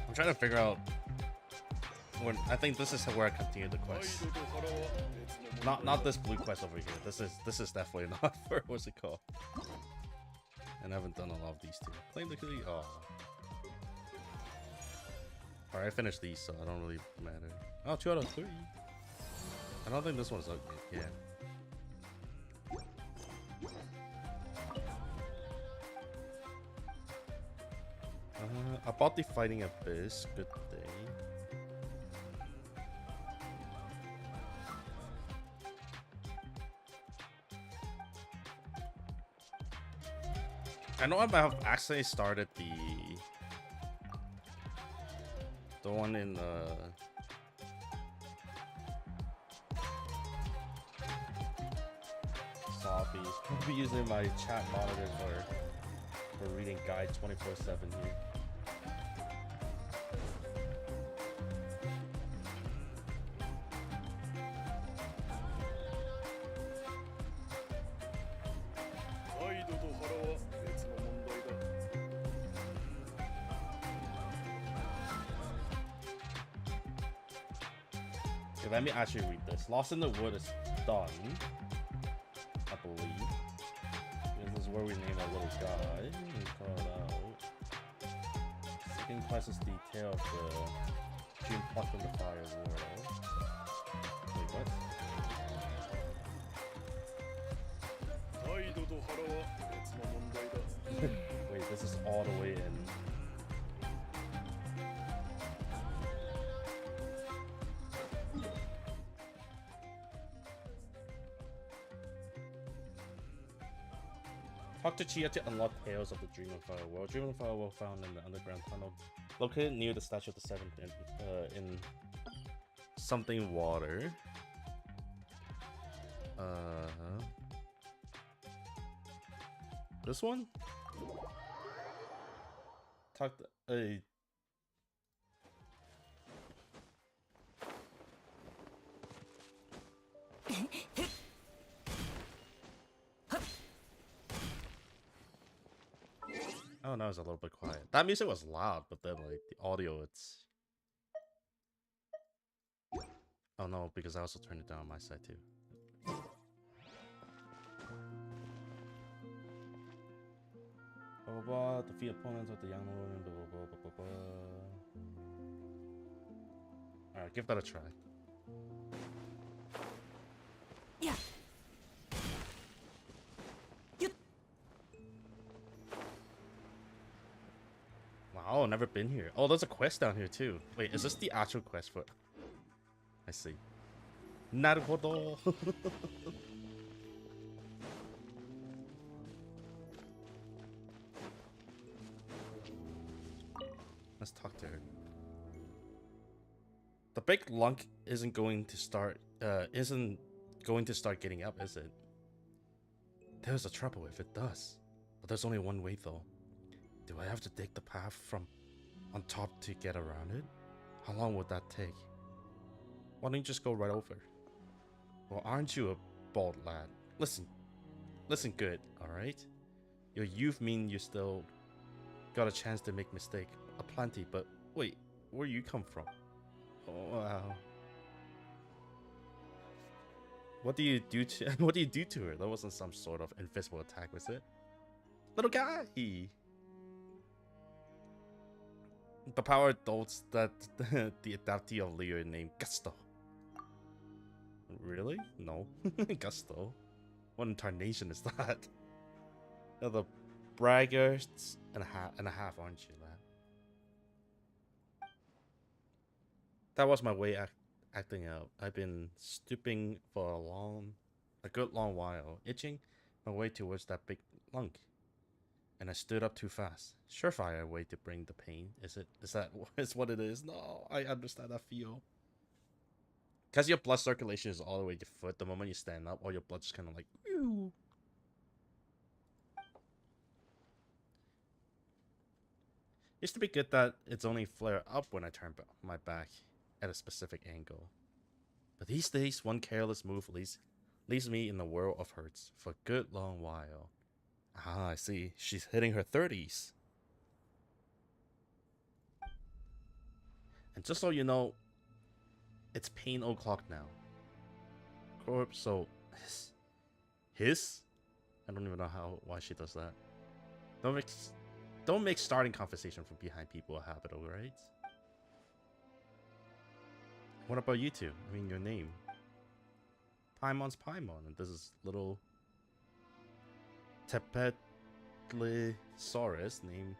I'm trying to figure out when. I think this is where I continue the quest. Not this blue quest over here. This is definitely not for what's it called. And I haven't done a lot of these two. Claim the key. Oh. Alright, I finished these, so I don't really matter. Oh, 2 out of 3. I don't think this one's ugly. Yeah. About the fighting abyss. Good day. I know I have actually started the one in Sophie. I'll be using my chat monitor for reading guides 24/7 here. Okay, let me actually read this. Lost in the Wood is done, I believe. This is where we name our little guy. We call it out. Second quest is detail of the Dream Plucked in the Fire world. Wait, what? Wait, this is all the way in. Talk to Chia to unlock Tales of the Dream of Fire world. Dream of Fire world found in the underground tunnel located near the Statue of the Seventh in something water. This one? Talk to Oh, no, it was a little bit quiet. That music was loud, but then like the audio, it's. Oh no, because I also turned it down on my side too. Blah blah blah. Defeat opponents with the young woman. Blah blah blah blah blah blah. All right, give that a try. Yeah. Wow, never been here. Oh, there's a quest down here too. Wait, is this the actual quest for? I see. Naruhodo. Let's talk to her. The big lunk isn't going to start getting up, is it? There's a trouble if it does. But there's only one way though. Do I have to dig the path from on top to get around it? How long would that take? Why don't you just go right over? Well, aren't you a bold lad? Listen good, alright? Your youth mean you still got a chance to make mistake. Aplenty, but wait, where you come from? Oh, wow. What do you do to her? That wasn't some sort of invisible attack, was it? Little guy! The power adults that the adoptee of Leo named Gusto. Really? No. Gusto? What incarnation is that? You're the braggarts and a half, aren't you, lad? That was my way acting out. I've been stooping for a good long while, itching my way towards that big lunk. and I stood up too fast. Surefire way to bring the pain. Is it? Is that is what it is? No, I understand that feel. Because your blood circulation is all the way to your foot. The moment you stand up, all your blood just kind of like. Ew. Used to be good that it's only flare up when I turn my back at a specific angle. But these days, one careless move leaves me in a whirl of hurts for a good long while. Ah, I see. She's hitting her 30s. And just so you know, it's pain o'clock now. Corpse, so his? I don't even know why she does that. Don't make starting conversation from behind people a habit, alright? What about you two? I mean, your name. Paimon's Paimon, and this is little Tepetlisaurus. Name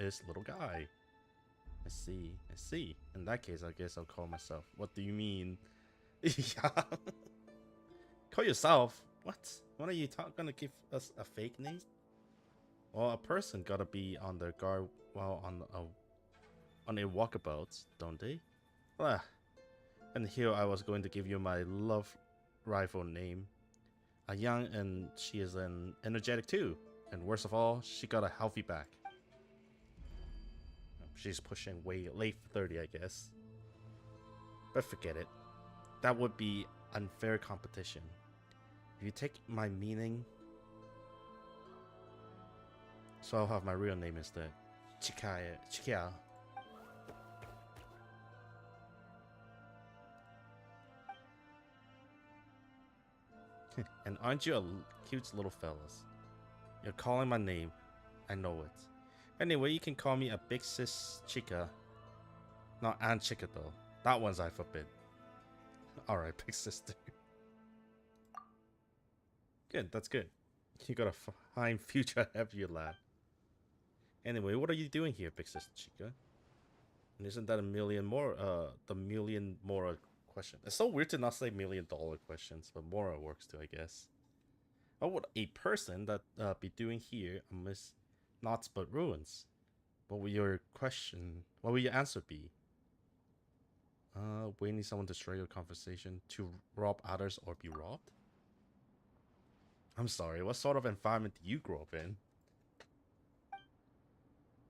is littleGuy. I see. In that case, I guess I'll call myself. What do you mean? Yeah. Call yourself? What? What are you gonna give us a fake name? Well, a person gotta be on their guard while on a walkabout, don't they? Ah. And here I was going to give you my love rival name. A young, and she is an energetic too. And worst of all, she got a healthy back. She's pushing way late 30, I guess. But forget it. That would be unfair competition. If you take my meaning, so I'll have my real name instead. Chikia. And aren't you a cute little fellas? You're calling my name. I know it. Anyway, you can call me a big sis chica. Not Aunt Chica though. That one's I forbid. Alright, big sister. Good, that's good. You got a fine future ahead of you, lad. Anyway, what are you doing here, big sister chica? And isn't that the million more question? It's so weird to not say $1 million questions, but Mora works too, I guess. What would a person that be doing here amidst naught but ruins? What will your answer be? Waiting someone to stray your conversation, to rob others or be robbed? I'm sorry, what sort of environment do you grow up in?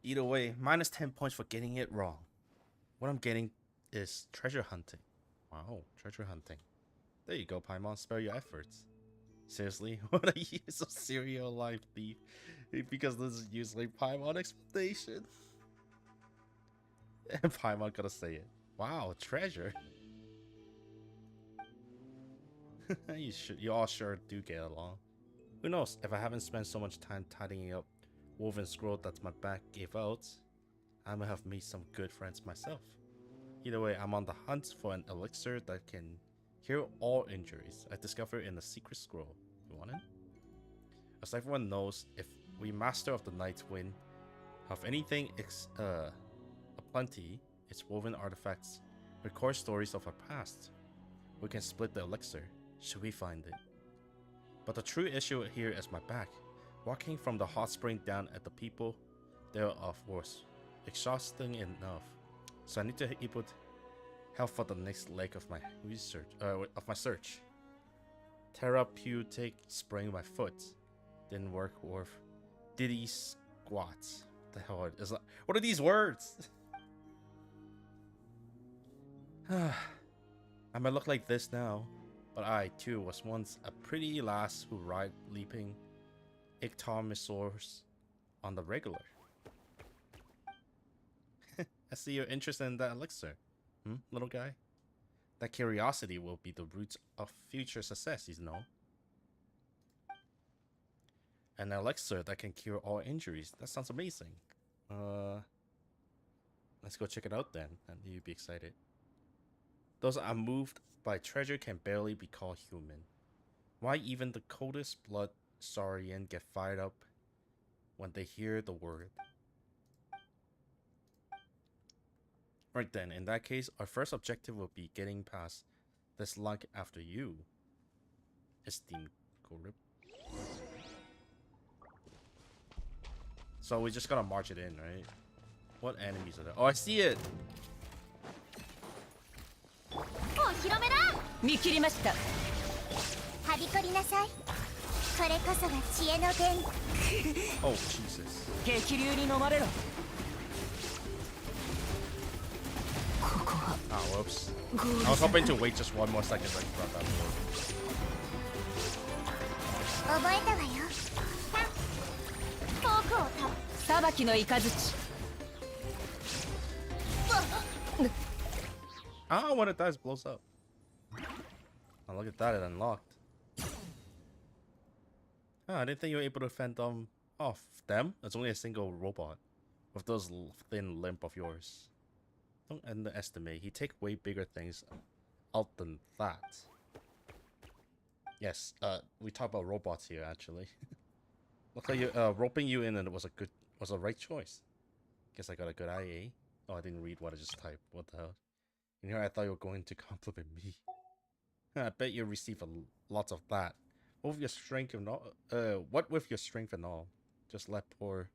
Either way, minus 10 points for getting it wrong. What I'm getting is treasure hunting. Wow, treasure hunting. There you go, Paimon, spare your efforts. Seriously, what are you, so serial life thief? Because this is usually Paimon expectation. And Paimon gotta say it. Wow, treasure. You all sure do get along. Who knows, if I haven't spent so much time tidying up woven scroll that my back gave out, I might have made some good friends myself. Either way, I'm on the hunt for an elixir that can heal all injuries I discovered in a secret scroll. You want it? As everyone knows, if we Master of the Night Wind have anything aplenty, its woven artifacts record stories of our past. We can split the elixir, should we find it. But the true issue here is my back. Walking from the hot spring down at the people thereof was exhausting enough, so I need to input help for the next leg of my search. Therapeutic sprained my foot. Didn't work worth diddy squats. The hell is that? What are these words? I might look like this now, but I too was once a pretty lass who ride leaping ictomosaurs on the regular. I see you're interested in that elixir. Little guy? That curiosity will be the roots of future success, you know. An elixir that can cure all injuries. That sounds amazing. Let's go check it out then, and you'd be excited. Those unmoved by treasure can barely be called human. Why even the coldest blood saurian get fired up when they hear the word? Right then, in that case, our first objective will be getting past this lunk after you, esteemed Gorip. So we just gotta march it in, right? What enemies are there? Oh, I see it! お披露目だ。見切りました。はびこりなさい。これこそが知恵の伝。Oh, Jesus. 激流に飲まれろ。ここは。Ah, whoops. I was hoping to wait just one more second so I could drop that door. 覚えたわよ。僕をた。裁きの雷。Ah, when it dies, blows up. Oh, look at that, it unlocked. Ah, I didn't think you were able to fend them off. Them? It's only a single robot with those thin limb of yours. Don't underestimate. He take way bigger things out than that. Yes, we talk about robots here actually. Looks like you roping you in and it was a right choice. Guess I got a good IA. Oh, I didn't read what I just typed. What the hell? In here, I thought you were going to compliment me. I bet you receive lots of that. What with your strength and all? What with your strength and all? Just let poor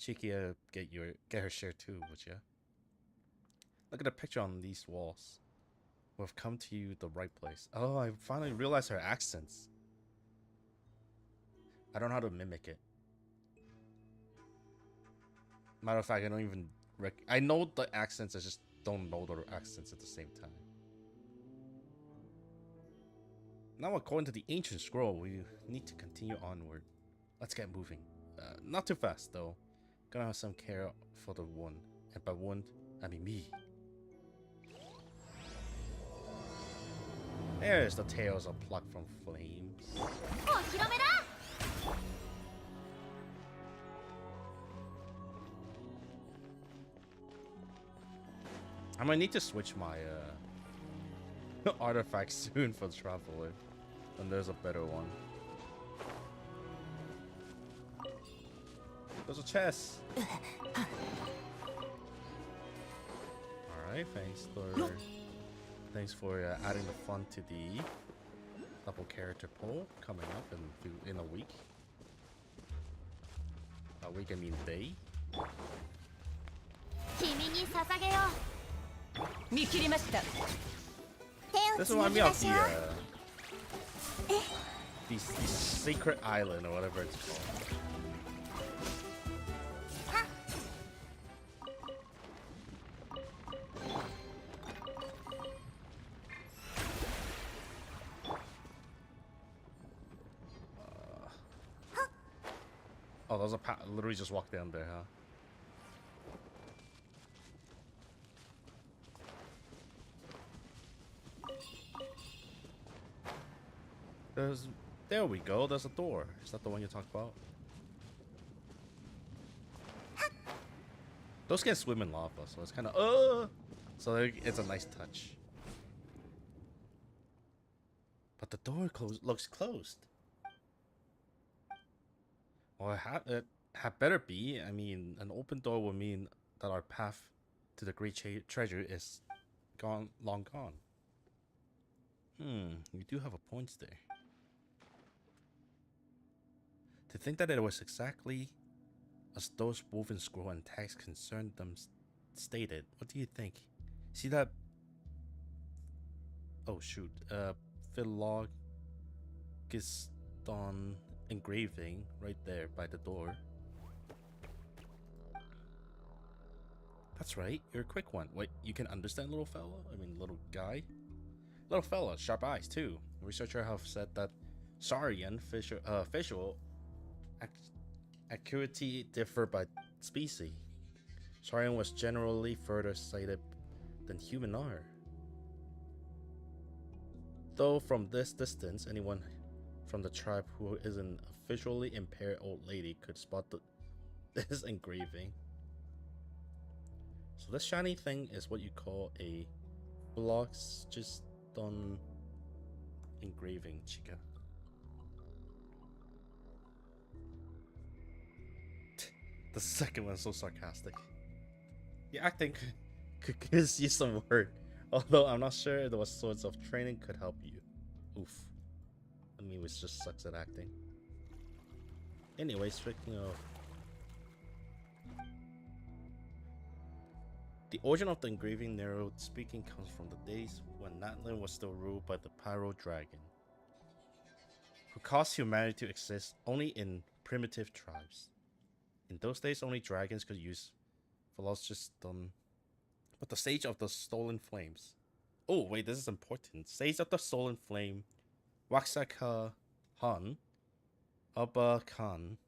Chikia get her share too, would ya? Look at the picture on these walls. We've come to you the right place. Oh, I finally realized her accents. I don't know how to mimic it. Matter of fact, I don't even I know the accents, I just don't know the accents at the same time. Now, according to the ancient scroll, we need to continue onward. Let's get moving. Not too fast, though. Gonna have some care for the wound. And by wound, I mean me. There's the tails are plucked from flames. I might need to switch my artifact soon for the traveler. And there's a better one. There's a chest. Alright, thanks for adding the fun to the double character poll coming up in a week. A week, I mean day. This reminds me of the secret island or whatever it's called. Oh, there's a path. Literally just walk down there, huh? There we go. There's a door. Is that the one you talked about? Those can swim in lava, so it's kind of so it's a nice touch. But the door looks closed. Well, it had better be. I mean, an open door would mean that our path to the great treasure is long gone. You do have a point there. To think that it was exactly as those woven scroll and text concerned them stated. What do you think? See that? Oh shoot! Philologiston engraving right there by the door. That's right. You're a quick one. Wait, you can understand, little fella? I mean, little guy. Little fella, sharp eyes too. Researchers have said that Saurian visual acuity differ by species. Saurian was generally further sighted than human are. Though from this distance, anyone from the tribe who isn't a visually impaired old lady could spot this engraving. So this shiny thing is what you call a littleGuy engraving, chica. The second one's so sarcastic. The acting could use some word, although I'm not sure what sorts of training could help you. Oof. I mean, which just sucks at acting. Anyway, speaking of The origin of the engraving, narrowly speaking, comes from the days when Natlan was still ruled by the Pyro Dragon, who caused humanity to exist only in primitive tribes. In those days, only dragons could use Philosopher's Stone, but the Sage of the Stolen Flames. Oh, wait, this is important. Sage of the Stolen Flame, Waxaka Han, Abba Khan,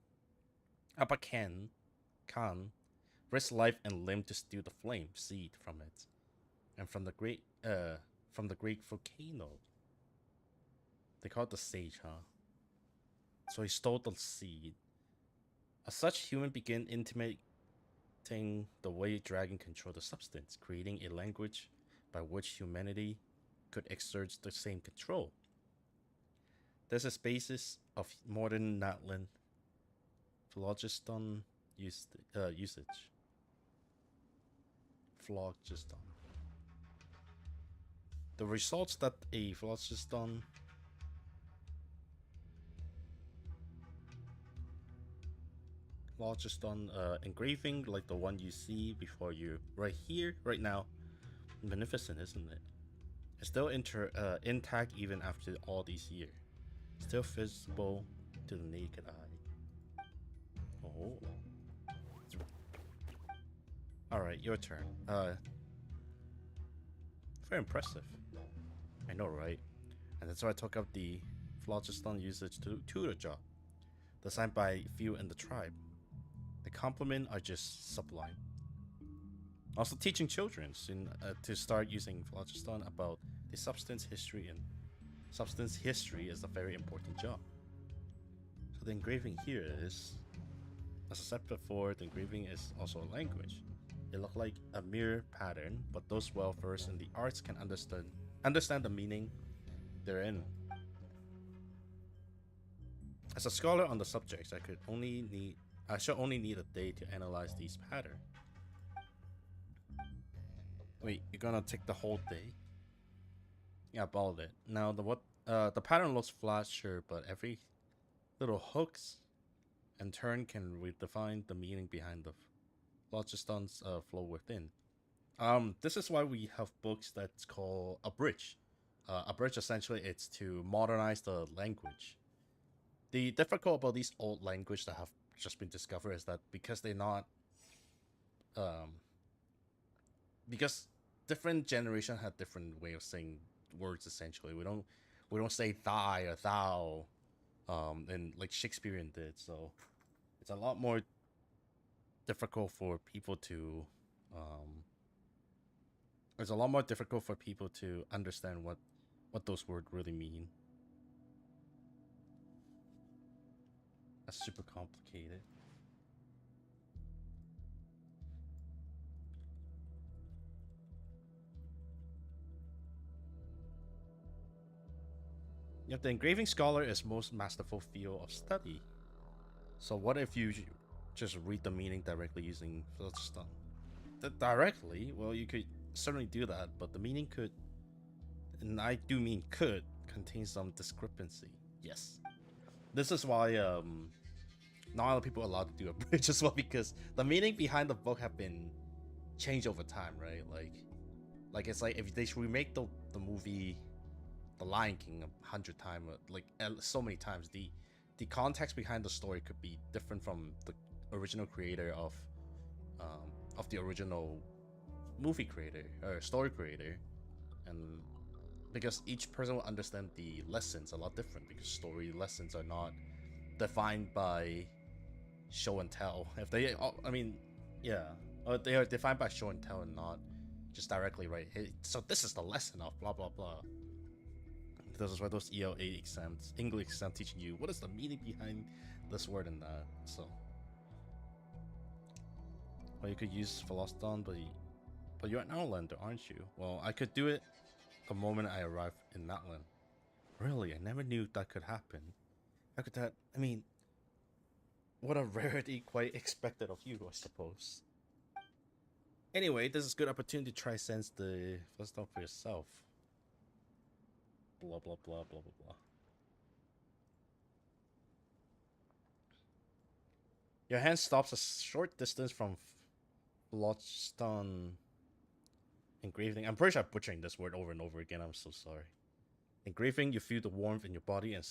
risked life and limb to steal the flame seed from it, and from the great volcano. They call it the Sage, huh? So he stole the seed. As such, human began intimating the way dragon control the substance, creating a language by which humanity could exert the same control. There's a basis of modern Natlan phlogiston usage. Phlogiston. The results that a phlogiston engraving like the one you see before you right here, right now, magnificent, isn't it? It's still intact even after all these years. Still visible to the naked eye. Oh. Alright, your turn. Very impressive. I know, right? And that's why I took up the phlogiston usage to the job. Designed by few in the tribe. The compliments are just sublime. Also teaching children to start using phlogiston about the substance history, and substance history is a very important job. So the engraving here is, as I said before, the engraving is also a language. It looks like a mere pattern, but those well versed in the arts can understand the meaning therein. As a scholar on the subjects, I should only need a day to analyze these patterns. Wait, you're gonna take the whole day? Yeah, balled it. Now the pattern looks flat, sure, but every little hooks and turn can redefine the meaning behind the phlogiston's flow within. This is why we have books that's called a bridge. A bridge essentially it's to modernize the language. The difficult about these old language that have just been discovered is that because they're not, because different generation had different way of saying words. Essentially, we don't say thy or thou, and like Shakespearean did. So it's a lot more difficult for people to, it's a lot more difficult for people to understand what those words really mean. That's super complicated. Yet the engraving scholar is most masterful field of study. So what if you just read the meaning directly using phlogiston? Directly? Well, you could certainly do that, but the meaning could, and I do mean could, contain some discrepancy. Yes. This is why not a lot of people are allowed to do a bridge as well, because the meaning behind the book have been changed over time, right? Like it's like if they remake the movie The Lion King 100 times, like so many times, the context behind the story could be different from the original creator of the original movie creator or story creator, and because each person will understand the lessons a lot different, because story lessons are not defined by show and tell. If they, I mean, yeah, they are defined by show and tell and not just directly right. Hey, so this is the lesson of blah blah blah. This is why those ELA exams, English exam, teaching you what is the meaning behind this word and that. So, well, you could use phlogiston, but you're an Outlander, aren't you? Well, I could do it the moment I arrive in Natlan. Really, I never knew that could happen. How could that? I mean, what a rarity, quite expected of you, I suppose. Anyway, this is a good opportunity to try sense the phlogiston for yourself. Blah blah blah blah blah blah. Your hand stops a short distance from phlogiston Engraving. I'm pretty sure I'm butchering this word over and over again. I'm so sorry. Engraving, you feel the warmth in your body and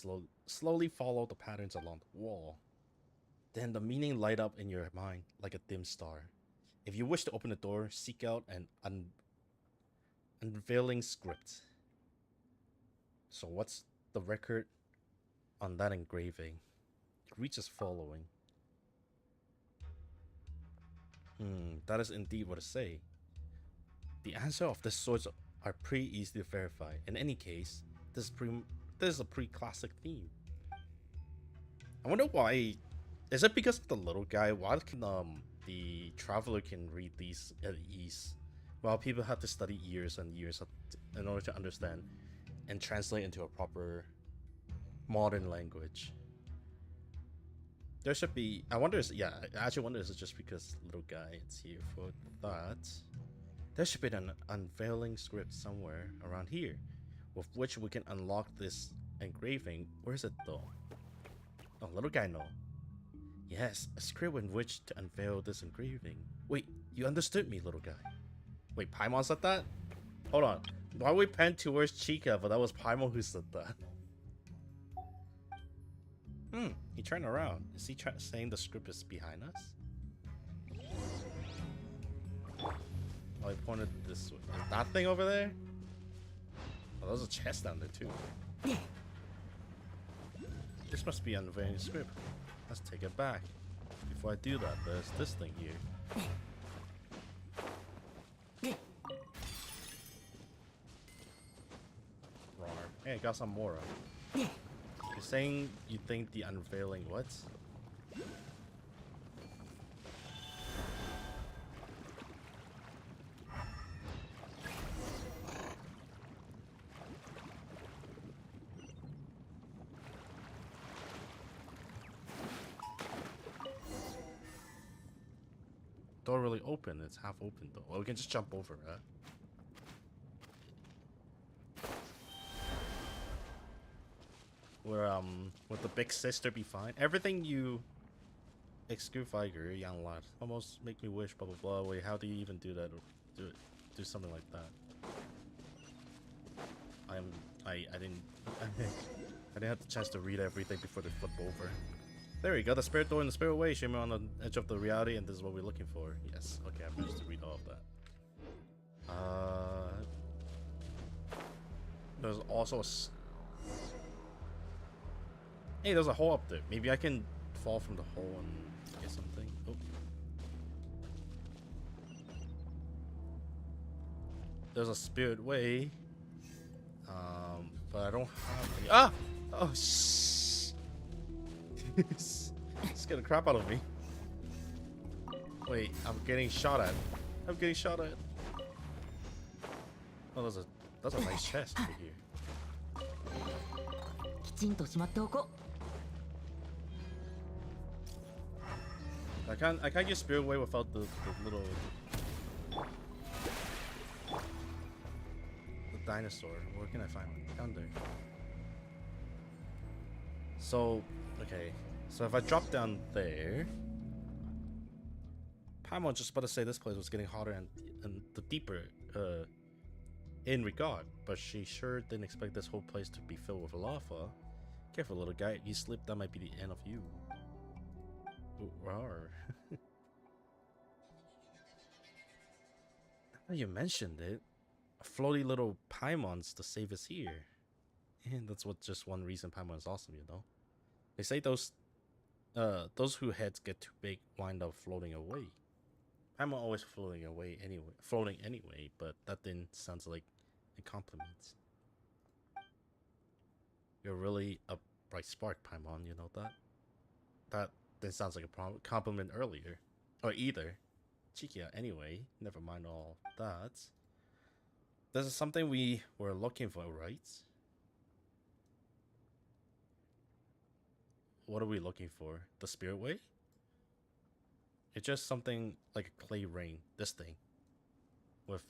slowly follow the patterns along the wall. Then the meaning light up in your mind like a dim star. If you wish to open the door, seek out an unveiling script. So what's the record on that engraving? It reads as following. That is indeed what it say. The answer of this sort are pretty easy to verify. In any case, this is a pretty classic theme. I wonder why. Is it because of the little guy? Why can the traveler can read these at ease, while people have to study years and years in order to understand and translate into a proper modern language? There should be. I wonder. Yeah, I actually wonder. Is it just because little guy is here for that? There should be an unveiling script somewhere around here, with which we can unlock this engraving. Where is it though? Oh, little guy, no. Yes, a script in which to unveil this engraving. Wait, you understood me, little guy. Wait, Paimon said that? Hold on. Why we pan towards Chica, but that was Paimon who said that? He turned around. Is he saying the script is behind us? Oh, he pointed this way. That thing over there? Oh, there's a chest down there too. This must be unveiling the script. Let's take it back. Before I do that, there's this thing here. Wrong. Hey, I got some more. You're saying you think the unveiling what? Door really open. It's half open though. Well, we can just jump over it. Where would the big sister be fine? Everything you exclude figure, young lad. Almost make me wish, blah blah blah. Wait, how do you even do that? Do something like that. I didn't have the chance to read everything before they flip over. There we go, the spirit door in the spirit way, shimmering on the edge of the reality, and this is what we're looking for. Yes, okay, I managed to read all of that. There's also a... Hey, there's a hole up there. Maybe I can fall from the hole and get something. Oh. There's a spirit way. But I don't have any... Ah! Oh, shh! Scared the crap out of me. Wait, I'm getting shot at. I'm getting shot at. Oh, that's a nice chest over here. I can't use spirit way without the little the dinosaur. Where can I find it? Down there. So okay. So if I drop down there, Paimon just about to say this place was getting hotter and the deeper in regard, but she sure didn't expect this whole place to be filled with lava. Careful, little guy. If you slip, that might be the end of you. Rawr. Now you mentioned it, a floaty little Paimon's to save us here. And that's what just one reason Paimon is awesome, you know. They say those whose heads get too big wind up floating away. I'm always floating anyway, but that then sounds like a compliment. You're really a bright spark, Paimon, you know that? That then sounds like a compliment earlier. Or either. Chikia, anyway, never mind all that. This is something we were looking for, right? What are we looking for? The spirit way? It's just something like a clay ring. This thing. With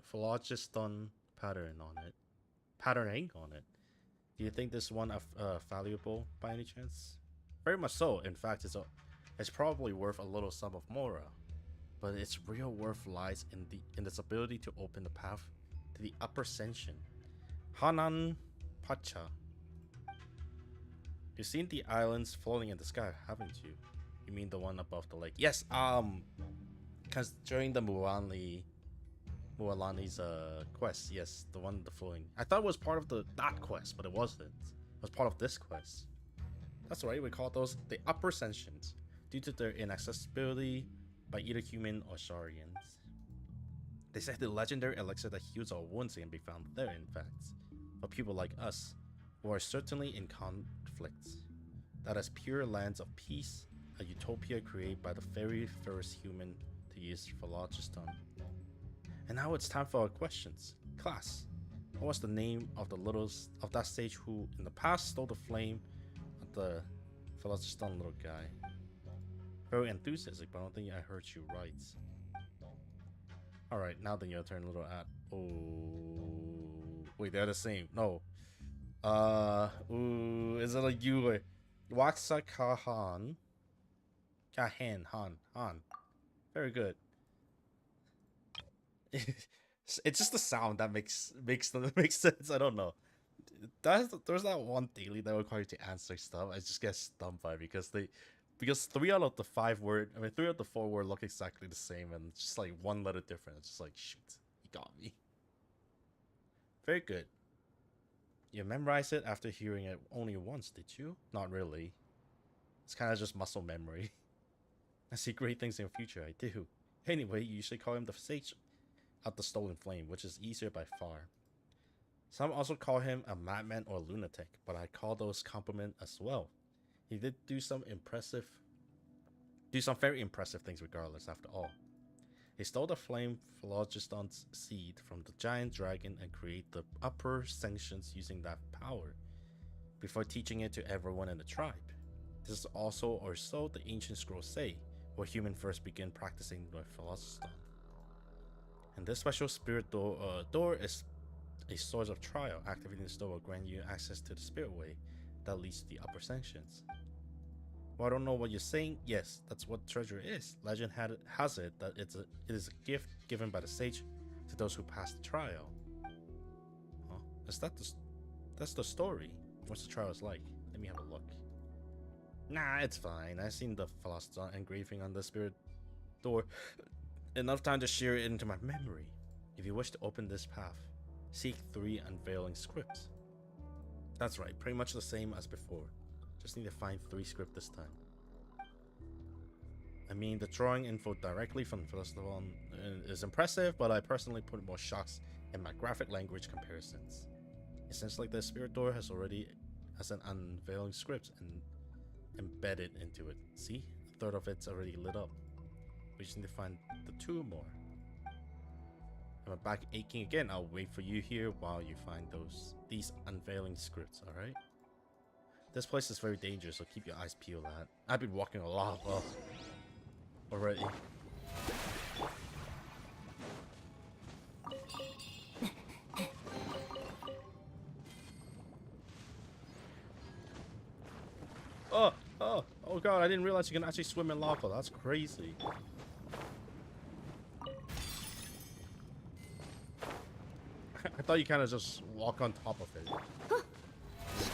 phlogiston patterning on it. Do you think this one valuable by any chance? Very much so. In fact, it's probably worth a little sum of Mora. but its real worth lies in its ability to open the path to the upper ascension. Hanan Pacha. You've seen the islands floating in the sky, haven't you? You mean the one above the lake? Yes, because during the Mualani's quest, yes, the one the floating. I thought it was part of that quest, but it wasn't. It was part of this quest. That's right, we call those the upper ascensions, due to their inaccessibility by either human or Saurians. They say the legendary elixir that heals our wounds can be found there, in fact. For people like us, who are certainly in conflict. That is pure lands of peace, a utopia created by the very first human to use phlogiston. And now it's time for our questions. Class, what was the name of that sage who in the past stole the flame of the phlogiston little guy? Very enthusiastic, but I don't think I heard you right. Alright, now then your turn, little at. Oh, wait, they're the same. No. Is it a you? Waxakahan. Han. Very good. It's just the sound that makes sense. I don't know. There's that one daily that requires you to answer stuff. I just get stumped by because 3 out of the 3 out of the 4 word look exactly the same, and it's just like one letter different. It's just like, shoot, you got me. Very good. You memorized it after hearing it only once, did you? Not really. It's kind of just muscle memory. I see great things in the future, I do. Anyway, you usually call him the sage of the stolen flame, which is easier by far. Some also call him a madman or a lunatic, but I call those compliment as well. He did do some very impressive things regardless, after all. He stole the flame phlogiston's seed from the giant dragon and created the upper sanctions using that power, before teaching it to everyone in the tribe. This is also, or so the ancient scrolls say, where humans first began practicing the phlogiston. And this special spirit door is a source of trial. Activating this door will grant you access to the spirit way that leads to the upper sanctions. Well, I don't know what you're saying. Yes, that's what treasure is. Legend has it that it is a gift given by the sage to those who pass the trial. Huh? That's the story. What's the trials like? Let me have a look. Nah, it's fine. I've seen the phlogiston engraving on the spirit door enough time to shear it into my memory. If you wish to open this path, seek 3 unveiling scripts. That's right, pretty much the same as before. Just need to find 3 scripts this time. I mean, the drawing info directly from phlogiston is impressive, but I personally put more shots in my graphic language comparisons. It seems like the spirit door has an unveiling script and embedded into it. See? A third of it's already lit up. We just need to find the 2 more. If my back aching again, I'll wait for you here while you find these unveiling scripts, alright? This place is very dangerous, so keep your eyes peeled at. I've been walking a lot already. Oh god, I didn't realize you can actually swim in lava. That's crazy. I thought you kind of just walk on top of it.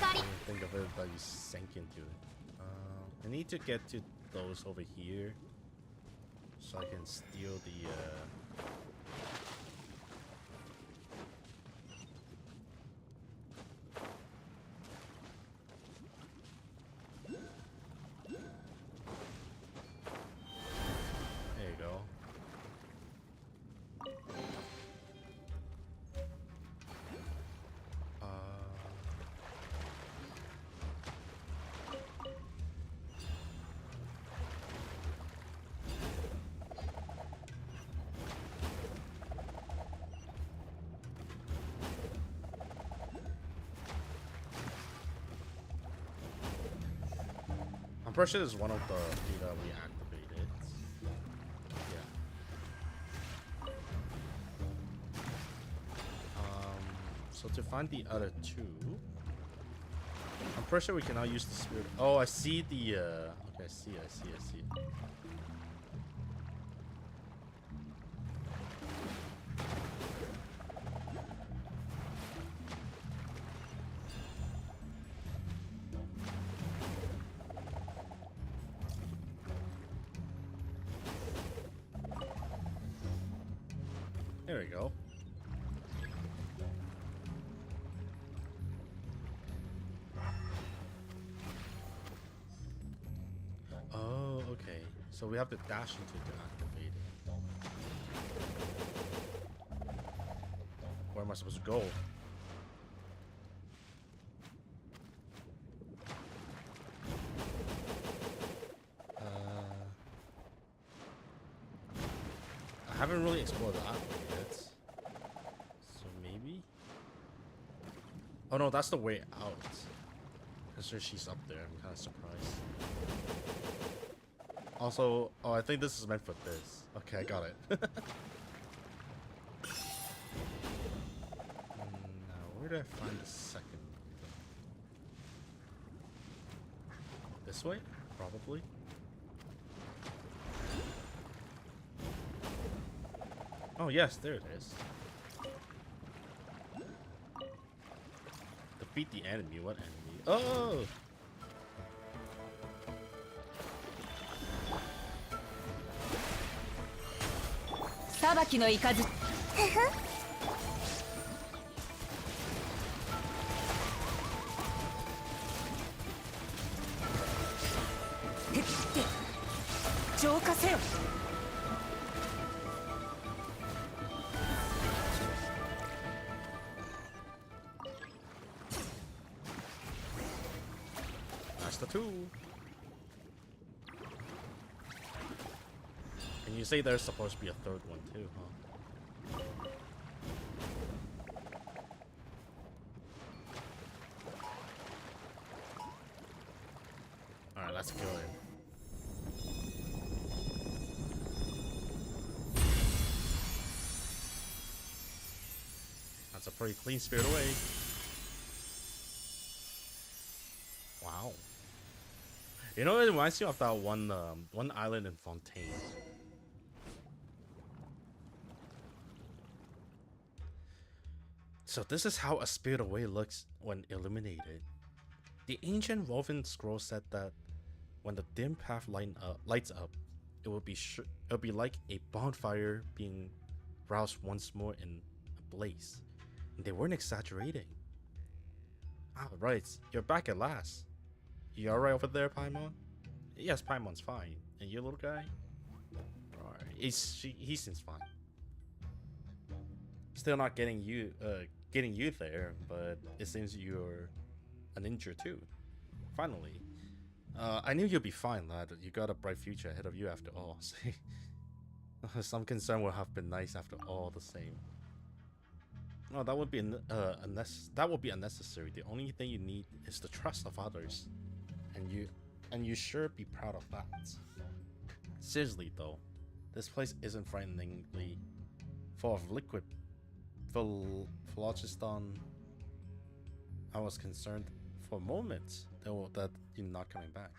I didn't think of it that you sank into it. I need to get to those over here so I can steal the there you go. I'm pretty sure this is one of the few that we activated. Yeah. So to find the other 2, I'm pretty sure we can now use the spirit. Oh, I see the. Okay, I see. There we go. Oh, okay. So we have to dash into to activate it. Where am I supposed to go? I haven't really explored that yet. So maybe? Oh no, that's the way out. Because she's up there. I'm kind of surprised. Also, oh, I think this is meant for this. Okay, I got it. Now, where do I find the second? This way? Probably. Oh, yes, there it is. Defeat the enemy. What enemy? Oh! That's the two. And you say there's supposed to be a third one too, huh? Alright, let's kill him. That's a pretty clean spirit away. Wow. You know, it reminds me of that one island in Fontaine. So this is how a spirit away looks when illuminated. The ancient woven scroll said that when the dim path lights up, it will be like a bonfire being roused once more in a blaze. And they weren't exaggerating. Ah, right, you're back at last. You alright over there, Paimon? Yes, Paimon's fine. And you, little guy? Alright, he seems fine. Still not getting you there, but it seems you're an injured too. Finally. I knew you'd be fine, lad. You got a bright future ahead of you after all. See? Some concern would have been nice after all the same. No, that would be unnecessary. The only thing you need is the trust of others. And you sure be proud of that. Seriously though, this place isn't frighteningly full of liquid phlogiston. I was concerned for a moment that you're not coming back.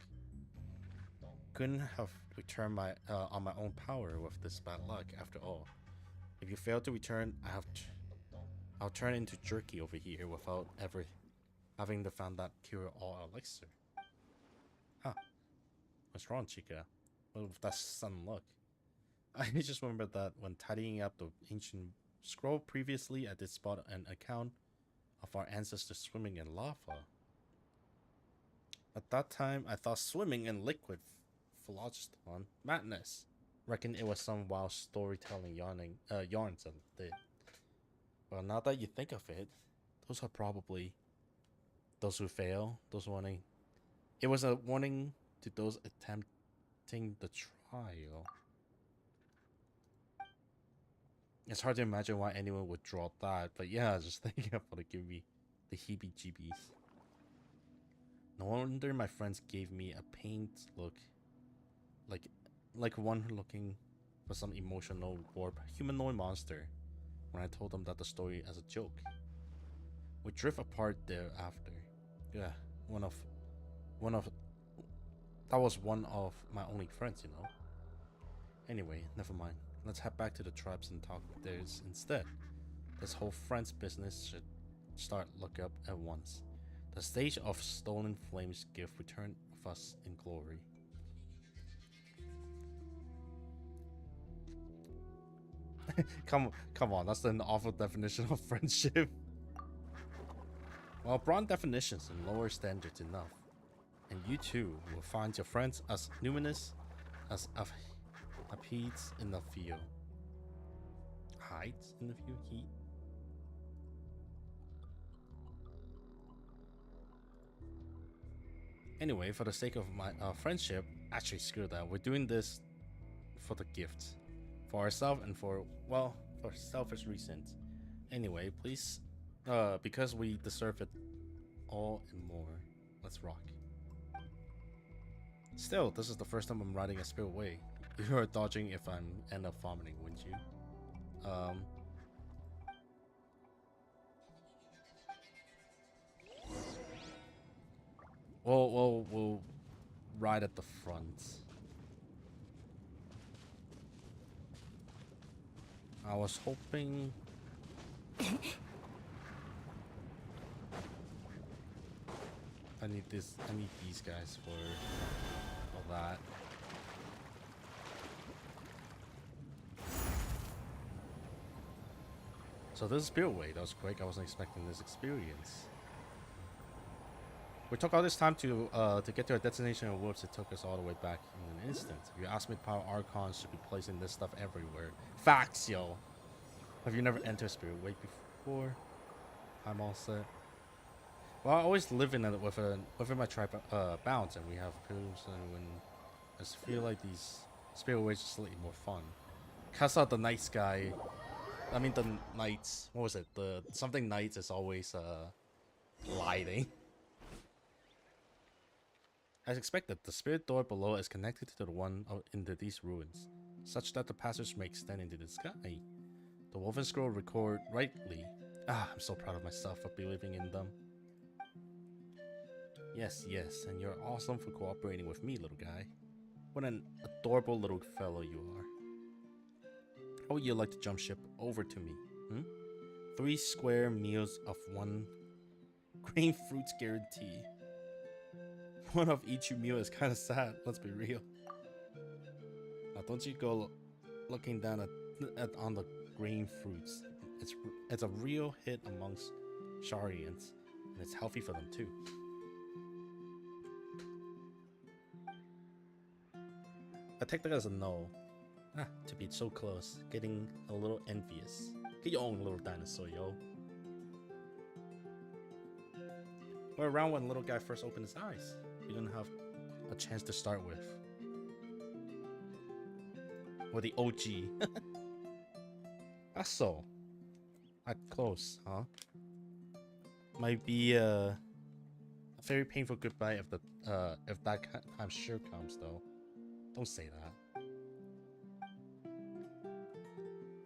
Couldn't have returned on my own power with this bad luck after all. If you fail to return, I'll turn into jerky over here without ever having to found that cure-all elixir. Huh. What's wrong, Chica? What with that sudden look? I just remembered that when tidying up the ancient scroll previously, I did spot an account of our ancestors swimming in lava. At that time, I thought swimming in liquid phlogiston madness. Reckon it was some wild storytelling yarns I did. Well, now that you think of it, those are probably those who fail, those wanting. It was a warning to those attempting the trial. It's hard to imagine why anyone would draw that, but yeah, just thinking about it give me the heebie-jeebies. No wonder my friends gave me a pained look, like one looking for some emotional warp humanoid monster, when I told them that the story as a joke. We drift apart thereafter. Yeah, that was one of my only friends, you know. Anyway, never mind. Let's head back to the tribes and talk theirs instead. This whole friends business should start look up at once. The stage of stolen flames give return of us in glory. Come on, that's an awful definition of friendship. Well, broad definitions and lower standards enough. And you too will find your friends as numinous as aphids in the field. Hides in the field? Heat? Anyway, for the sake of my friendship, actually screw that. We're doing this for the gift. For ourselves and for selfish reasons. Anyway, please, because we deserve it all and more. Let's rock. Still, this is the first time I'm riding a spirit way. You are dodging if I'm end up vomiting, wouldn't you? We'll ride at the front. I was hoping. I need these guys for all that. So this is Spirit Way. That was quick. I wasn't expecting this experience. We took all this time to get to our destination, and whoops, it took us all the way back in an instant. If you ask me, Power Archons should be placing this stuff everywhere. Facts, yo. Have you never entered Spirit Way before? I'm all set. Well, I always live in it within my tribe bounds, and we have pills, and when I just feel like these Spirit Ways are slightly more fun. Cuss out the night sky. I mean the knights. What was it? The something knights is always lighting. As expected, the spirit door below is connected to the one into these ruins, such that the passage may extend into the sky. The Wolfen Scroll record rightly. I'm so proud of myself for believing in them. Yes, and you're awesome for cooperating with me, little guy. What an adorable little fellow you are. How would you like to jump ship over to me? 3 square meals of 1 grain fruits guarantee. One of each meal is kind of sad, let's be real. Now don't you go looking down on the green fruits. It's a real hit amongst Sharians, and it's healthy for them too. I take that as a no. To be so close, getting a little envious. Get your own little dinosaur, yo. We're around when little guy first opened his eyes. We didn't have a chance to start with. Or the OG. That's so. At close, huh? Might be a very painful goodbye if that time sure comes though. Don't say that.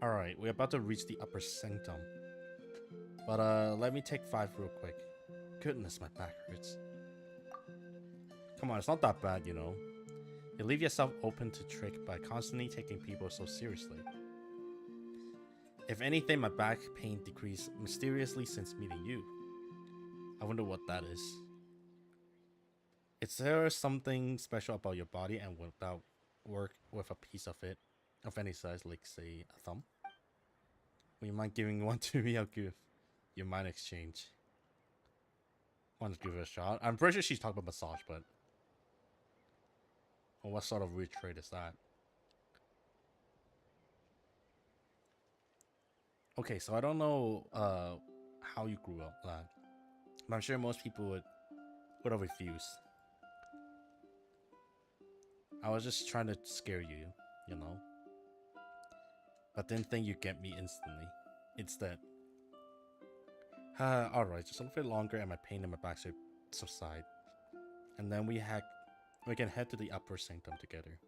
Alright, we're about to reach the upper sanctum. But let me take 5 real quick. Goodness, my back hurts. Come on, it's not that bad, you know. You leave yourself open to trick by constantly taking people so seriously. If anything, my back pain decreased mysteriously since meeting you. I wonder what that is. Is there something special about your body and without work with a piece of it, of any size, like say a thumb? Would you mind giving one to me? I'll give you mine exchange. Want to give it a shot? I'm pretty sure she's talking about massage, but well, what sort of weird trait is that? Okay, so I don't know how you grew up, lad. But I'm sure most people would have refused. I was just trying to scare you, you know? But didn't think you'd get me instantly. Instead. Alright, just a little bit longer and my pain in my back should subside. And then we can head to the upper sanctum together.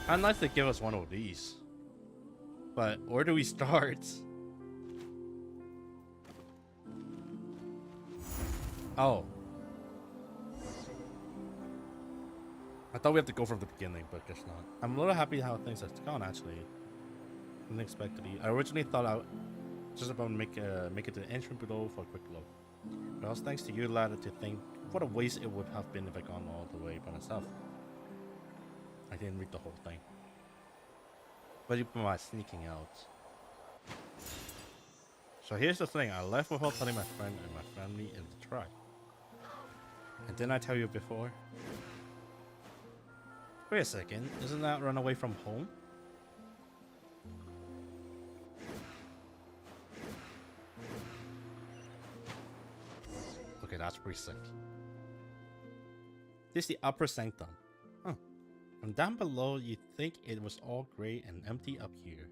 I'd like to give us one of these. But where do we start? Oh. I thought we have to go from the beginning, but guess not. I'm a little happy how things have gone, actually. Unexpectedly. I originally thought I was just about to make it to the entrance below for a quick look. But also thanks to you, ladder, to think what a waste it would have been if I gone all the way by myself. I didn't read the whole thing. But even by sneaking out. So here's the thing, I left without telling my friend and my family in the tribe. And didn't I tell you before? Wait a second, isn't that run away from home? Okay, that's pretty sick. This is the upper sanctum. Huh. From down below, you'd think it was all grey and empty up here.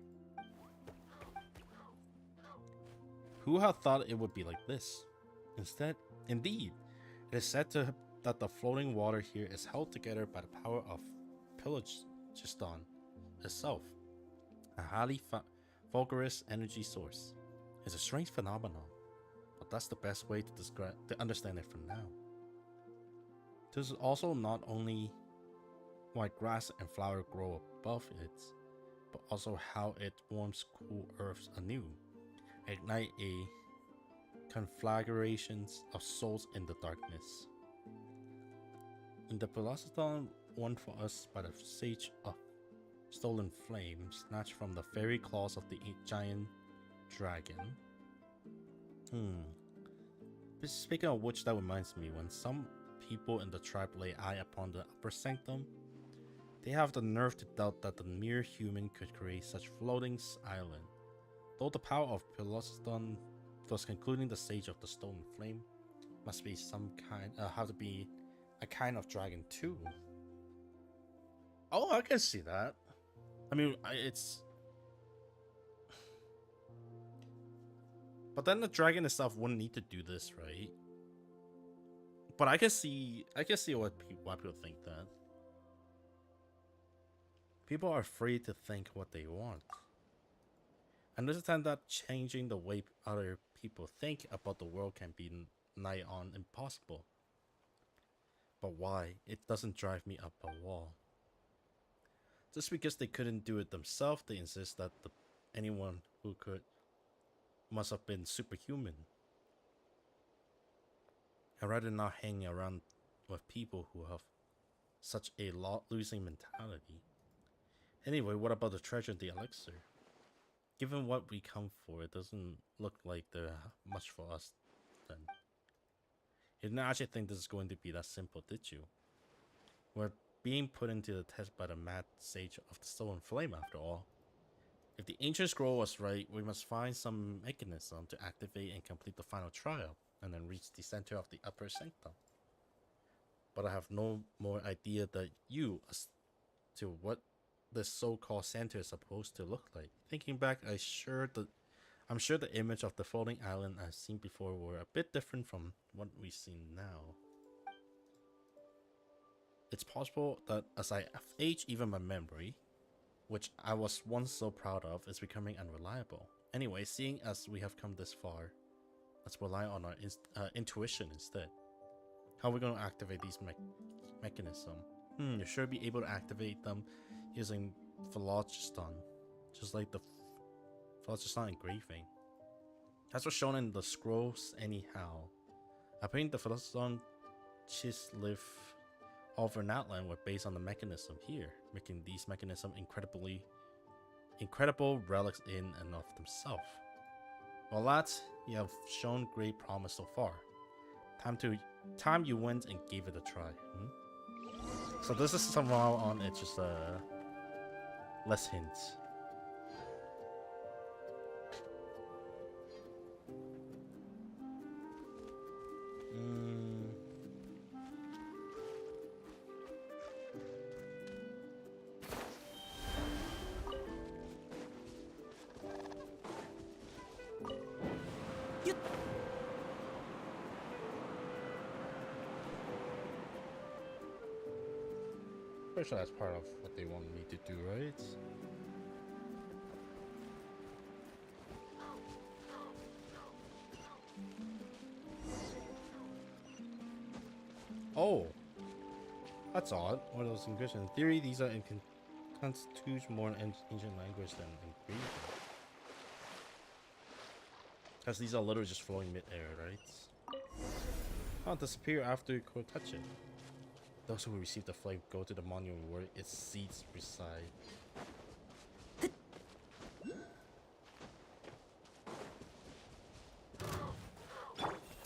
Who had thought it would be like this? Indeed, it is said that the floating water here is held together by the power of littleGuy itself, a highly fulgurous energy source. It's a strange phenomenon, but that's the best way to understand it for now. This is also not only why grass and flower grow above it, but also how it warms cool earths anew, ignite a conflagrations of souls in the darkness. In the Philosopher won for us by the sage of stolen flame, snatched from the fairy claws of the giant dragon. Speaking of which, that reminds me, when some people in the tribe lay eye upon the upper sanctum, they have the nerve to doubt that the mere human could create such floating island. Though the power of Philosopher, thus concluding the sage of the stolen flame, must be some kind, have to be a kind of dragon too. Oh, I can see that. I mean, it's... But then the dragon itself wouldn't need to do this, right? But I can see why people think that. People are free to think what they want. I understand that changing the way other people think about the world can be nigh on impossible. But why? It doesn't drive me up a wall. Just because they couldn't do it themselves, they insist that anyone who could must have been superhuman. I'd rather not hang around with people who have such a losing mentality. Anyway, what about the treasure and the elixir? Given what we come for, it doesn't look like there's much for us then. You didn't actually think this is going to be that simple, did you? We're being put into the test by the mad sage of the stolen flame after all. If the ancient scroll was right, we must find some mechanism to activate and complete the final trial, and then reach the center of the upper sanctum. But I have no more idea than you as to what this so-called center is supposed to look like. Thinking back, I'm sure the image of the floating island I've seen before were a bit different from what we see now. It's possible that as I age, even my memory, which I was once so proud of, is becoming unreliable. Anyway, seeing as we have come this far, let's rely on our intuition instead. How are we going to activate these mechanisms? You should be able to activate them using phlogiston, just like the phlogiston engraving. That's what's shown in the scrolls anyhow. I think the phlogiston chips live over an outline were based on the mechanism here, making these mechanisms incredible relics in and of themselves. Well, lads, you have shown great promise so far. Time you went and gave it a try. So this is somehow on it, just less hints. Pretty sure that's part of what they want me to do, right? Oh, that's odd. One of those encryption. In theory, these are constitute more ancient language than engraving. Because these are literally just flowing mid-air, right? Oh, disappear after you touch it. Those who receive the flame go to the monument where its seeds reside.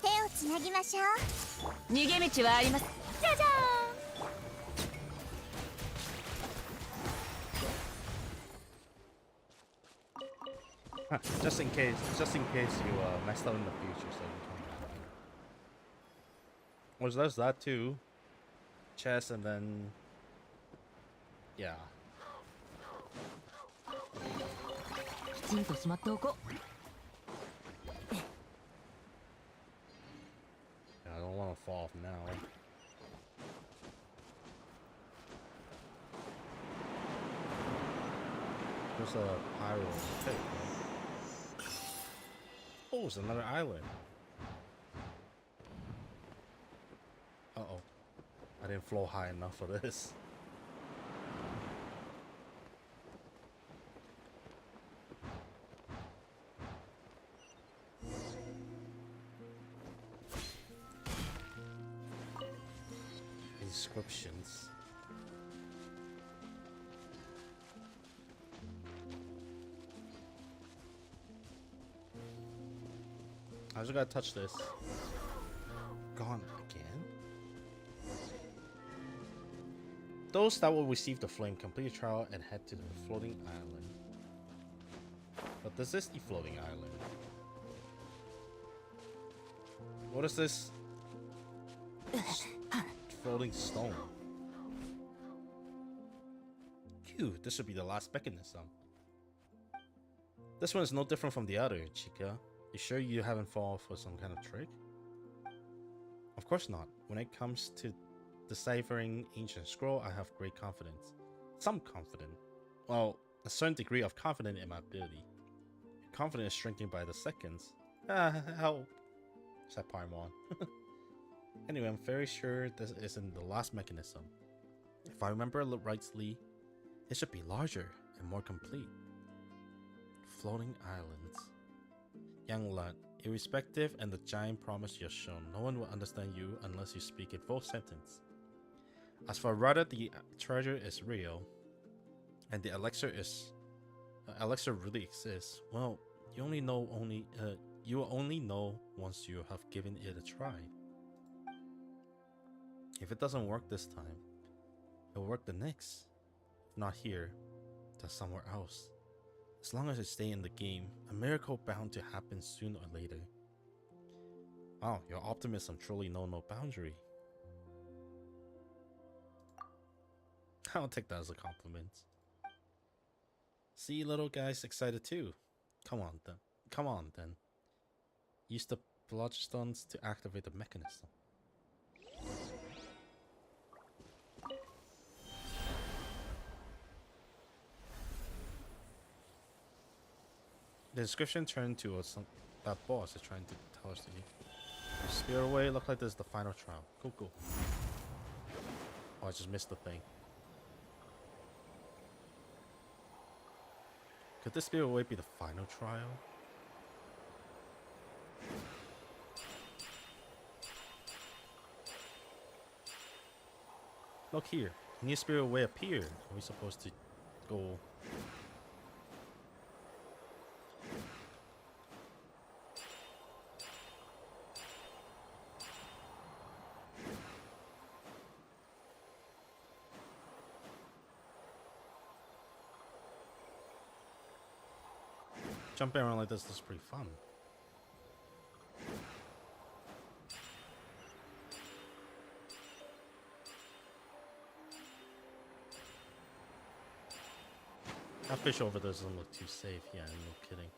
手をつなぎましょう。逃げ道はあります。じゃじゃーん。just in case you messed up in the future, so you can. Well, there's that too. Chest and then, yeah. きちんとしまっておこう。 Yeah, I don't want to fall off now. There's a pyro pit. Oh, it's another island. Uh-oh. I didn't flow high enough for this. Inscriptions. I just gotta touch this. Gone again? Those that will receive the flame complete a trial and head to the floating island. But this is the floating island. What is this? Floating stone. Phew, this should be the last mechanism. This one is no different from the other, Chica. You sure you haven't fallen for some kind of trick? Of course not. When it comes to deciphering ancient scroll, I have great confidence. Some confidence. Well, a certain degree of confidence in my ability. Confidence is shrinking by the seconds. Help, said Paimon. Anyway, I'm very sure this isn't the last mechanism. If I remember rightly, it should be larger and more complete. Floating islands. Young lad, irrespective and the giant promise you have shown, no one will understand you unless you speak in full sentence. As for whether the treasure is real, and the elixir really exists, well, you will only know once you have given it a try. If it doesn't work this time, it will work the next. If not here, then somewhere else. As long as I stay in the game, a miracle bound to happen sooner or later. Wow, your optimism truly knows no boundary. I'll take that as a compliment. See, little guy's excited too. Come on then. Use the bloodstones to activate the mechanism. The description turned to that boss is trying to tell us to spear away. Look like this is the final trial. Cool. Oh, I just missed the thing. Could this spear away be the final trial? Look here. Can you spear away appear? Are we supposed to go? Jumping around like this is pretty fun. That fish over there doesn't look too safe. Yeah, no kidding.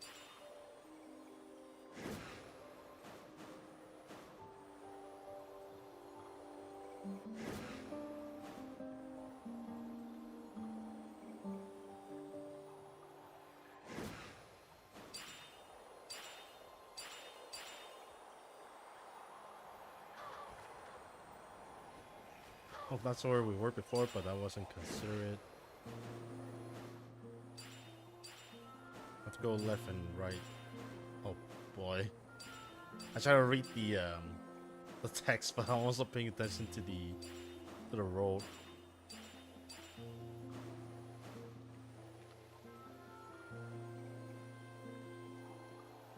Oh, that's where we were before, but that wasn't considerate. Let's go left and right. Oh boy. I try to read the the text, but I'm also paying attention to the road.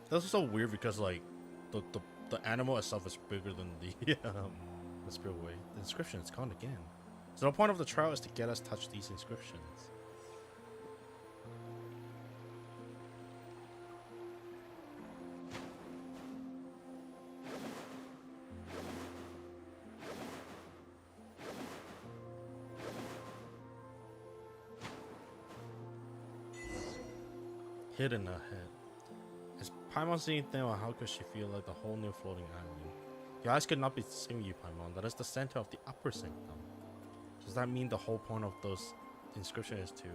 That's so weird because like the animal itself is bigger than the spillway. The inscription is gone again. So the point of the trial is to get us touch these inscriptions. Hidden ahead. Is Paimon seeing anything, or how could she feel like the whole new floating island? Your eyes could not be deceiving you, Paimon. That is the center of the upper sanctum. Does that mean the whole point of those inscriptions is to...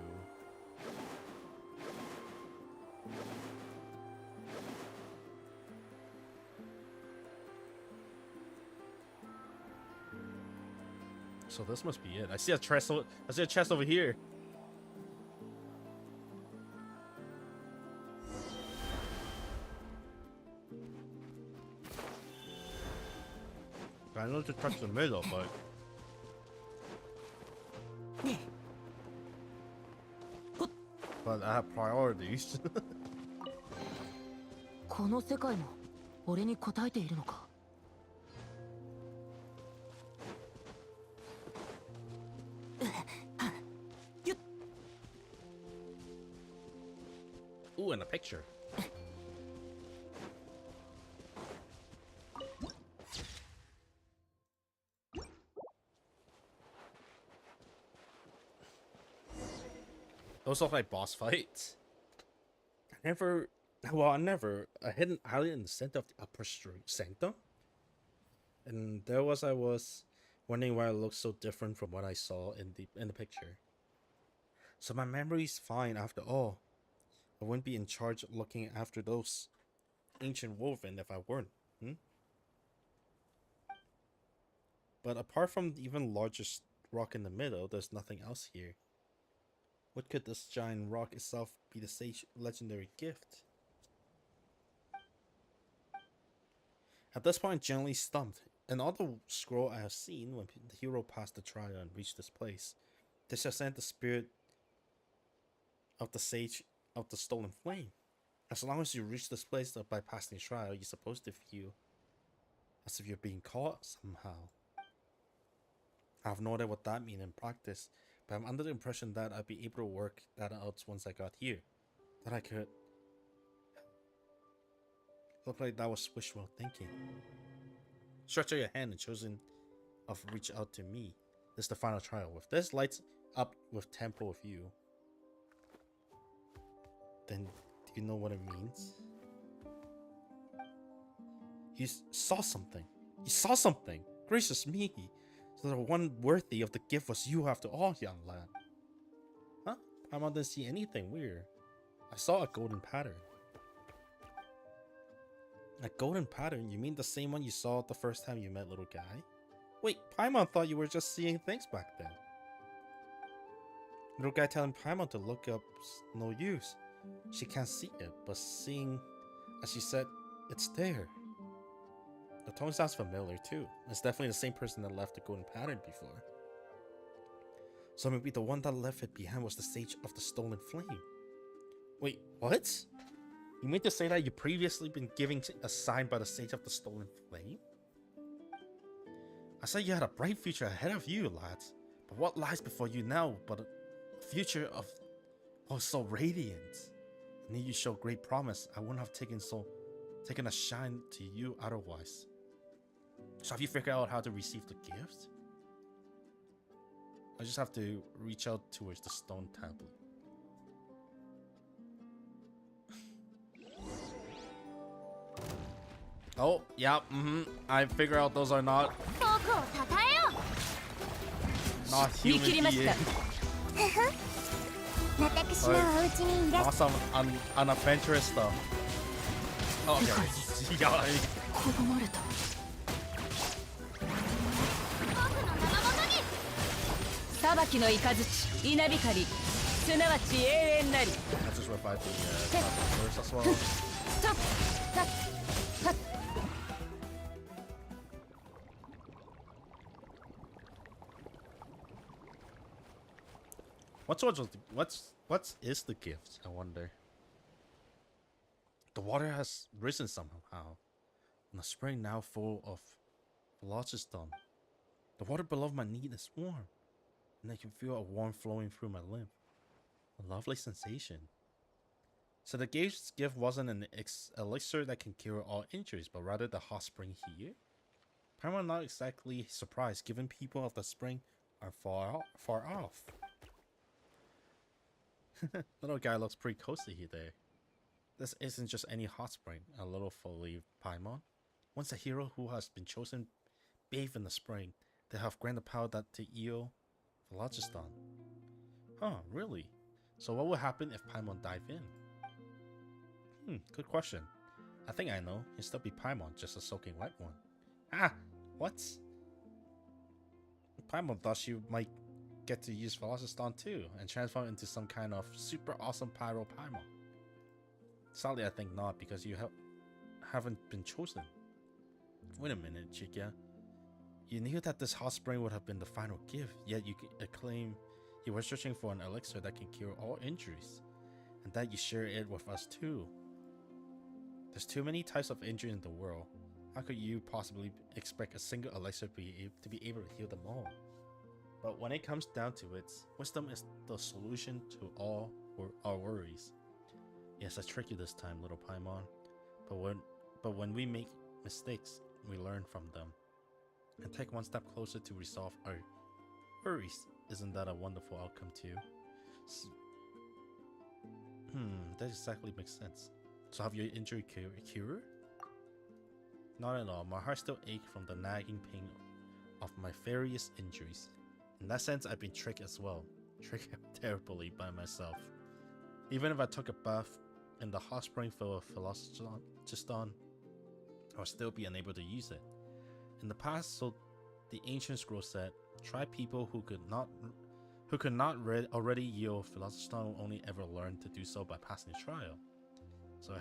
So this must be it. I see a chest. I see a chest over here. I know to touch the middle, but I have priorities. この世界も俺に答えているのか? Ooh, and a picture. Those look like boss fights. I hidden island in the center of the upper sanctum. And I was wondering why it looks so different from what I saw in the picture. So my memory's fine after all. I wouldn't be in charge of looking after those ancient woven if I weren't. But apart from the even larger rock in the middle, there's nothing else here. What could this giant rock itself be the sage legendary gift? At this point, generally stumped. In all the scroll I have seen, when the hero passed the trial and reached this place, they shall send the spirit of the sage of the stolen flame. As long as you reach this place by passing the trial, you're supposed to feel as if you're being caught somehow. I have no idea what that means in practice, but I'm under the impression that I'd be able to work that out once I got here. That I could. Looked like that was wishful thinking. Stretch out your hand and chosen of reach out to me. This is the final trial. With this lights up with tempo of you, then do you know what it means? You saw something. You saw something. Gracious me. So the one worthy of the gift was you after all, young lad. Huh? I didn't see anything weird. I saw a golden pattern. A golden pattern? You mean the same one you saw the first time you met littleGuy? Wait, Paimon thought you were just seeing things back then. littleGuy telling Paimon to look up's no use. She can't see it, but seeing, as she said, it's there. The tone sounds familiar too. It's definitely the same person that left the golden pattern before. So maybe the one that left it behind was the sage of the stolen flame. Wait, what? You mean to say that you previously been given a sign by the sage of the stolen flame? I said you had a bright future ahead of you, lads. But what lies before you now but a future of so radiant? I knew you showed great promise. I wouldn't have taken a shine to you otherwise. So have you figured out how to receive the gift? I just have to reach out towards the stone tablet. Oh, yeah, I figure out those are not human beings. Awesome, unadventurous stuff. Okay. Yeah. 裁きの雷稲光すなわち永遠なり I just revived the first as well. What is the gift? I wonder. The water has risen somehow, and the spring now full of phlogiston. The water below my knee is warm, and I can feel a warmth flowing through my limb. A lovely sensation. So the gift wasn't an elixir that can cure all injuries, but rather the hot spring here? I'm not exactly surprised, given people of the spring are far off. Little guy looks pretty cozy here there. This isn't just any hot spring, a little fully Paimon. Once a hero who has been chosen bathe in the spring, they have granted power that to Io Phlogiston. Huh, really? So what would happen if Paimon dive in? Good question. I think I know. He'd still be Paimon, just a soaking wet one. Ah! What? Paimon thought she might get to use Phlogiston too, and transform into some kind of super awesome Pyro Paimon. Sadly, I think not, because you haven't been chosen. Wait a minute, Chikia. You knew that this hot spring would have been the final gift, yet you claim you were searching for an elixir that can cure all injuries, and that you share it with us too. There's too many types of injury in the world. How could you possibly expect a single elixir to be able to heal them all? But when it comes down to it, wisdom is the solution to all our worries. Yes, I tricked you this time, little Paimon. But when we make mistakes, we learn from them and take one step closer to resolve our worries. Isn't that a wonderful outcome too? That exactly makes sense. So have your injury cured? Not at all. My heart still aches from the nagging pain of my various injuries. In that sense, I've been tricked as well. Tricked terribly by myself. Even if I took a bath in the hot spring full of Phlogiston, I would still be unable to use it. In the past, so the ancient scroll said, try people who could not already yield Phlogiston will only ever learn to do so by passing the trial. So it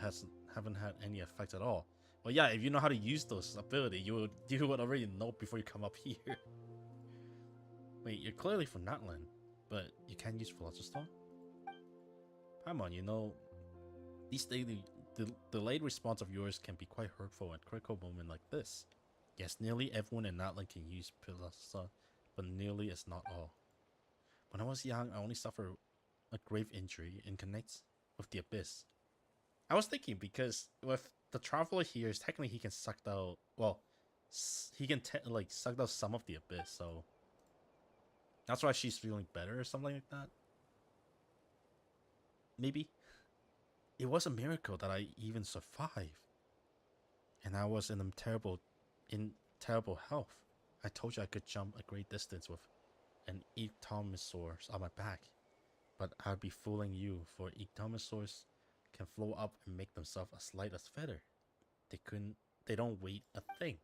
haven't had any effect at all. Well, yeah, if you know how to use those ability, you would already know before you come up here. Wait, you're clearly from Natlan, but you can't use Phlogiston? Paimon, you know, these daily delayed response of yours can be quite hurtful at a critical moment like this. Yes, nearly everyone in Natlan can use Phlogiston, but nearly is not all. When I was young, I only suffered a grave injury and connects with the abyss. I was thinking, because with the traveler here, technically he can suck out, well, he can suck out some of the abyss, so that's why she's feeling better or something like that. Maybe. It was a miracle that I even survived. And I was in terrible health. I told you I could jump a great distance with an ectomosaurus on my back. But I'd be fooling you, for ectomosaurs can float up and make themselves as light as feather. They don't weigh a thing.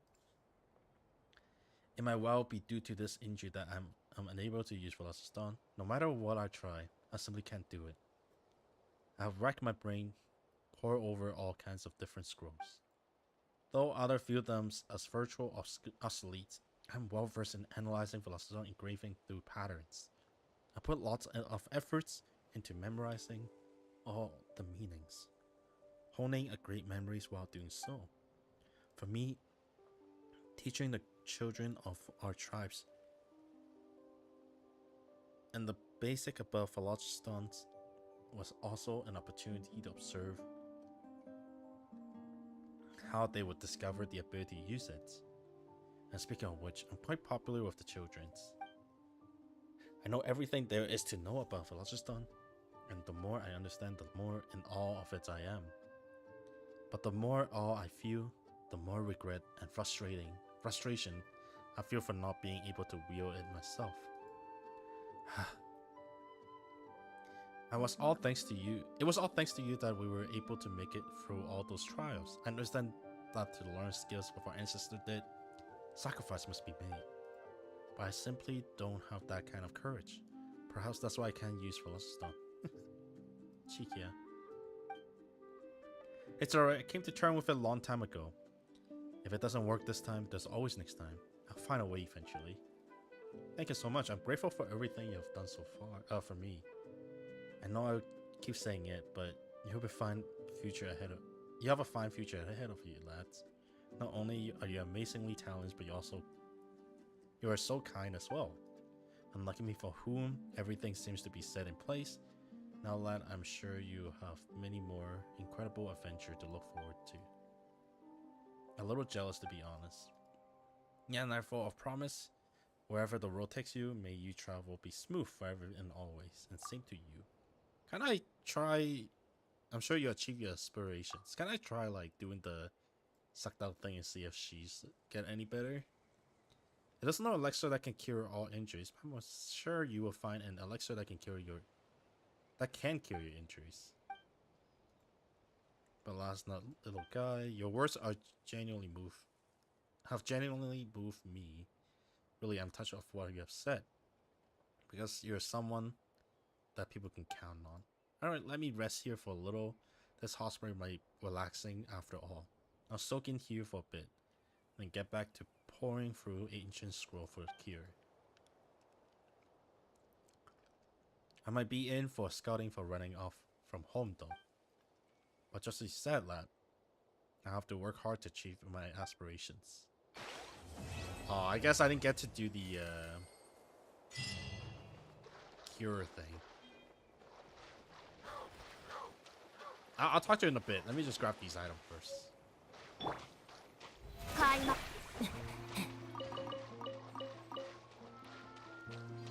It might well be due to this injury that I'm unable to use Phlogiston. No matter what I try, I simply can't do it. I've racked my brain, pored over all kinds of different scrolls. Though others view them as virtual or obsolete, I'm well versed in analyzing Phlogiston engraving through patterns. I put lots of efforts into memorizing all the meanings, honing a great memories while doing so. For me, teaching the children of our tribes and the basic about Phlogiston's was also an opportunity to observe how they would discover the ability to use it. And speaking of which, I'm quite popular with the children's. I know everything there is to know about Phlogiston, and the more I understand, the more in awe of it I am. But the more awe I feel, the more regret and frustration I feel for not being able to wield it myself. It was all thanks to you that we were able to make it through all those trials. I understand that to learn skills what our ancestors did, sacrifice must be made. But I simply don't have that kind of courage. Perhaps that's why I can't use Phlogiston. Chikia. It's alright, I came to terms with it a long time ago. If it doesn't work this time, there's always next time. I'll find a way eventually. Thank you so much. I'm grateful for everything you have done so far, for me. I know I keep saying it, but you have a fine future ahead of you, lads. Not only are you amazingly talented, but you are so kind as well. Unlike me, for whom everything seems to be set in place. Now, lad, I'm sure you have many more incredible adventures to look forward to. A little jealous, to be honest. Yeah, and therefore, of promise, wherever the road takes you, may you travel be smooth forever and always, and same to you. Can I try? I'm sure you achieve your aspirations. Can I try like doing the sucked out thing and see if she's get any better? It is no elixir that can cure all injuries, but I'm sure you will find an elixir that can cure your injuries. But last night, little guy, your words are have genuinely moved me. Really, I'm touched of what you have said, because you're someone that people can count on. Alright, let me rest here for a little. This hot spring might be relaxing after all. I'll soak in here for a bit, then get back to pouring through ancient scroll for a cure. I might be in for scouting for running off from home though. But just as you said, lad, I have to work hard to achieve my aspirations. Oh, I guess I didn't get to do the cure thing. I'll talk to you in a bit. Let me just grab these items first.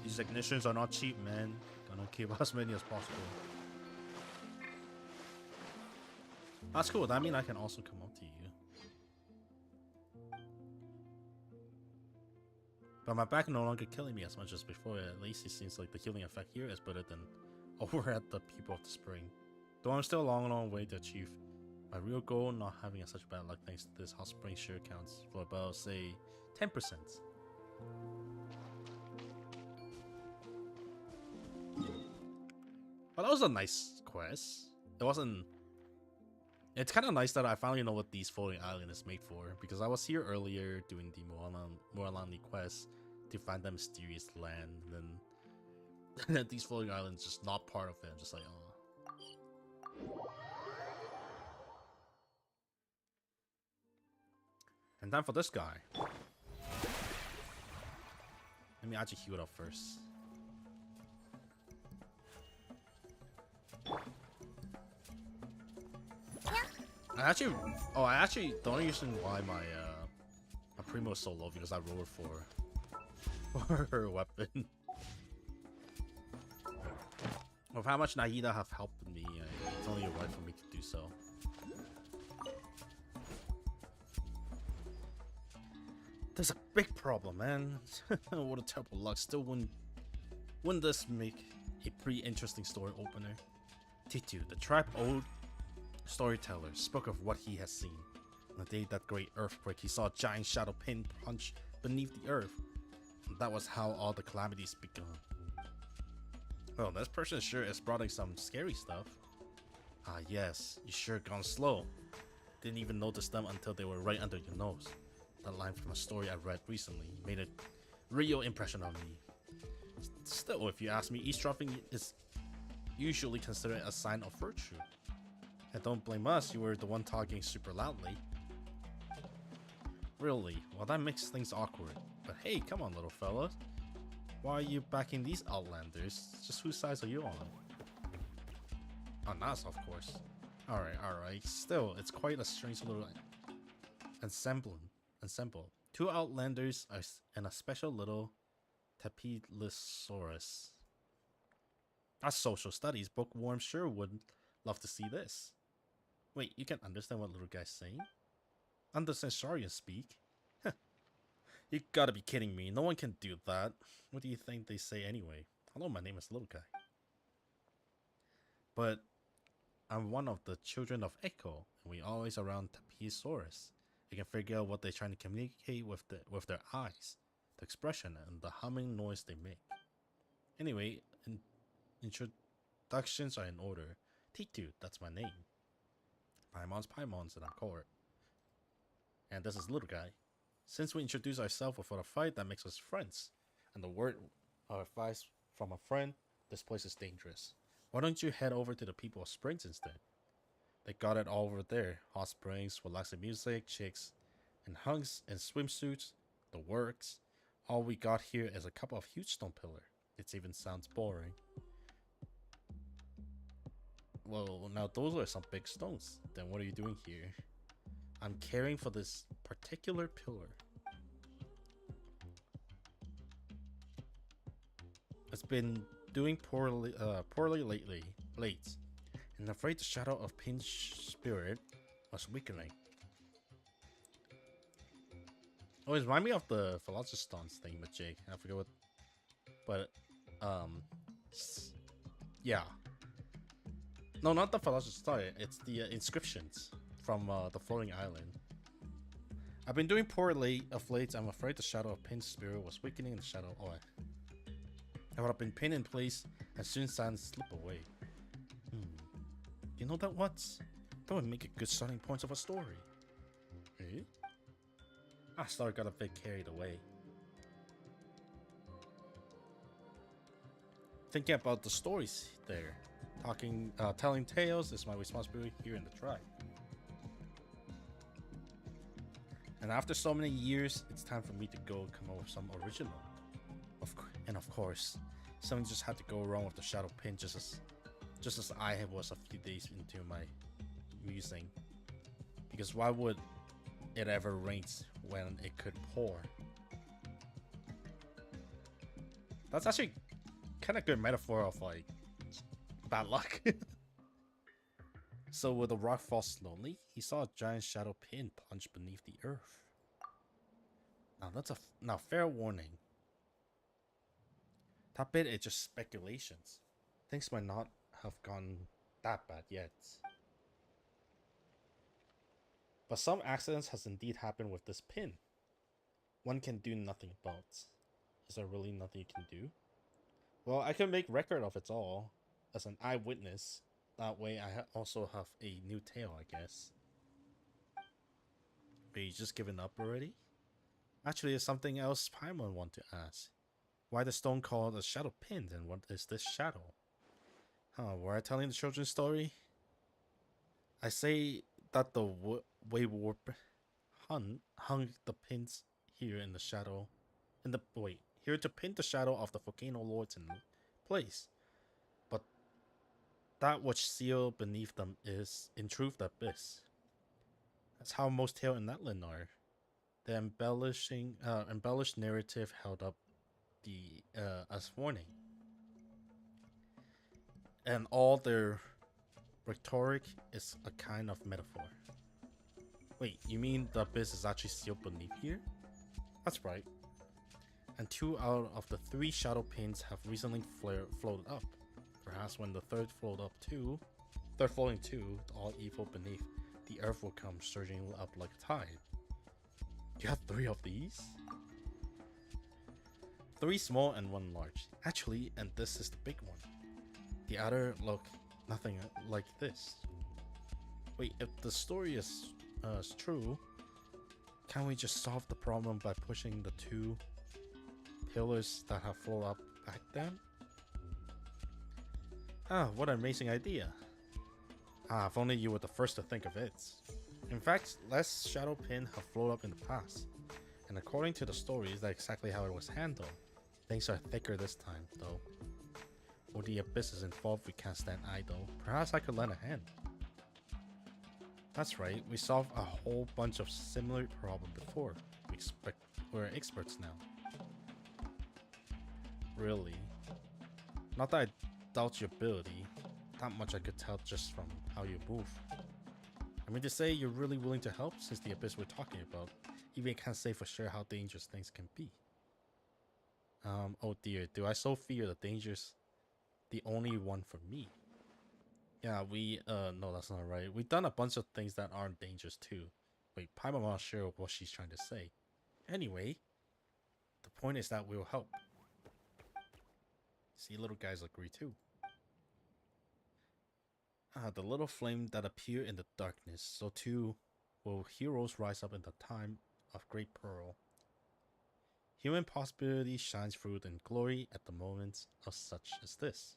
These ignitions are not cheap, man. Gonna keep as many as possible. That's cool. That means I can also come up to you. But my back no longer killing me as much as before. At least it seems like the healing effect here is better than over at the People of the Spring. Though I'm still a long way to achieve my real goal, not having such bad luck thanks to this hot spring sure counts for about, say, 10%. But that was a nice quest. It wasn't... It's kind of nice that I finally know what these floating island is made for, because I was here earlier doing the Moralani quest to find that mysterious land, and then these floating islands just not part of it. I'm just like, oh. And time for this guy. Let me actually heal it up first. I actually, the only reason why my Primo is so low because I rolled for her weapon. With how much Naida have helped me, it's only right for me to do so. There's a big problem, man. What a terrible luck. Still wouldn't this make a pretty interesting story opener? Titu, the tribe old storyteller, spoke of what he has seen. On the day that great earthquake, he saw a giant shadow pin punch beneath the earth. And that was how all the calamities began. Well, this person sure is sprouting some scary stuff. Ah yes, you sure gone slow. Didn't even notice them until they were right under your nose. That line from a story I read recently made a real impression on me. Still, if you ask me, eavesdropping is usually considered a sign of virtue. And don't blame us, you were the one talking super loudly. Really? Well, that makes things awkward. But hey, come on, little fellas. Why are you backing these outlanders? Just whose sides are you on? On us, of course. Alright. Still, it's quite a strange little ensemble. Two outlanders and a special little Tapilisaurus. That's social studies. Bookworm sure would love to see this. Wait, you can understand what little guy's saying? Understand Saurian speak? You gotta be kidding me. No one can do that. What do you think they say anyway? Hello, my name is Little Guy. But I'm one of the children of Echo, and we always around Tapiosaurus. You can figure out what they're trying to communicate with their eyes, the expression, and the humming noise they make. Anyway, introductions are in order. Titu, that's my name. Paimon's, and I'm Court. And this is Little Guy. Since we introduce ourselves without a fight, that makes us friends. And the word or advice from a friend, this place is dangerous. Why don't you head over to the People of Springs instead? They got it all over there. Hot springs, relaxing music, chicks, and hugs, and swimsuits, the works. All we got here is a couple of huge stone pillar. It even sounds boring. Well, now those are some big stones. Then what are you doing here? I'm caring for this particular pillar. It's been doing poorly lately, and afraid the shadow of Pinch spirit was weakening. Oh, it reminds me of the Philosopher's thing with Jake. I forget what, but yeah. No, not the Philosopher's Stone. It's the inscriptions from the floating island. I've been doing poorly of late. I'm afraid the shadow of Pin's spirit was weakening in the shadow. Oh, I would have been pinned in place and soon sands slip away. You know that what? That would make a good starting point of a story. Eh? I started got a bit carried away. Thinking about the stories there. Telling tales is my responsibility here in the tribe. And after so many years, it's time for me to go come up with some original. Of course, something just had to go wrong with the Shadow Pin, just as I was a few days into my musing. Because why would it ever rain when it could pour? That's actually kind of good metaphor of like bad luck. So with the rock fall slowly, he saw a giant shadow pin plunge beneath the earth. Now fair warning. That bit is just speculations. Things might not have gone that bad yet. But some accidents has indeed happened with this pin. One can do nothing about. Is there really nothing you can do? Well, I can make record of it all as an eyewitness. That way I also have a new tale, I guess. Are you just giving up already? Actually, there's something else Paimon want to ask. Why the stone called a shadow pin, and what is this shadow? Were I telling the children's story? I say that the wayward hung the pins here in the shadow. Here to pin the shadow of the volcano lords in place. But that which sealed beneath them is, in truth, the abyss. That's how most tales in that land are. The embellished narrative held up as warning. And all their rhetoric is a kind of metaphor. Wait, you mean the abyss is actually sealed beneath here? That's right. And 2 out of the 3 shadow pins have recently floated up. Perhaps when the third floating too, all evil beneath the earth will come surging up like a tide. You have 3 of these? 3 small and 1 large. Actually, and this is the big one. The other look nothing like this. Wait, if the story is true, can't we just solve the problem by pushing the 2 pillars that have floated up back then? What an amazing idea. If only you were the first to think of it. In fact, less shadow pin have floated up in the past, and according to the stories, that's exactly how it was handled. Things are thicker this time, though. With the abysses involved, we can't stand idle. Perhaps I could lend a hand. That's right, we solved a whole bunch of similar problems before. We're experts now. Really? Not that I doubt your ability. Not much I could tell just from how you move. I mean to say, you're really willing to help since the abyss we're talking about. Even can't say for sure how dangerous things can be. Oh dear, do I so fear the dangers? The only one for me. Yeah, no, that's not right. We've done a bunch of things that aren't dangerous too. Wait, I'm not sure what she's trying to say. Anyway, the point is that we'll help. See, little guys agree too. The little flame that appear in the darkness, so too will heroes rise up in the time of great peril. Human possibility shines through in glory at the moments of such as this.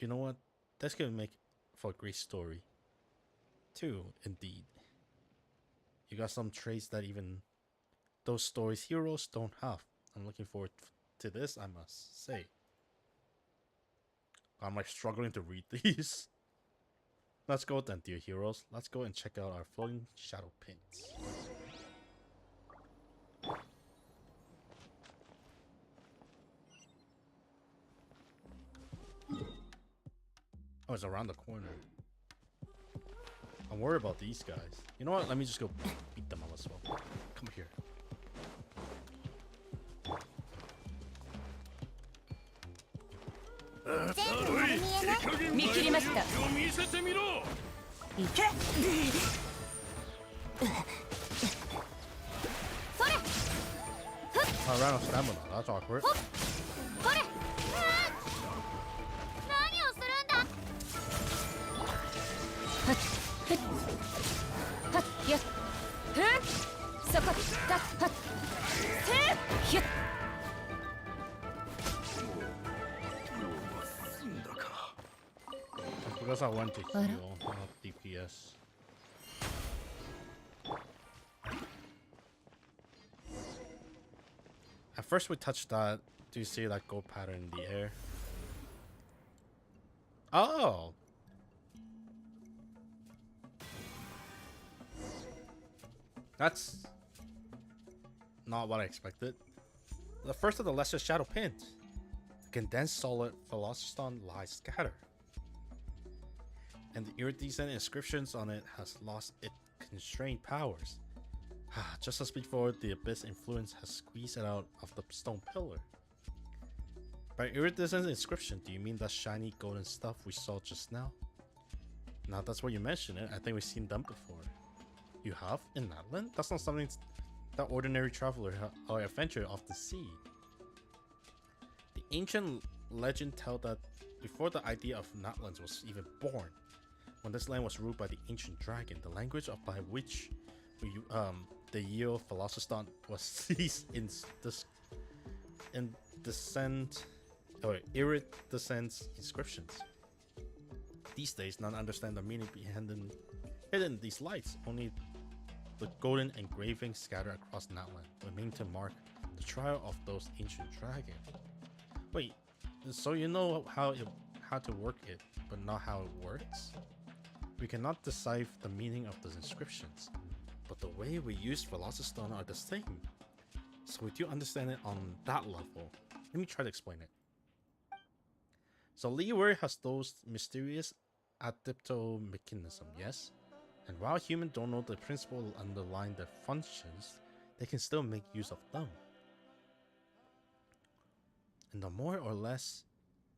you know what? That's gonna make for a great story. Too, indeed. You got some traits that even those stories heroes don't have. I'm looking forward to this, I must say. I'm like struggling to read these. Let's go then, dear heroes. Let's go and check out our floating shadow pins. Oh, it's around the corner. I'm worried about these guys. You know what? Let me just go beat them up as well. Come here. I ran out of stamina. That's awkward. Because I want to heal, not DPS. At first we touched that. Do you see that gold pattern in the air? Oh! That's not what I expected. The first of the lesser shadow pins. The condensed solid Velocistone lies scattered. And the iridescent inscriptions on it has lost its constrained powers. Just as before, the abyss influence has squeezed it out of the stone pillar. By iridescent inscription, do you mean that shiny golden stuff we saw just now? Now that's what you mention it, I think we've seen them before. You have? In Natlan? That's not something that ordinary traveler or adventurer often see. The ancient legend tells that before the idea of Natlands was even born, when this land was ruled by the ancient dragon, the language by which the Yeo Velocistone was seized in iridescent inscriptions. These days, none understand the meaning behind hidden these lights. Only the golden engravings scattered across Natlan remain to mark the trial of those ancient dragons. Wait, so you know how to work it, but not how it works? We cannot decipher the meaning of those inscriptions, but the way we use Velocistone are the same. So we do understand it on that level. Let me try to explain it. So Leeward has those mysterious adapto mechanism, yes? And while humans don't know the principle underlying their functions, they can still make use of them. And the more or less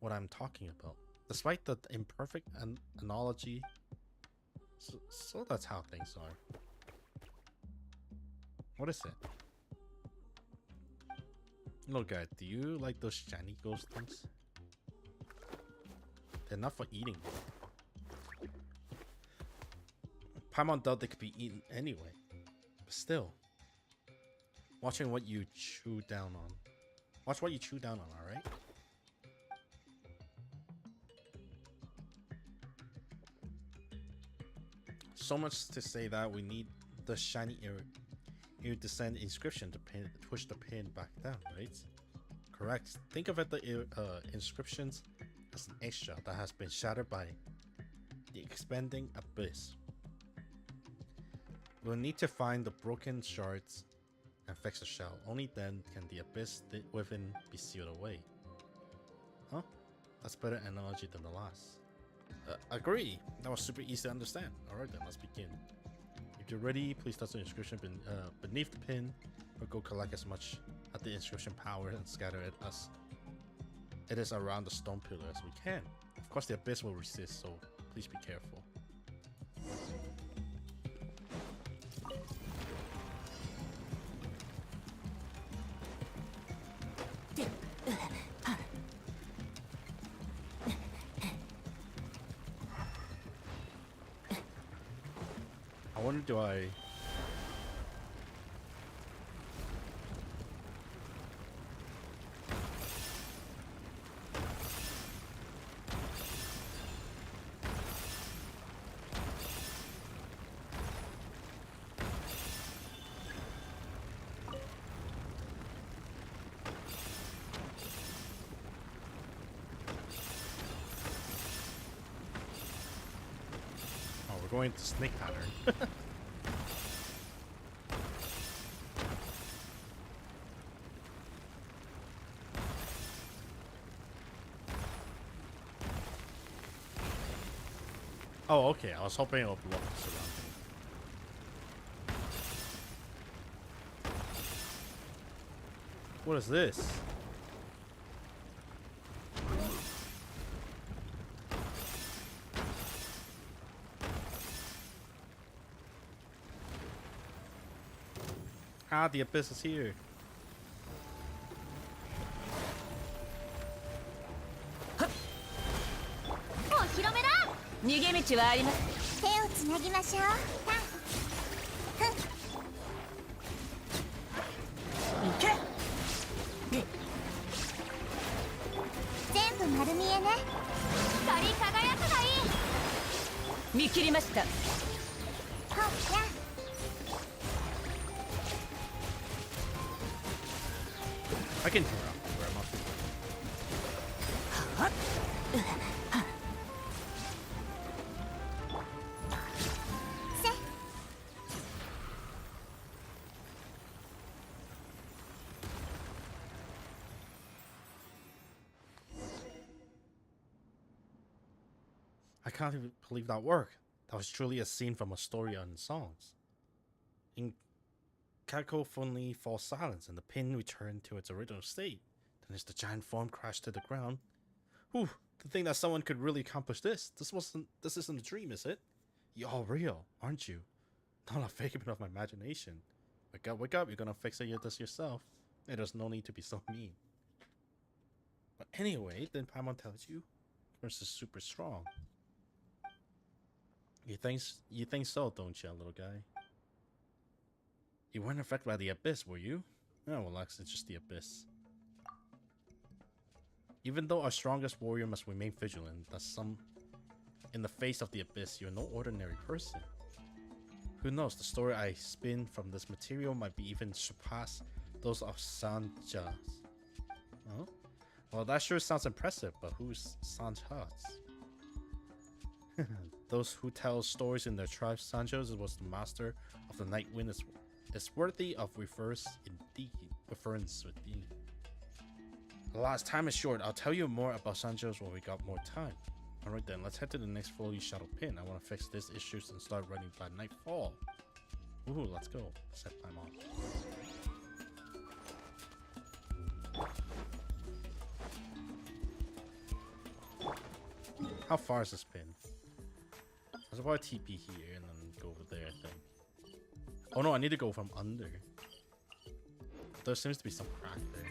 what I'm talking about, despite the imperfect analogy, so that's how things are. What is it? Look, guy, do you like those shiny ghost things? They're not for eating. Paimon doubt they could be eaten anyway. But still. Watching what you chew down on. Watch what you chew down on, alright? So much to say that we need the shiny iridescent inscription to push the pin back down, right? Correct. Think of it, the inscriptions as an extra that has been shattered by the expanding abyss. We'll need to find the broken shards and fix the shell. Only then can the abyss within be sealed away. Huh? That's better analogy than the last. Agree. That was super easy to understand. Alright then, let's begin. If you're ready, please touch the inscription beneath the pin, or go collect as much of the inscription power and scatter it as it is around the stone pillar as we can. Of course, the abyss will resist, so please be careful. I wonder, do I... going to snake pattern. Oh, okay. I was hoping it would block the surrounding. What is this? Ah, the abyss is here. お披露目だ。逃げ道はあります。手をつなぎましょう。行け。全部丸見えね。光り輝くがいい。見切りました。ほっや。I can turn around where I'm up. I can't even believe that worked. That was truly a scene from a story on songs. In cacophony falls silence, and the pin returned to its original state. Then, as the giant form crashed to the ground, whew! To think that someone could really accomplish this. This isn't a dream, is it? You're all real, aren't you? Not a figment of my imagination. Wake up! You're gonna fix this yourself. Hey, there's no need to be so mean. But anyway, then Paimon tells you, yours is super strong. You think so, don't you, little guy? You weren't affected by the abyss, were you? Oh, well, it's just the abyss. Even though our strongest warrior must remain vigilant, in the face of the abyss, you're no ordinary person. Who knows, the story I spin from this material might be even surpass those of Sanjas. Oh? Well, that sure sounds impressive, but who's Sanjas? Those who tell stories in their tribe, Sanjos was the master of the night wind is worthy of reference indeed. Alas, time is short. I'll tell you more about Sanjos when we got more time. Alright then, let's head to the next fully shuttle pin. I want to fix these issues and start running by nightfall. Ooh, let's go. Set time on. How far is this pin? I should probably TP here and then go over there, I think. Oh no, I need to go from under. There seems to be some crack there.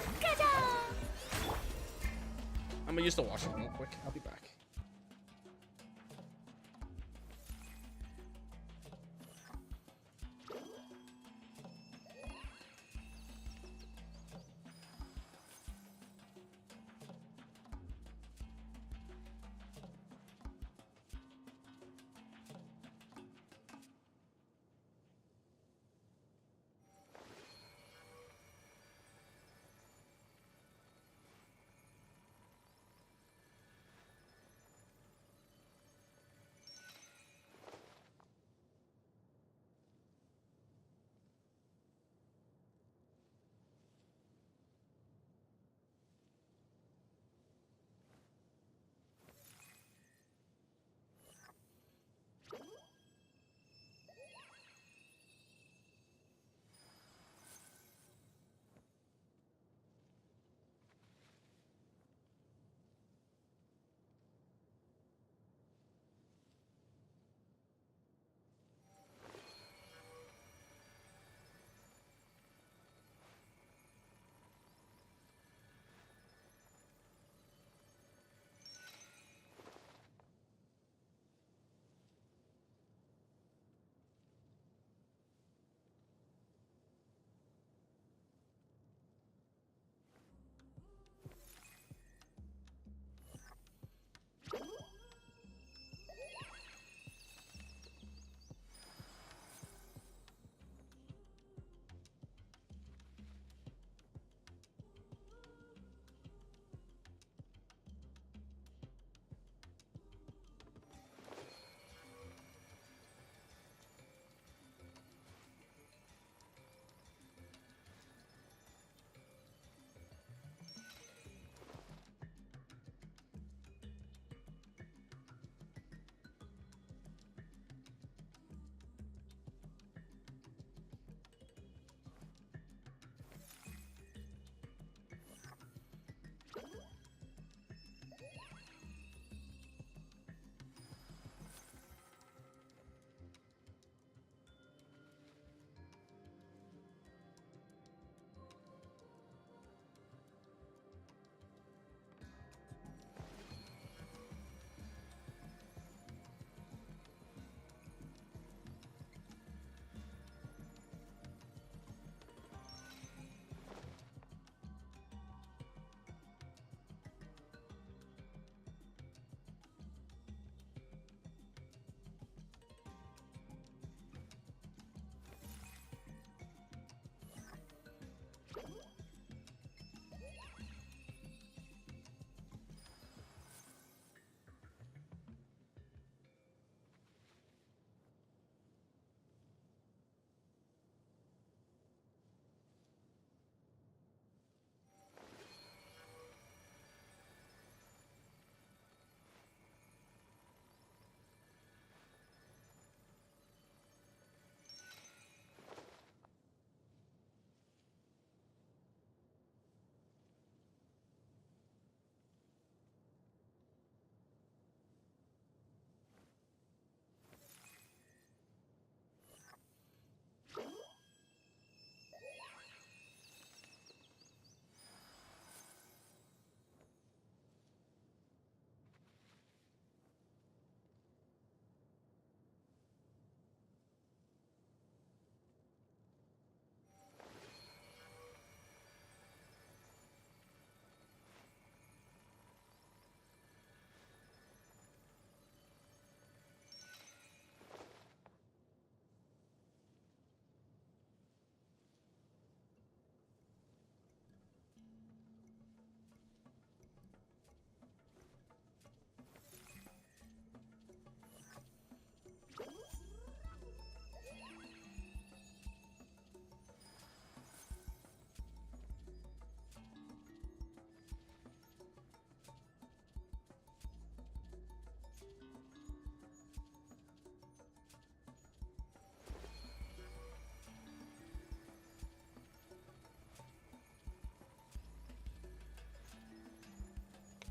I'm gonna use the washroom real quick. I'll be back.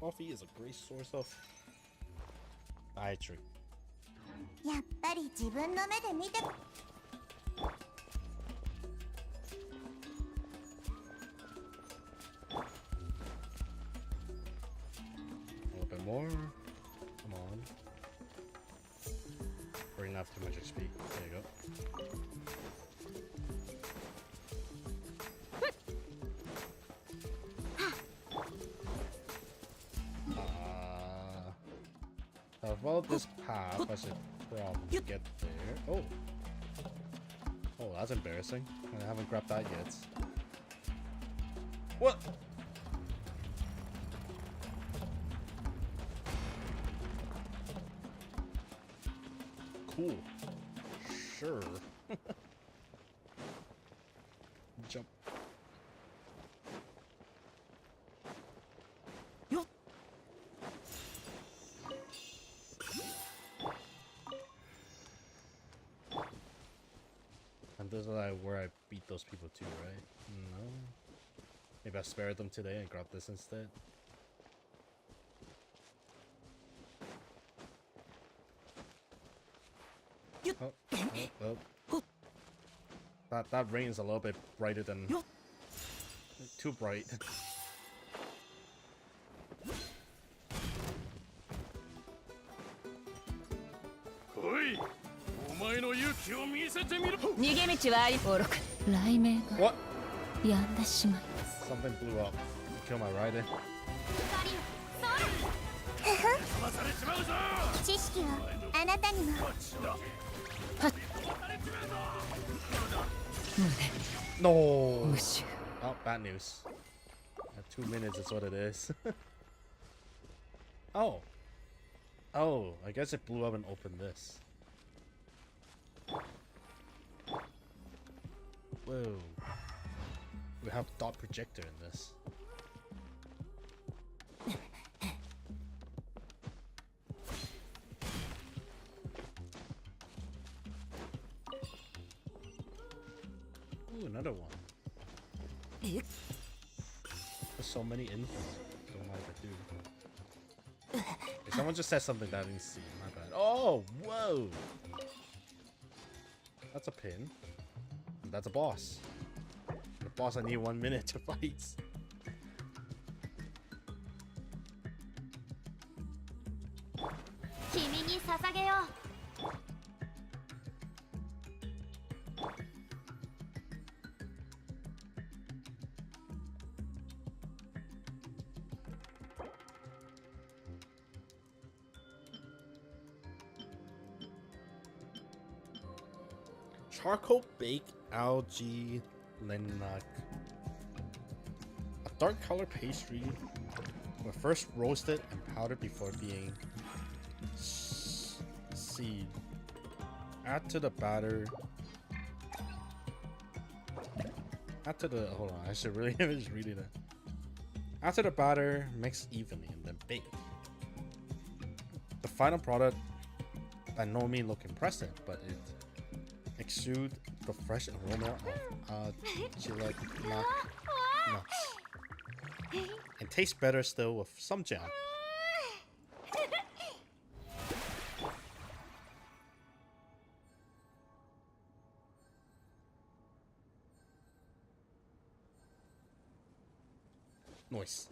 Coffee is a great source of dietary. やっぱり自分の目で見て A little bit more. Come on. Bring up too much XP. There you go. About this path, I should probably get there. Oh. Oh, that's embarrassing. I haven't grabbed that yet. What? Cool. Sure. Jump. And this is like where I beat those people too, right? No. Maybe I spared them today and grab this instead. Oh, oh, oh. That rain is a little bit brighter than too bright. What? Something blew up. Kill my rider. 知識をあなたにも No. Oh, bad news. 2 minutes is what it is. Oh. Oh, I guess it blew up and opened this. Whoa. We have dot projector in this. Ooh, another one. There's so many infants. Don't know what to do. Okay, someone just said something that I didn't see. My bad. Oh, whoa. That's a pin. That's a boss. The boss I need 1 minute to fight. Charcoal baked algae linak. A dark color pastry were first roasted and powdered before being seed. Add to the batter. Hold on, I should really just reading it. After the batter, mix evenly and then bake. The final product by no means look impressive, but it exude the fresh aroma of gelatinous nuts and tastes better still with some jam. Nice.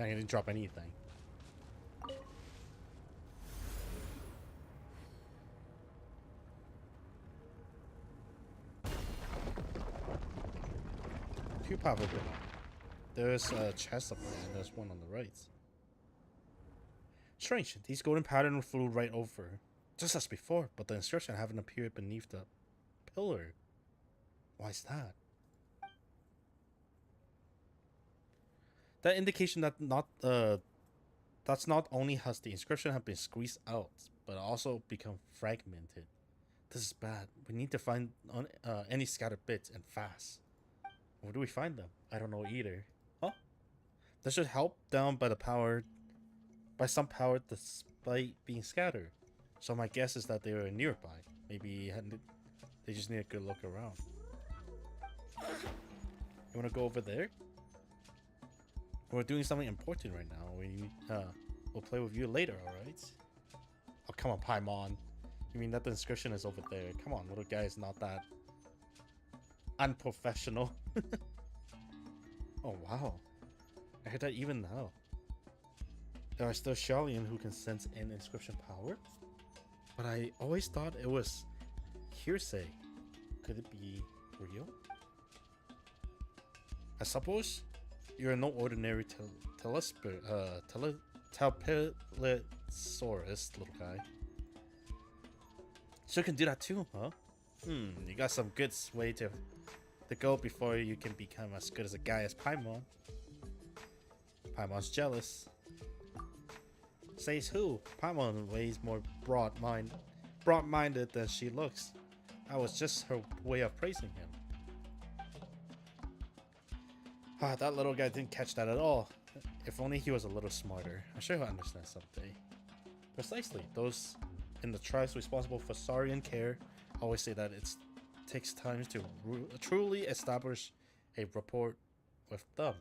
I didn't drop anything. Two power up. There's a chest up there and there's one on the right. Strange, these golden patterns flew right over, just as before, but the inscription haven't appeared beneath the pillar. Why is that? That indication that that's not only has the inscription have been squeezed out, but also become fragmented. This is bad. We need to find any scattered bits and fast. Where do we find them? I don't know either. Oh, this should help down by some power despite being scattered. So my guess is that they were nearby. Maybe they just need a good look around. You wanna go over there? We're doing something important right now. We'll play with you later, alright? Oh, come on, Paimon. You mean that the inscription is over there? Come on, little guy is not that unprofessional. Oh, wow. I heard that even now. There are still Sharlayan who can sense an inscription power. But I always thought it was hearsay. Could it be real? I suppose you're no ordinary Talpilosaurus, little guy. So you can do that too, huh? You got some good way to go before you can become as good as a guy as Paimon. Paimon's jealous. Says who? Paimon weighs more broad-minded than she looks. That was just her way of praising him. Ah, that little guy didn't catch that at all. If only he was a little smarter. I'm sure he'll understand someday. Precisely. Those in the tribes responsible for Saurian care always say that it takes time to truly establish a rapport with them.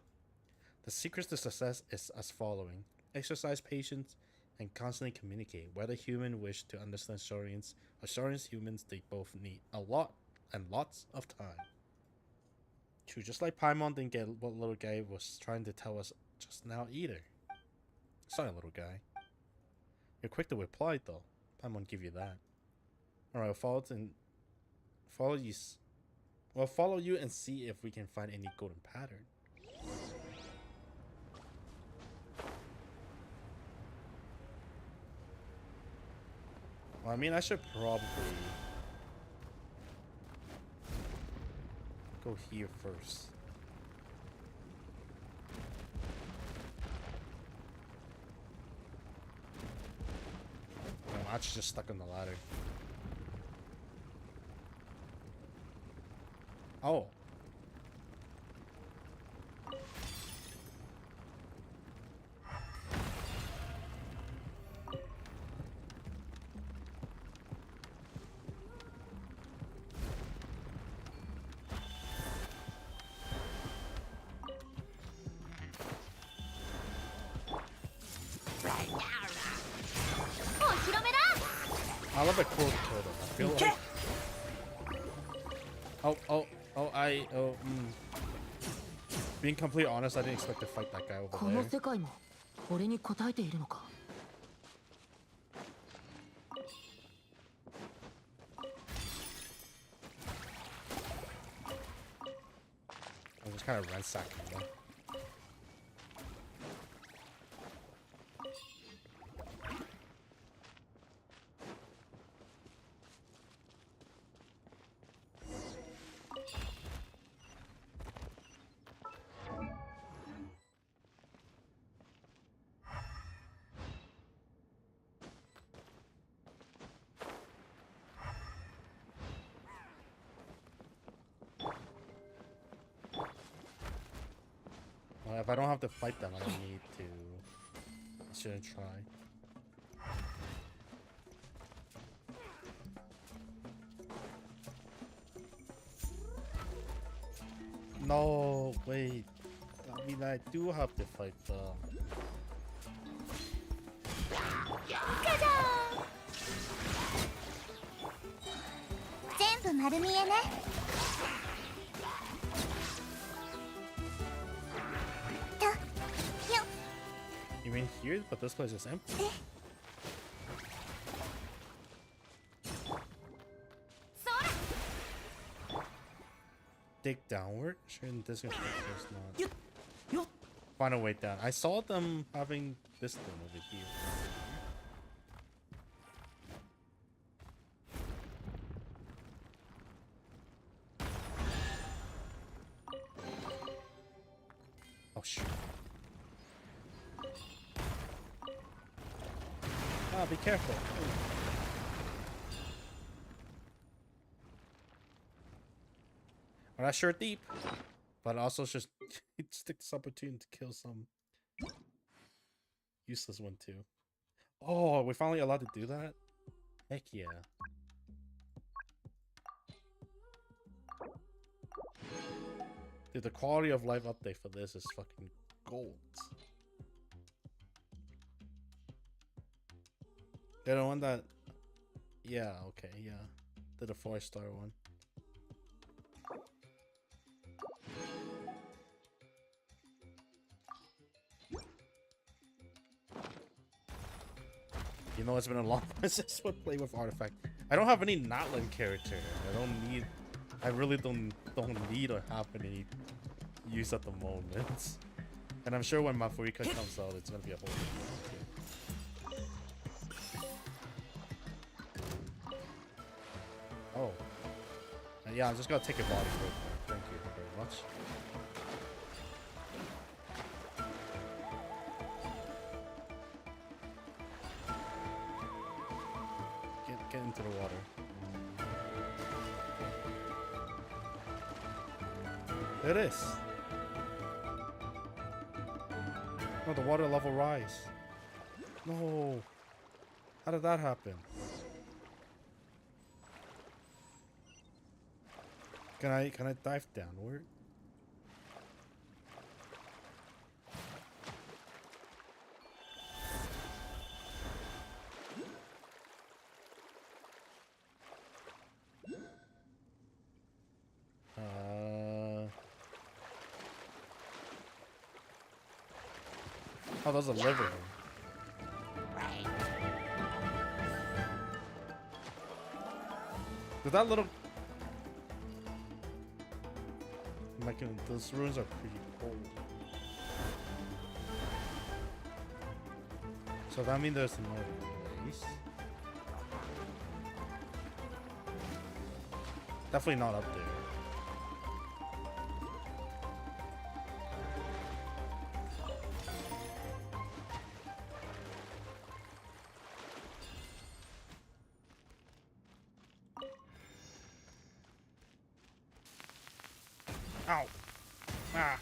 The secret to success is as following. Exercise patience and constantly communicate. Whether humans wish to understand Saurians or Saurians humans, they both need a lot and lots of time. True, just like Paimon didn't get what little guy was trying to tell us just now either. Sorry, little guy. You're quick to reply though. Paimon give you that. Alright, I'll follow you and see if we can find any golden pattern. Well, I mean, I should probably go here first. I'm actually just stuck on the ladder. Oh. I love a cool turtle. I feel like... Being completely honest, I didn't expect to fight that guy over there. I'm just kind of ransacking them. If I don't have to fight them, I don't need to. I shouldn't try. No, wait. I mean, I do have to fight them. You mean here? But this place is empty. Dig downward? Shouldn't this go first? Not. Find a way down. I saw them having this thing over here. Oh shoot. Ah, be careful. We're not sure deep, but also just stick this opportunity to kill some useless one too. Oh, we're finally allowed to do that? Heck yeah. Dude, the quality of life update for this is fucking gold. They're the one that... Yeah, okay, yeah. They're the 4-star one. You know, it's been a long time since I played with Artifact. I don't have any Natlan character. I really don't need or have any use at the moment. And I'm sure when Mafurika comes out, it's gonna be a whole thing. Oh. Yeah, I'm just gonna take your body real quick. Thank you very much. Get into the water. There it is. No, the water level rise. No. How did that happen? Can I dive downward? Oh, there's a liver. Did that little... Those ruins are pretty cold. So that means there's another place. Definitely not up there. Ow! Ah!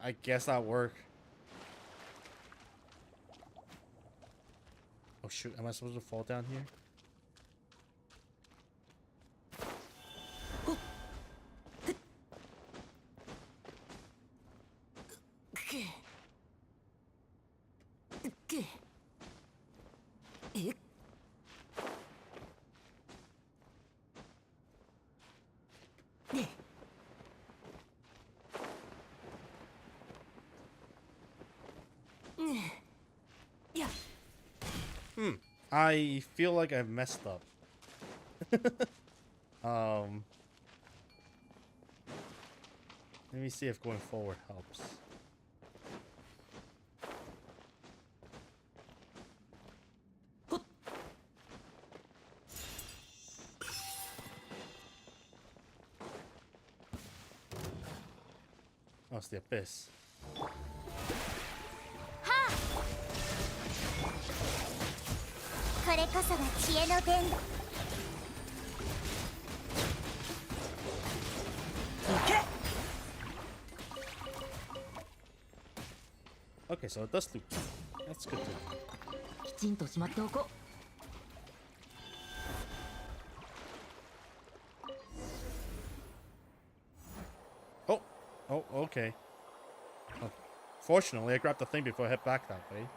I guess that worked. Oh shoot, am I supposed to fall down here? I feel like I've messed up. Let me see if going forward helps. Oh, it's the abyss. Okay, so it does loop. That's good to know. Oh, okay. Oh, fortunately, I grabbed the thing before I head back that way.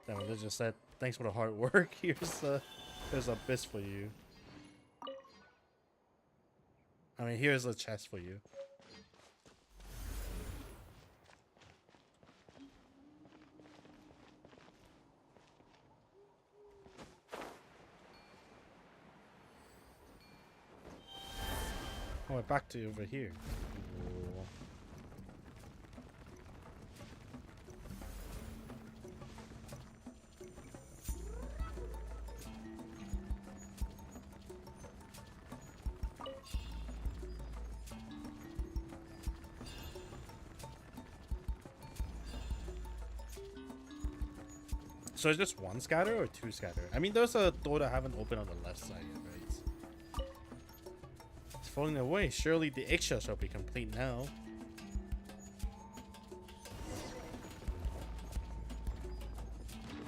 Damn it, they just said, thanks for the hard work. Here's a abyss for you. I mean, here's a chest for you. Oh, we're back to over here. Cool. So it's just one scatter or two scatter? I mean, there's a door that I haven't opened on the left side yet, right? It's falling away. Surely the eggshell shall be complete now.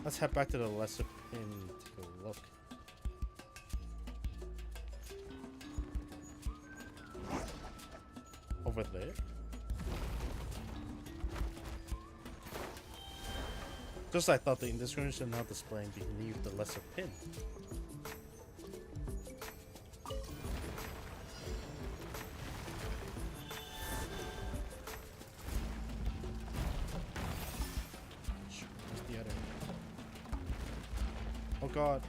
Let's head back to the lesser pin and take a look. Over there? Just I thought the indiscrimination now displaying beneath the lesser pin. Where's the other? Oh god.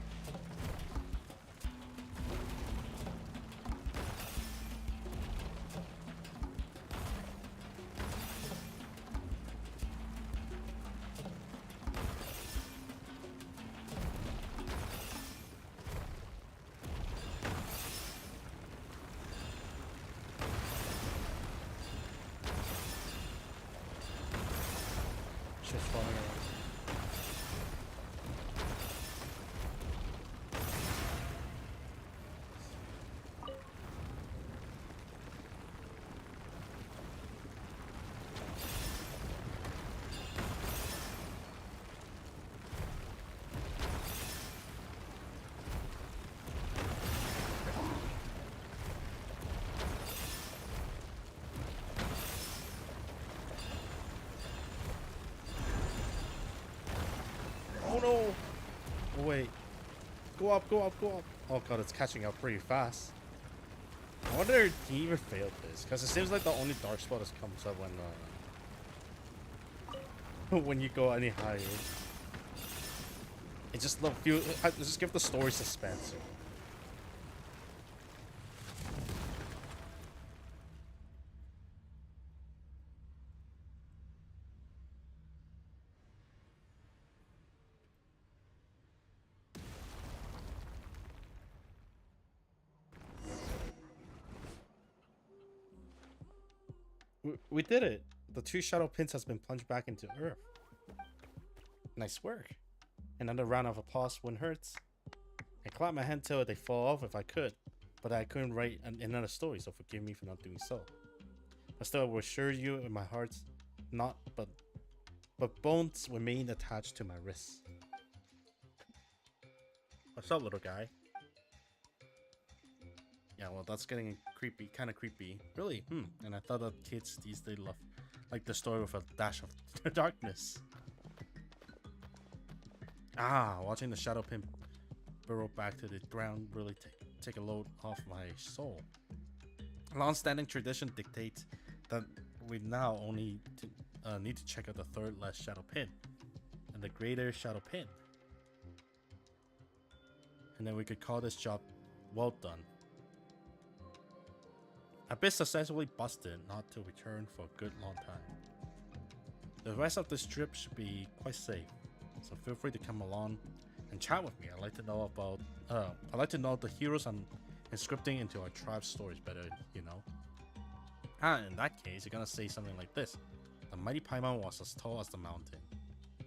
Shit's falling around. Oh no! Oh wait. Go up, go up, go up. Oh god, it's catching up pretty fast. I wonder if he even failed this, because it seems like the only dark spot that comes up when when you go any higher. It just just give the story suspense. We did it. The 2 shadow pins has been plunged back into Earth. Nice work. Another round of applause wouldn't hurt. I clap my hand till they fall off if I could, but I couldn't write another story, so forgive me for not doing so. But still, I will assure you in my heart, but bones remain attached to my wrists. What's up, little guy? Yeah, well, that's getting creepy, kind of creepy. Really? And I thought that kids these days love like the story with a dash of darkness. Ah, watching the shadow pin burrow back to the ground really take a load off my soul. Long-standing tradition dictates that we now only need to check out the third less shadow pin and the greater shadow pin, and then we could call this job well done. A bit successfully busted, not to return for a good long time. The rest of this trip should be quite safe, so feel free to come along and chat with me. I'd like to know about I'd like to know the heroes and scripting into our tribe's stories better, you know. In that case, you're gonna say something like this: the mighty Paimon was as tall as the mountain.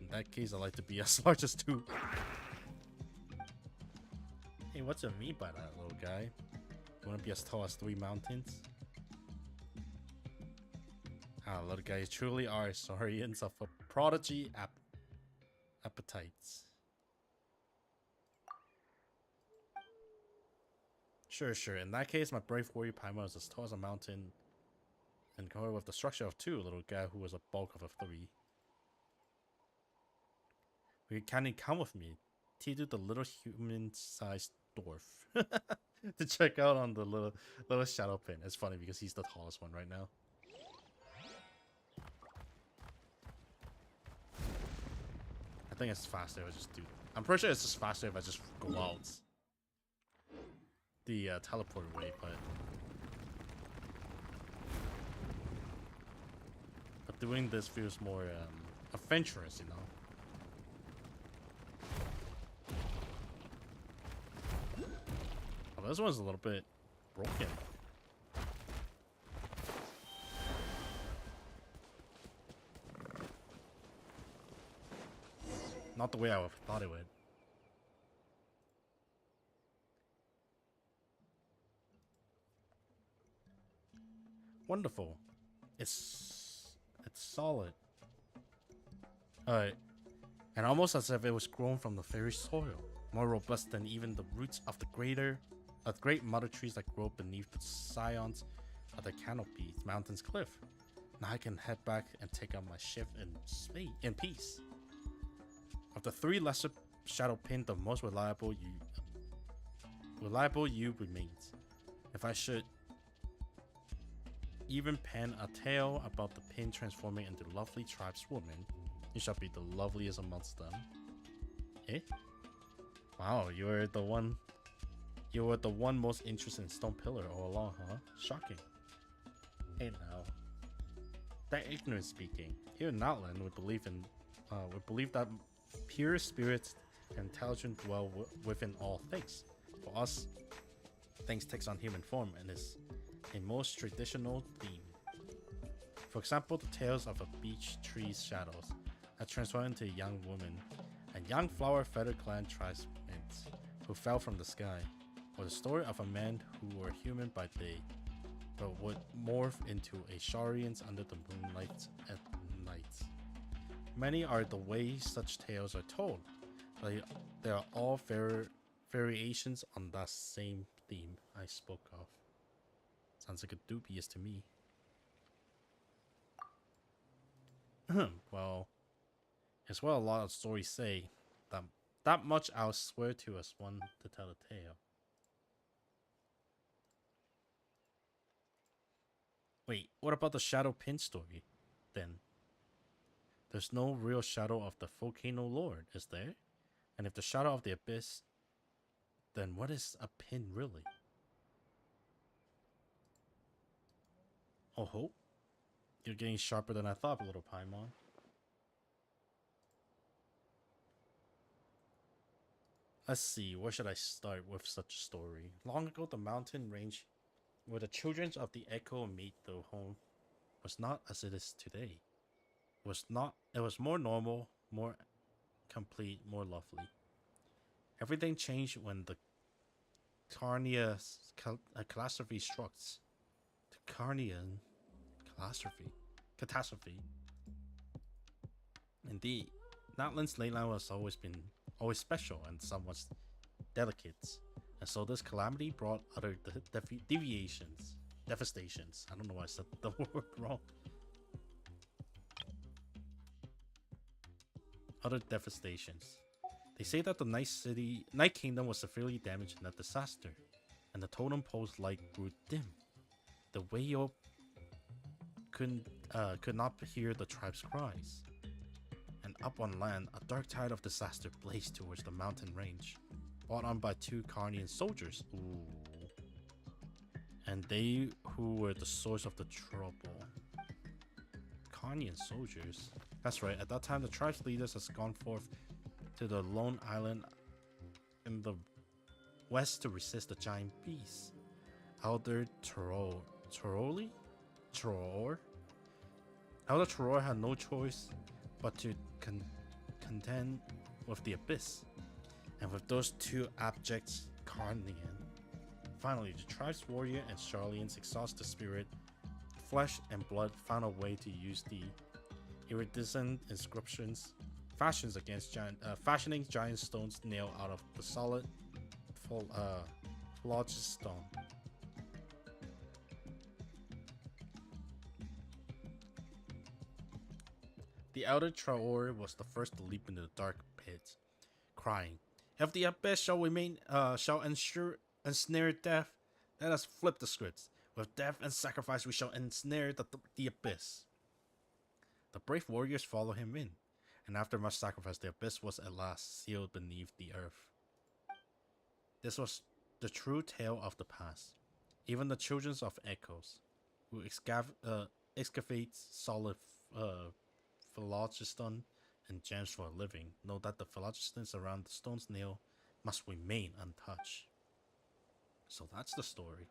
In that case, I'd like to be as large as 2. Hey, what's it mean by that, little guy? You wanna be as tall as 3 mountains? Little guys truly are saurians of a prodigy appetites. Sure. In that case, my brave warrior Paimon is as tall as a mountain and covered with the structure of 2, little guy who was a bulk of a 3. You can come with me, Tidu, the little human-sized dwarf, to check out on the little shadow pin. It's funny because he's the tallest one right now. I think it's faster if I just do. I'm pretty sure it's just faster if I just go out the teleport way, but doing this feels more adventurous, you know. Oh, this one's a little bit broken. Not the way I thought it would. Wonderful. It's solid. And almost as if it was grown from the very soil, more robust than even the roots of the great mother trees that grow beneath the scions of the canopy mountain's cliff. Now I can head back and take out my shift in peace. Of the three lesser shadow pin, the most reliable you remains. If I should even pen a tale about the pin transforming into lovely tribeswoman, you shall be the loveliest amongst them. Eh? Wow, you were the one most interested in Stone Pillar all along, huh? Shocking. Hey now. That ignorant speaking. Here in Outland, we believe that pure spirits and intelligence dwell within all things. For us, things takes on human form and is a most traditional theme. For example, the tales of a beech tree's shadows that transform into a young woman and young flower feather clad tribesmen who fell from the sky, or the story of a man who were human by day but would morph into a Sharians under the moonlight at night. Many are the ways such tales are told, but they are all variations on that same theme I spoke of. Sounds like a dubious to me. Well, it's what a lot of stories say. That much I'll swear to as one to tell a tale. Wait, what about the Shadow Pin story, then? There's no real Shadow of the Volcano Lord, is there? And if the Shadow of the Abyss, then what is a pin really? Oh ho? You're getting sharper than I thought, little Paimon. Let's see, where should I start with such a story? Long ago, the mountain range where the children of the Echo made their home was not as it is today. It was more normal, more complete, more lovely. Everything changed when the Carnia catastrophe struck. The Carnian catastrophe. Indeed, Natlan's Leyland was always special and somewhat delicate, and so this calamity brought other devastations. I don't know why I said the word wrong. Other devastations. They say that the Night Kingdom was severely damaged in that disaster, and the totem pole's light grew dim. The Wayo could not hear the tribe's cries. And up on land, a dark tide of disaster blazed towards the mountain range, brought on by two Carnian soldiers. Ooh. And they who were the source of the trouble. Carnian soldiers? That's right, at that time the tribe's leaders has gone forth to the lone island in the west to resist the giant beast. Elder Tror. Elder Tror had no choice but to contend with the Abyss, and with those two abject Carnian. Finally, the tribe's warrior and Charlians exhausted spirit, flesh and blood found a way to use the iridescent inscriptions fashioning giant stones nailed out of the solid phlogiston. The elder Traor was the first to leap into the dark pit, crying, "If the abyss shall ensnare death, let us flip the scripts. With death and sacrifice we shall ensnare the abyss." The brave warriors followed him in, and after much sacrifice, the abyss was at last sealed beneath the earth. This was the true tale of the past. Even the children of Echoes, who excavate solid phlogiston and gems for a living, know that the phlogiston around the stone's nail must remain untouched. So that's the story.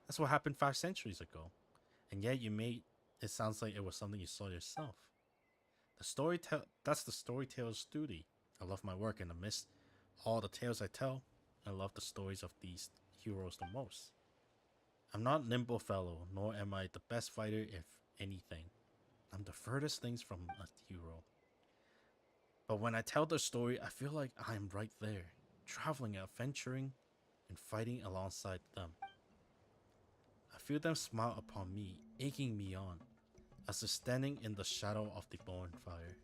That's what happened 5 centuries ago, and yet you made it sounds like it was something you saw yourself. That's the storyteller's duty. I love my work, and amidst all the tales I tell, I love the stories of these heroes the most. I'm not nimble fellow, nor am I the best fighter, if anything. I'm the furthest things from a hero. But when I tell their story, I feel like I'm right there, traveling, adventuring, and fighting alongside them. I feel them smile upon me, egging me on, as they're standing in the shadow of the bonfire,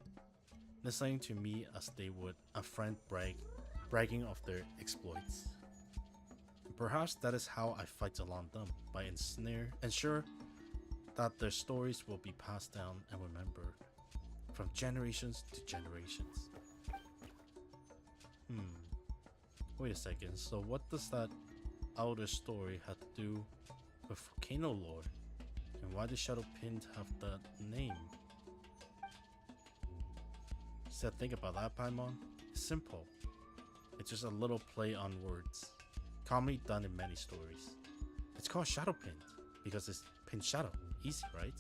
listening to me as they would a friend bragging of their exploits. And perhaps that is how I fight along them, by ensure that their stories will be passed down and remembered from generations to generations. Wait a second, so what does that outer story have to do with Volcano Lord? And why does Shadow Pin have that name? So think about that, Paimon. It's simple. It's just a little play on words, commonly done in many stories. It's called Shadow Pin because it's pin shadow. Easy, right?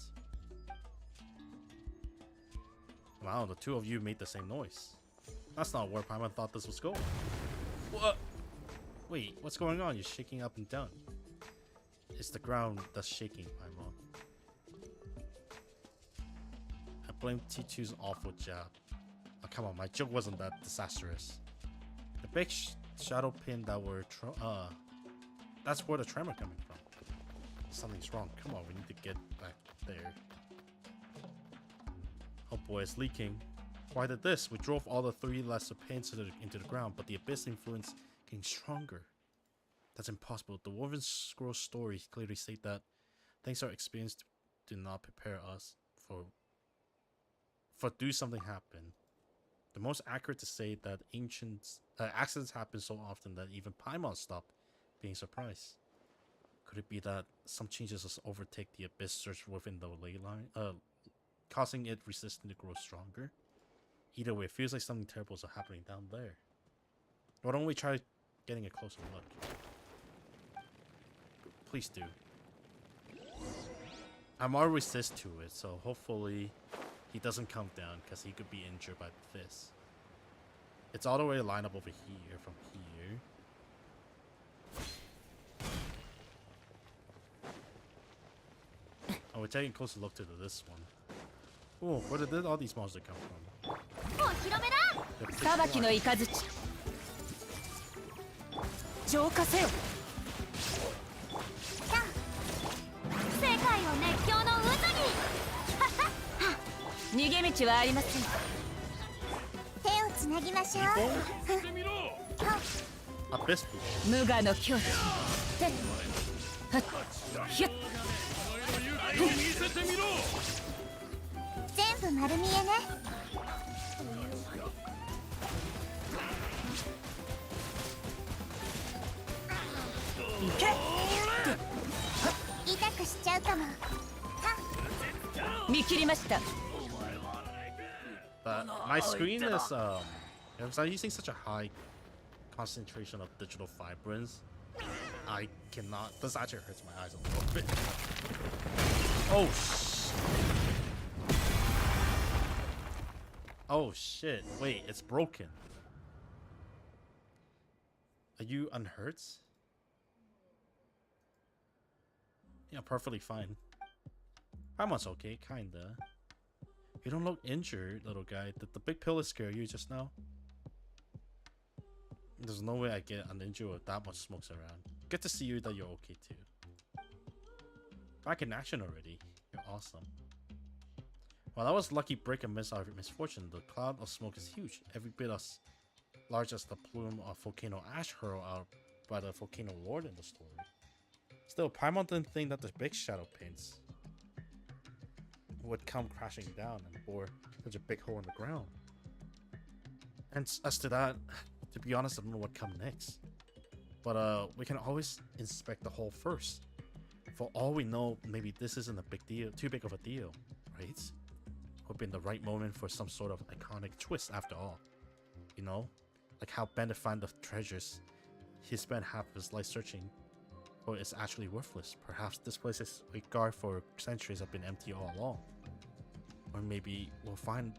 Wow, the two of you made the same noise. That's not where Paimon thought this was going. What? Wait, what's going on? You're shaking up and down. It's the ground that's shaking, Paimon. I blame T2's awful jab. Oh, come on, my joke wasn't that disastrous. The big shadow pin that were that's where the tremor coming from. Something's wrong. Come on, we need to get back there. Oh boy, it's leaking. Why did this? We drove all the 3 lesser pins into the ground, but the abyss influence getting stronger. That's impossible. The Woven Scroll stories clearly state that things our experience do not prepare us for do something happen. The most accurate to say that accidents happen so often that even Paimon stopped being surprised. Could it be that some changes just overtake the abyss surge within the ley line, causing it resistant to grow stronger? Either way, it feels like something terrible is happening down there. Why don't we try getting a closer look? Please do. I'm already resist to it, so hopefully he doesn't come down because he could be injured by this. It's all the way lined up over here from here. Oh, we're taking a closer look to this one. Oh, where did all these monsters come from? 裁きの雷浄化せよさあ世界を熱狂の渦に逃げ道はありません手をつなぎましょうAbyss Boot. 無我の境地てっはっひゅっ全部丸見えねいけ痛くしちゃうかも見切りました But my screen is because I'm using such a high concentration of digital vibrance, I cannot. This actually hurts my eyes a little bit. Oh oh shit! Wait, it's broken. Are you unhurt? Yeah, perfectly fine. Paimon's okay, kinda. You don't look injured, little guy. Did the big pillar scare you just now? There's no way I get uninjured with that much smokes around. Good to see you that you're okay too. Back in action already. You're awesome. Well, that was lucky break amidst our misfortune. The cloud of smoke is huge, every bit as large as the plume of volcano ash hurled out by the volcano lord in the story. Still, Paimon didn't think that the big shadow paints would come crashing down and bore such a big hole in the ground. And as to that, to be honest, I don't know what come next. But we can always inspect the hole first. For all we know, maybe this isn't a big deal, too big of a deal, right? Would be in the right moment for some sort of iconic twist after all. You know? Like how Bennett found the treasures he spent half of his life searching for is actually worthless. Perhaps this place is a guard for centuries have been empty all along. Or maybe we'll find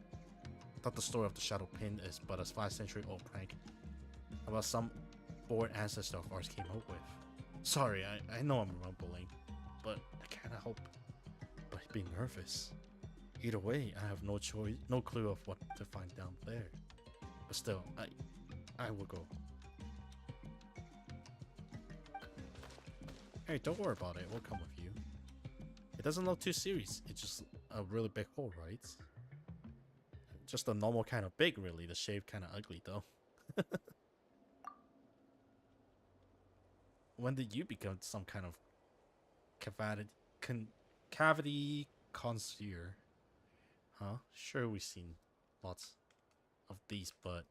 thought the story of the Shadow Pin is but a 5-century-old prank about some bored ancestor of ours came up with. Sorry, I know I'm rumbling, but I can't help but be nervous. Either way, I have no clue of what to find down there. But still, I will go. Hey, don't worry about it. We'll come with you. It doesn't look too serious. It's just a really big hole, right? Just a normal kind of big, really. The shape kind of ugly, though. When did you become some kind of cavity connoisseur? Huh? Sure, we've seen lots of these, but...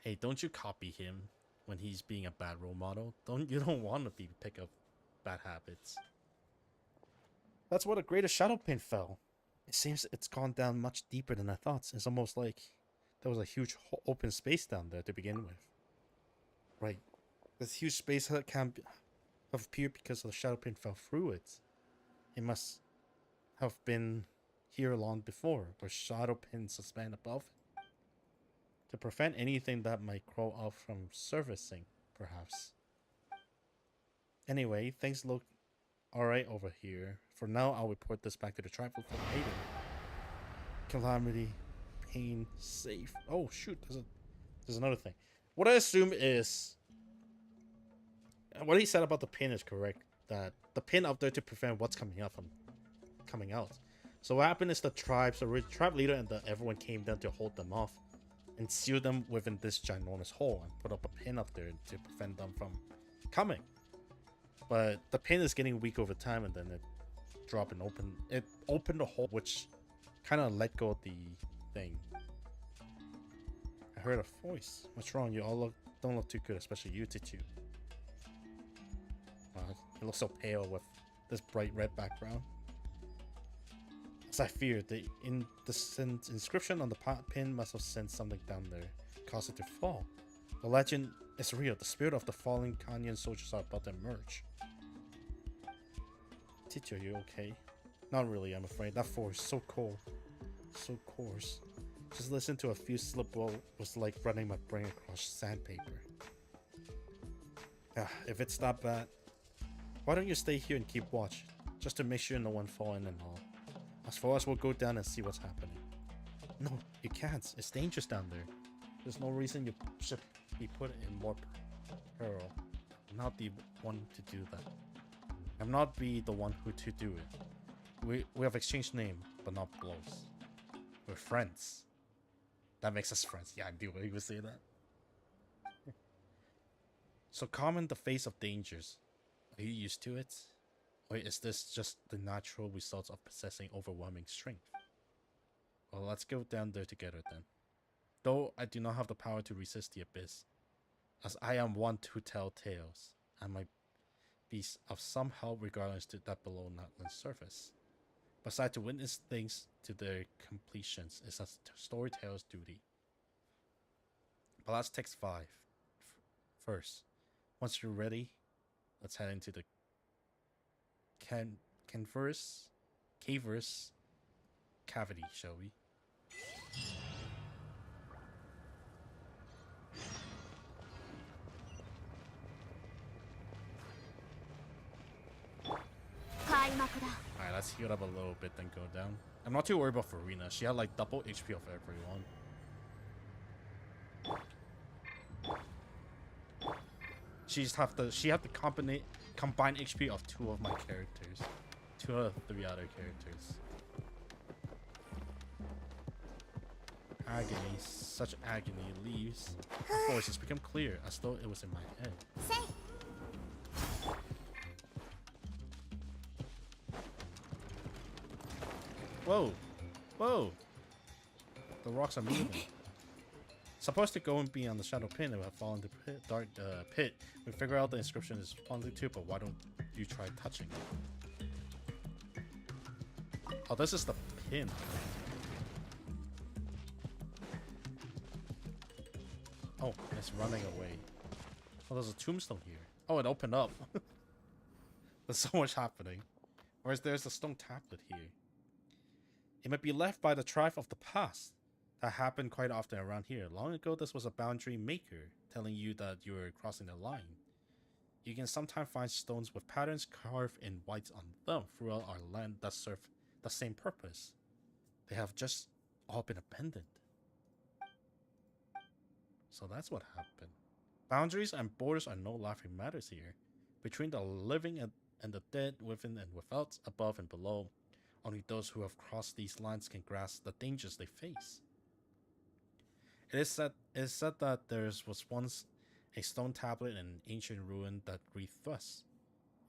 Hey, don't you copy him when he's being a bad role model. You don't want to pick up bad habits. That's where the greatest shadow pin fell. It seems it's gone down much deeper than I thought. It's almost like there was a huge open space down there to begin with. Right. This huge space can't have appeared because the shadow pin fell through it. It must have been here long before, where shadow pins suspend above it, to prevent anything that might crawl out from surfacing, perhaps. Anyway, things look alright over here. For now, I'll report this back to the tribal for later. Calamity, pain, safe. Oh shoot, there's another thing. What I assume is what he said about the pin is correct. That the pin up there to prevent what's coming out from coming out. So what happened is the tribe leader and everyone came down to hold them off and seal them within this ginormous hole and put up a pin up there to prevent them from coming. But the pin is getting weak over time, and then it dropped and opened the hole, which kind of let go of the thing. I heard a voice. What's wrong? You all don't look too good, especially you, Tichu. You look so pale with this bright red background. As I feared, the inscription on the pin must have sent something down there, caused it to fall. The legend is real. The spirit of the fallen Kanyan soldiers are about to emerge. Tichu, are you okay? Not really, I'm afraid. That force, so cold, so coarse. Just listen to a few syllables was like running my brain across sandpaper. If it's that bad, why don't you stay here and keep watch, just to make sure no one fall in and all. As for us, we'll go down and see what's happening. No, you can't. It's dangerous down there. There's no reason you should be put in more peril. I'm not the one to do that. I'm not the one who to do it. We have exchanged name, but not blows. We're friends. That makes us friends. Yeah, I do. You would say that. So calm in the face of dangers. Are you used to it? Or is this just the natural result of possessing overwhelming strength? Well, let's go down there together then. Though I do not have the power to resist the abyss, as I am one to tell tales, I might be of some help regardless to that below Nutland's surface. Besides, to witness things to their completions is a storyteller's duty. But let's take 5 first. Once you're ready, let's head into the caverous cavity, shall we? Alright, let's heal up a little bit, then go down. I'm not too worried about Farina. She had like double HP of everyone. She had to combine HP of 2 of my characters. 2 of 3 other characters. Agony, such agony leaves. My voice has become clear, as though it was in my head. Whoa! Whoa! The rocks are moving. Supposed to go and be on the shadow pin and have fallen into the dark pit. We figure out the inscription is responding to, but why don't you try touching it? Oh, this is the pin. Oh, it's running away. Oh, there's a tombstone here. Oh, it opened up. There's so much happening. Whereas there's a stone tablet here. It might be left by the tribe of the past. That happened quite often around here. Long ago, this was a boundary maker, telling you that you were crossing the line. You can sometimes find stones with patterns carved in white on them throughout our land that serve the same purpose. They have just all been abandoned. So that's what happened. Boundaries and borders are no laughing matters here. Between the living and the dead, within and without, above and below, only those who have crossed these lines can grasp the dangers they face. It is said that there was once a stone tablet in an ancient ruin that read thus: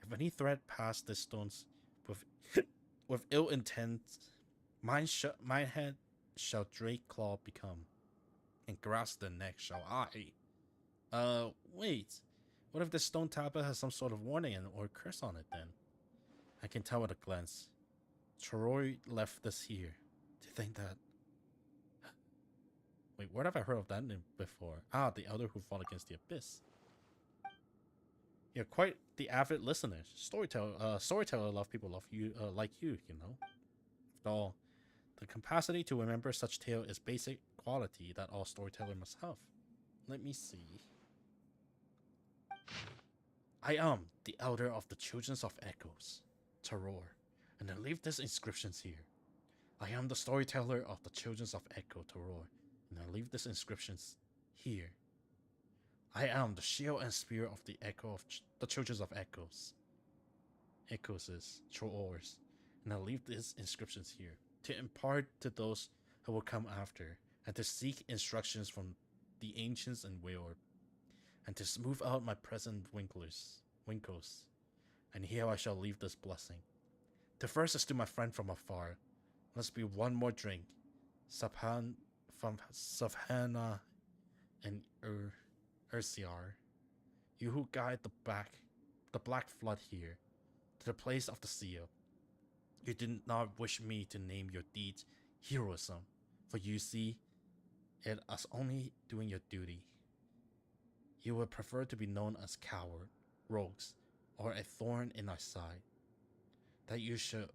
"If any thread pass these stones with with ill intent, mine head shall Drake Claw become, and grasp the neck shall I." Wait. What if this stone tablet has some sort of warning or curse on it then? I can tell at a glance. Troy left this here. To think that... Wait, where have I heard of that name before? Ah, the elder who fought against the abyss. You're quite the avid listener. Storyteller love people love you, like you know. After all, the capacity to remember such tale is basic quality that all storyteller must have. Let me see. I am the elder of the children of echoes, Terror, and I leave these inscriptions here. I am the storyteller of the children of echo, Terror, and I leave these inscriptions here. I am the shield and spear of the echo of the children of echoes. Echoes is Troors, and I leave these inscriptions here to impart to those who will come after, and to seek instructions from the ancients and Wayorb, and to smooth out my present winkles. And here I shall leave this blessing. The first is to my friend from afar. Must be one more drink. Saphan from Savhana and Ursiar. You who guide the black flood here, to the place of the seal. You did not wish me to name your deeds heroism, for you see it as only doing your duty. You would prefer to be known as coward, rogues, or a thorn in our side. That you should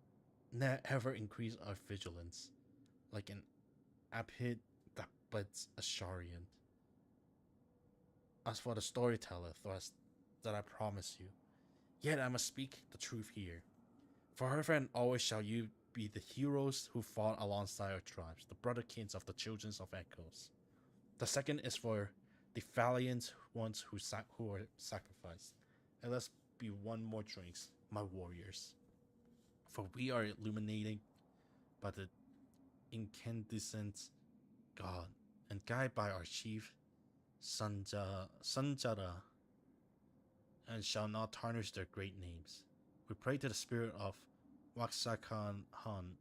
never increase our vigilance, like an apid that buds a Sharian. As for the storyteller thrust that I promise you, yet I must speak the truth here. Forever and always shall you be the heroes who fought alongside our tribes, the brotherkins of the children of echoes. The second is for the valiant ones who were sacrificed. And let's be one more drinks, my warriors. For we are illuminated by the incandescent God, and guided by our chief Sanjara, and shall not tarnish their great names. We pray to the spirit of Waxakan Han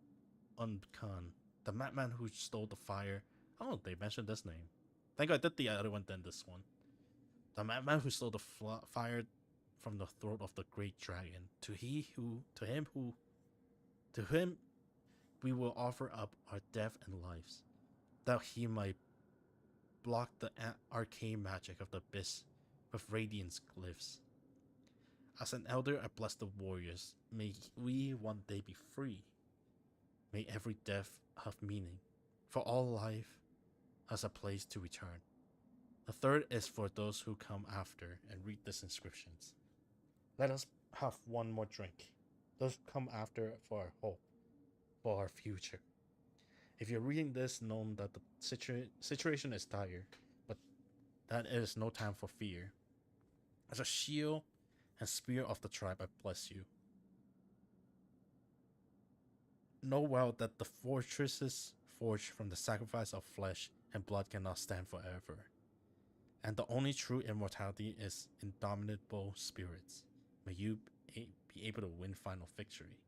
Unkan, the madman who stole the fire. Oh, they mentioned this name. Thank God I did the other one than this one. The madman who stole the fire from the throat of the great dragon. To him we will offer up our death and lives, that he might block the arcane magic of the abyss with radiance glyphs. As an elder, I bless the warriors. May we one day be free. May every death have meaning, for all life has a place to return. The third is for those who come after and read these inscriptions. Let us have one more drink. Those come after for our hope, for our future. If you're reading this, know that the situation is dire, but that it is no time for fear. As a shield and spear of the tribe, I bless you. Know well that the fortresses forged from the sacrifice of flesh and blood cannot stand forever, and the only true immortality is indomitable spirits. May you be able to win final victory.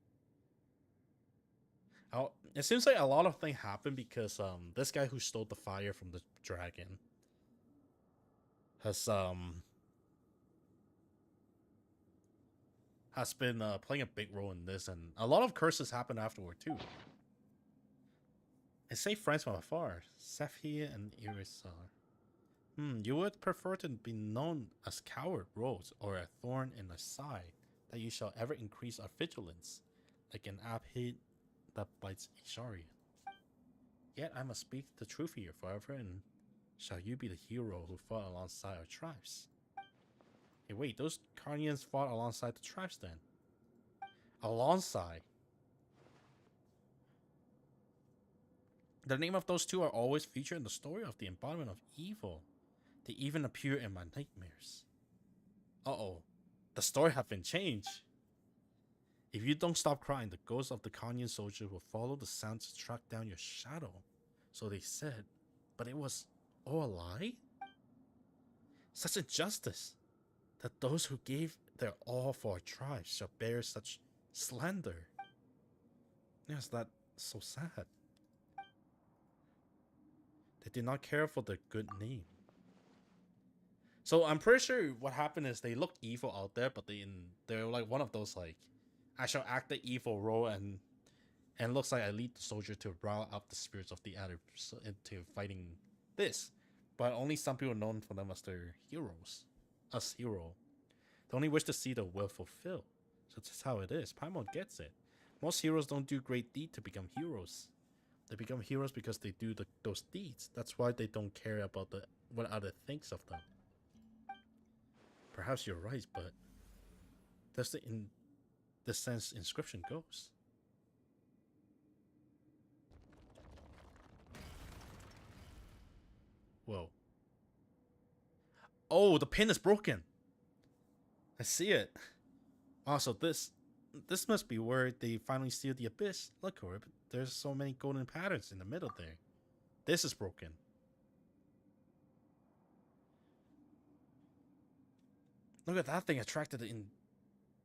It seems like a lot of things happen because this guy who stole the fire from the dragon has been playing a big role in this, and a lot of curses happen afterward too. I say friends from afar, Sephi and Irisar. You would prefer to be known as coward, rose, or a thorn in the side, that you shall ever increase our vigilance, like an apid that bites a Sharian. Yet I must speak the truth here forever, and shall you be the hero who fought alongside our tribes. Hey, wait, those Carnians fought alongside the tribes then? Alongside? The name of those two are always featured in the story of the embodiment of evil. They even appear in my nightmares. Uh-oh. The story have been changed. If you don't stop crying, the ghost of the Kanyan soldier will follow the sound to track down your shadow. So they said, but it was all a lie? Such injustice, that those who gave their all for our tribes shall bear such slander. Yes, that's so sad. They did not care for their good name. So I'm pretty sure what happened is they looked evil out there, but they're like one of those like, I shall act the evil role and looks like I lead the soldier to rile up the spirits of the others into fighting this. But only some people known for them as their heroes. Us hero. They only wish to see the will fulfilled. So that's how it is. Paimon gets it. Most heroes don't do great deeds to become heroes. They become heroes because they do those deeds. That's why they don't care about what others thinks of them. Perhaps you're right, but that's the sense inscription goes. Whoa. Oh, the pin is broken. I see it. Also, this must be where they finally seal the abyss. Look, Corb, there's so many golden patterns in the middle there. This is broken. Look at that thing attracted in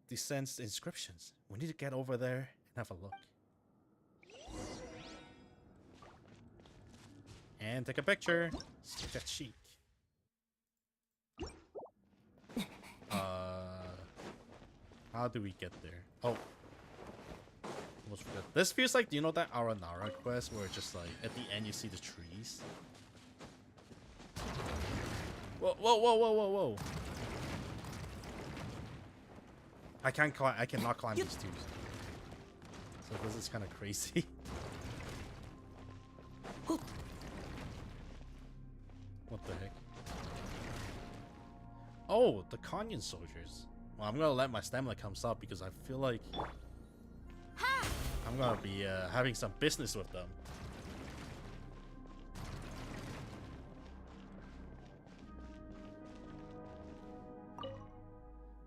Descent's inscriptions. We need to get over there and have a look. And take a picture. Such a cheek. How do we get there? Oh. Almost forgot. This feels like, you know that Aranara quest where it's just like, at the end you see the trees? Whoa, whoa, whoa, whoa, whoa, whoa. I cannot climb these two. So this is kind of crazy. What the heck? Oh, the Kanyan soldiers. Well, I'm gonna let my stamina comes up because I feel like I'm gonna be having some business with them.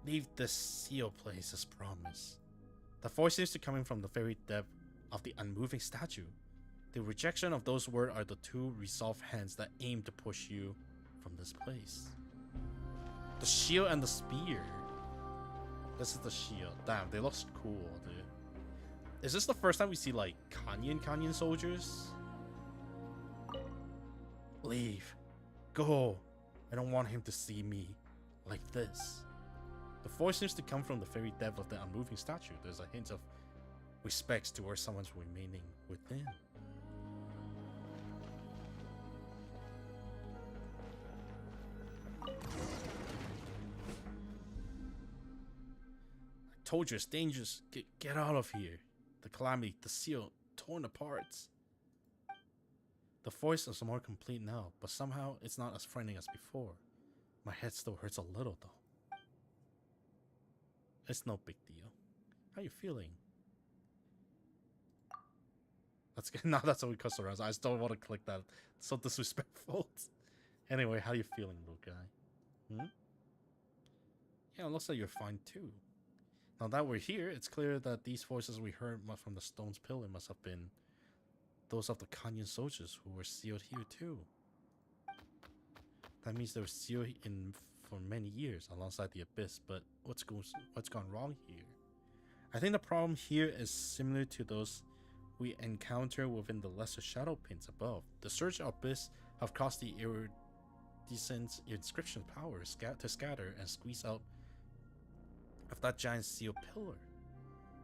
Leave this seal place as promised. The voice seems to be coming from the very depth of the unmoving statue. The rejection of those words are the two resolved hands that aim to push you from this place. The shield and the spear. This is the shield. Damn, they look cool, dude. Is this the first time we see like Kanyan soldiers? Leave. Go. I don't want him to see me like this. The voice seems to come from the very depth of the unmoving statue. There's a hint of respect towards someone's remaining within. I told you it's dangerous. Get out of here. The calamity, the seal, torn apart. The voice is more complete now, but somehow it's not as frightening as before. My head still hurts a little though. It's no big deal. How you feeling? That's good. Now that's how we cuss around. I just don't want to click that. It's so disrespectful. Anyway, how you feeling, little guy? Yeah, it looks like you're fine too. Now that we're here, it's clear that these voices we heard from the stone's pillar must have been those of the Kanyan soldiers who were sealed here too. That means they were sealed in for many years alongside the abyss, but what's gone wrong here? I think the problem here is similar to those we encounter within the lesser shadow pins above. The surge abyss have caused the iridescent inscription power to scatter and squeeze out of that giant seal pillar.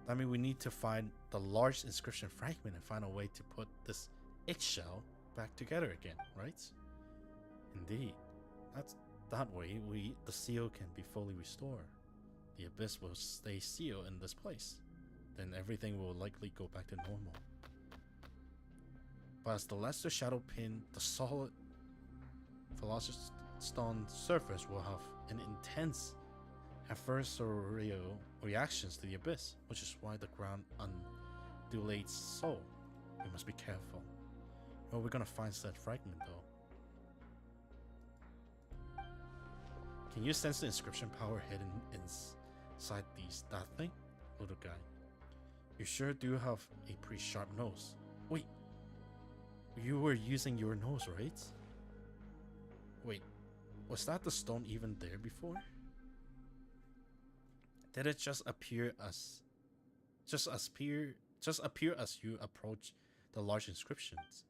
That means we need to find the large inscription fragment and find a way to put this eggshell back together again, right? Indeed. That way the seal can be fully restored. The abyss will stay sealed in this place. Then everything will likely go back to normal. But as the lesser shadow pin, the solid Philosopher's Stone surface will have an intense adversarial reactions to the abyss, which is why the ground undulates so. We must be careful. Well, we're gonna find said fragment though. Can you sense the inscription power hidden inside that thing? Little guy. You sure do have a pretty sharp nose. Wait. You were using your nose, right? Wait. Was that the stone even there before? Did it just appear as you approach the large inscriptions?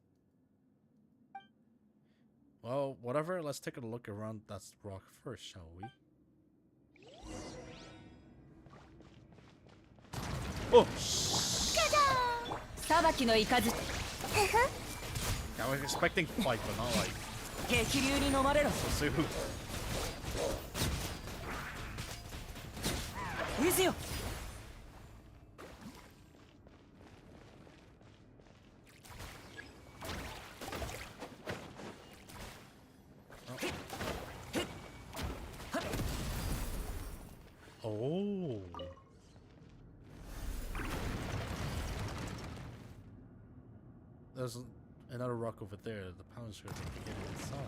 Well, whatever, let's take a look around that rock first, shall we? Oh! I was expecting fight, but not like... So oh. There's another rock over there. The pound script to get inside.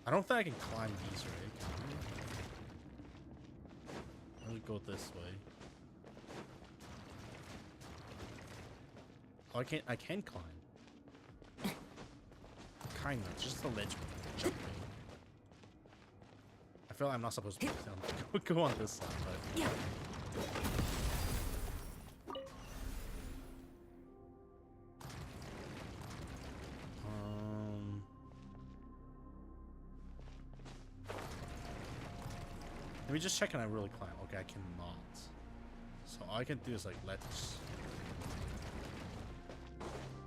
I don't think I can climb these, right? Let me go this way. Oh, I can climb. Kinda, just the ledge. I feel like I'm not supposed to go on this side, but yeah. Let me just check, can I really climb? Okay, I cannot. So all I can do is like let's...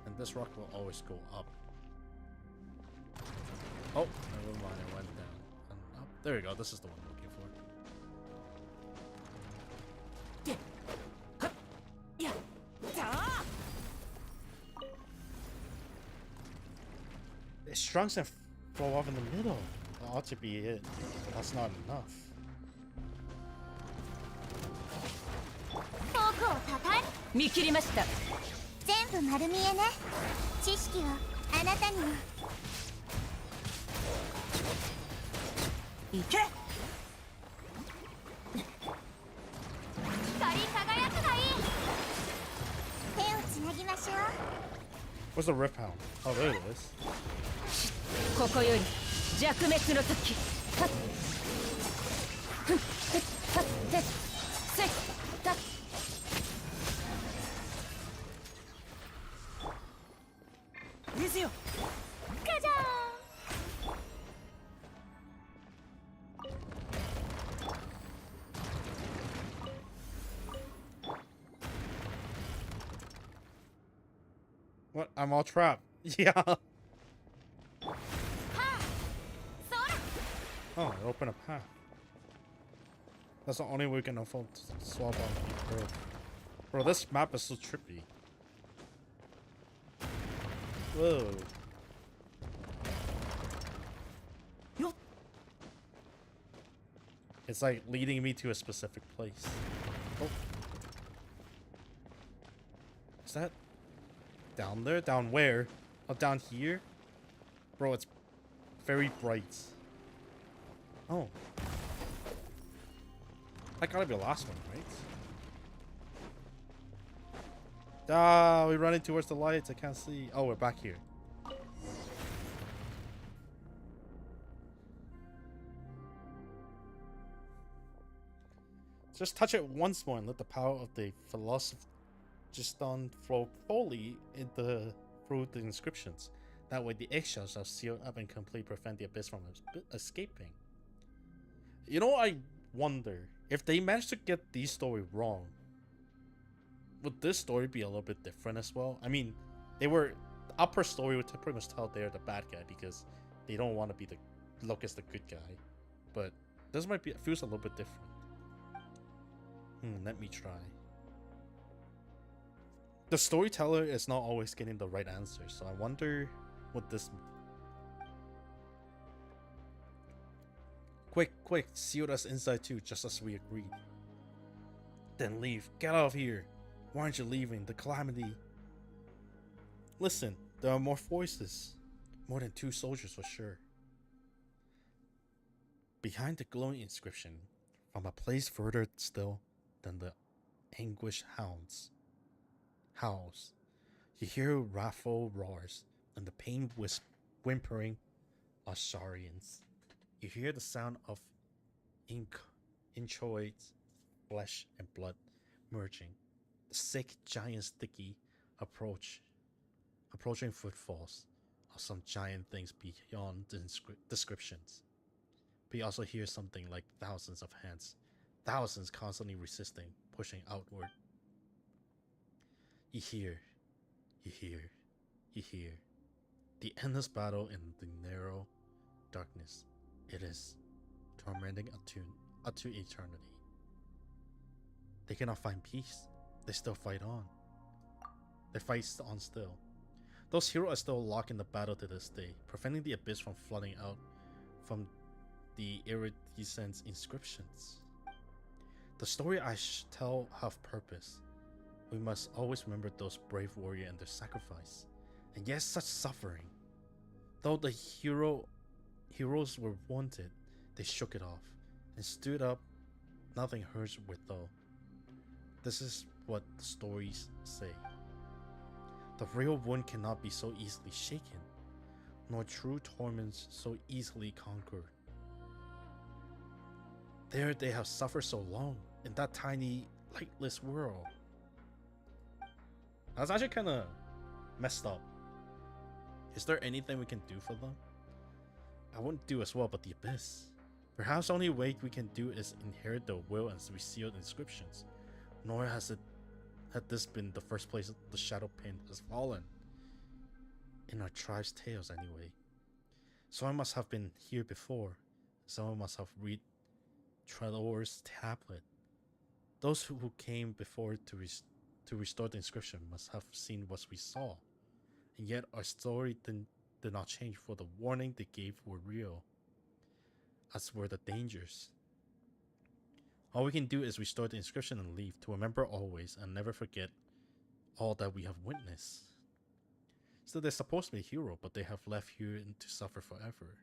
And this rock will always go up. Oh, never mind, it went down. And up. There we go, this is the one I'm looking for. It shrinks and fall off in the middle. That ought to be it. That's not enough. 見切りました。全部丸見えね。知識をあなたにも。行け。光り輝くがいい。手をつなぎましょう。Where's the Rift Hound? Oh, there it is. ここより弱滅の時。はっ。ふん。はっ。て。せい。た。What? I'm all trapped. Yeah. Oh, it opened a path. That's the only way we can afford to swap on the earth. Bro, this map is so trippy. Whoa. It's like leading me to a specific place. Oh. Is that down there? Down where? Oh, down here? Bro, it's very bright. Oh. That gotta be the last one, right? Ah, we're running towards the lights. I can't see. Oh, we're back here. Just touch it once more and let the power of the Philosopher's Stone flow fully through the inscriptions. That way the eggshells shall seal up and completely prevent the abyss from escaping. You know, I wonder if they managed to get these story wrong, would this story be a little bit different as well? I mean, the upper story would pretty much tell they're the bad guy because they don't want to be look as the good guy, but this might be feels a little bit different. Let me try. The storyteller is not always getting the right answer, so I wonder what this means. Quick, sealed us inside too, just as we agreed. Then leave. Get out of here. Why aren't you leaving? The calamity. Listen, there are more voices. More than 2 soldiers for sure. Behind the glowing inscription, from a place further still than the anguished howls, you hear wrathful roars and the pain whimpering of Sharians. You hear the sound of inchoate flesh and blood merging. The sick giant sticky approaching footfalls of some giant things beyond the descriptions. But you also hear something like thousands of hands, thousands constantly resisting, pushing outward. You hear the endless battle in the narrow darkness. It is tormenting unto eternity. They cannot find peace. They still fight on. They fight on still. Those heroes are still locked in the battle to this day, preventing the abyss from flooding out from the iridescent inscriptions. The story I tell have purpose. We must always remember those brave warriors and their sacrifice, and yes, such suffering. Though the heroes were wounded, they shook it off and stood up. Nothing hurts withal. This is what the stories say. The real wound cannot be so easily shaken, nor true torments so easily conquered. There they have suffered so long in that tiny, lightless world. That's actually kind of messed up. Is there anything we can do for them? I wouldn't do as well, but the abyss. Perhaps the only way we can do is inherit the will and resealed inscriptions. Nor had this been the first place the shadow pin has fallen. In our tribe's tales, anyway. Someone must have been here before. Someone must have read Trelor's tablet. Those who came before to restore the inscription must have seen what we saw. And yet our story did not change, for the warning they gave were real, as were the dangers. All we can do is restore the inscription and leave, to remember always and never forget all that we have witnessed. So they're supposed to be a hero, but they have left here to suffer forever.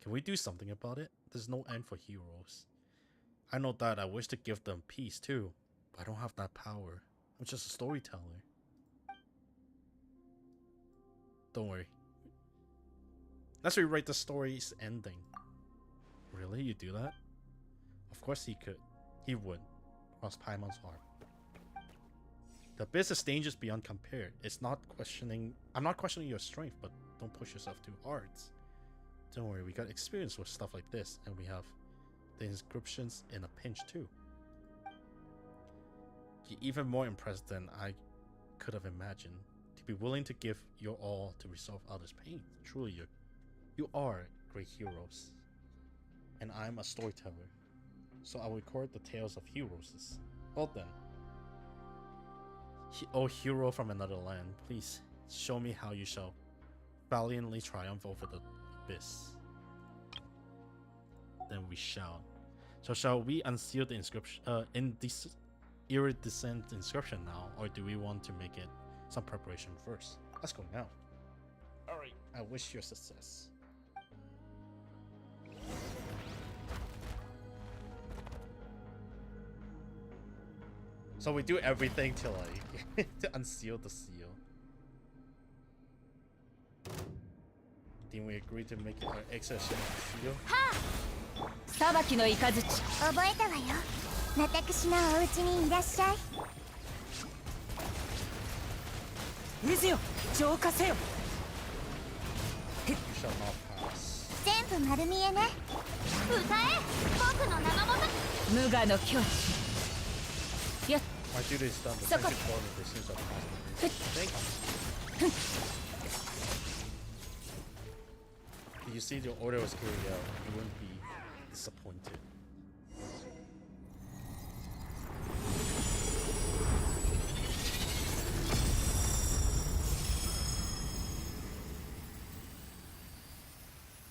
Can we do something about it? There's no end for heroes. I know that I wish to give them peace too, but I don't have that power. I'm just a storyteller. Don't worry. Let's rewrite the story's ending. Really? You do that? Of course he could. He would. Cross Paimon's heart. The abyss is dangerous beyond compare. I'm not questioning your strength, but don't push yourself too hard. Don't worry, we got experience with stuff like this, and we have the inscriptions in a pinch too. You're even more impressed than I could have imagined. To be willing to give your all to resolve others' pain. Truly, you are great heroes. And I'm a storyteller, so I'll record the tales of heroes. Well then. O hero from another land, please show me how you shall valiantly triumph over the abyss. Then we shall. So shall we unseal the inscription, iridescent inscription now, or do we want to make it some preparation first? Let's go now. Alright, I wish you success. So we do everything to like to unseal the seal. Then we agree to make it our exercise seal. 裁きの雷覚えたわよ。私のお家にいらっしゃい。渦よ浄化せよ You shall not pass. 全部丸見えね。歌え、僕の生もと。無我の境地やっ My duty is done. The Suck up. sanctuary form of the sins are past. Thank you. If you see the order was carried out, you wouldn't be disappointed.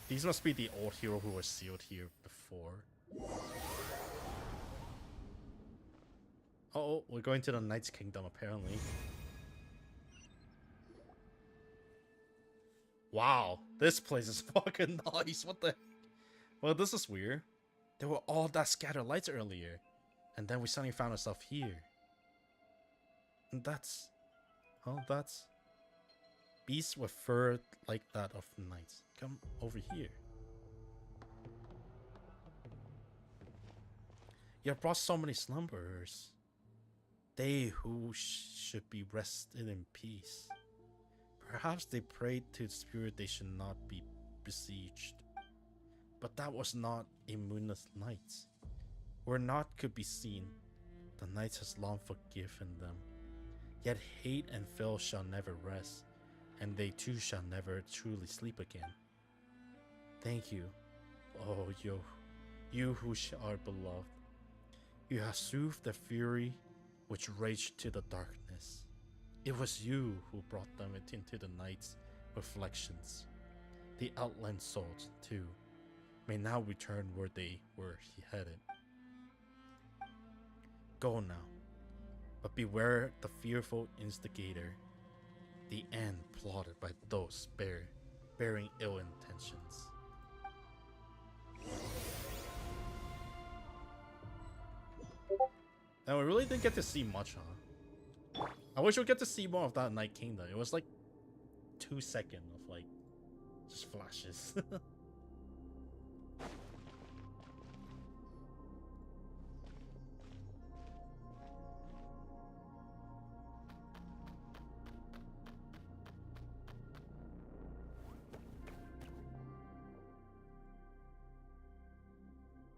These must be the old hero who was sealed here before. Oh, we're going to the Knight's Kingdom apparently. Wow, this place is fucking nice. What the? Well, this is weird. There were all that scattered lights earlier, and then we suddenly found ourselves here. And that's, oh, that's beasts with fur like that of knights. Come over here. You have brought so many slumberers. They who should be rested in peace. Perhaps they prayed to the spirit they should not be besieged. But that was not a moonless night. Where naught could be seen, the night has long forgiven them. Yet hate and filth shall never rest, and they too shall never truly sleep again. Thank you, oh you who are beloved. You have soothed the fury which raged to the darkness. It was you who brought them into the night's reflections. The outland souls, too, may now return where they were headed. Go now, but beware the fearful instigator, the end plotted by those bearing ill intentions. Now we really didn't get to see much, huh? I wish we'd get to see more of that Night Kingdom. It was like 2 seconds of like just flashes.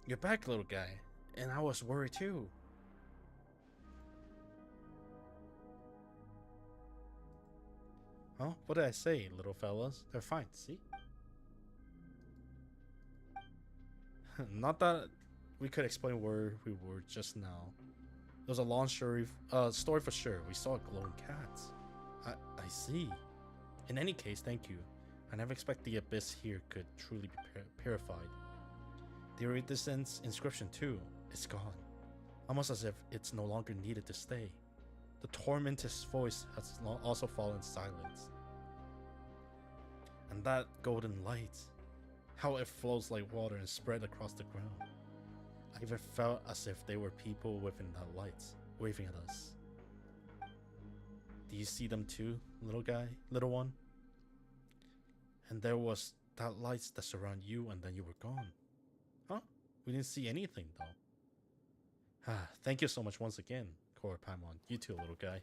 You're back, little guy, and I was worried too. Huh? What did I say, little fellas? They're fine, see? Not that we could explain where we were just now. It was a long story for sure. We saw a glowing cat. I see. In any case, thank you. I never expect the abyss here could truly be purified. The iridescent inscription too, is gone. Almost as if it's no longer needed to stay. The tormentor's voice has also fallen silent. And that golden light, how it flows like water and spread across the ground. I even felt as if they were people within that light, waving at us. Do you see them too, little guy, little one? And there was that light that surrounded you and then you were gone. Huh? We didn't see anything though. Thank you so much once again, Korra Paimon. You too, little guy.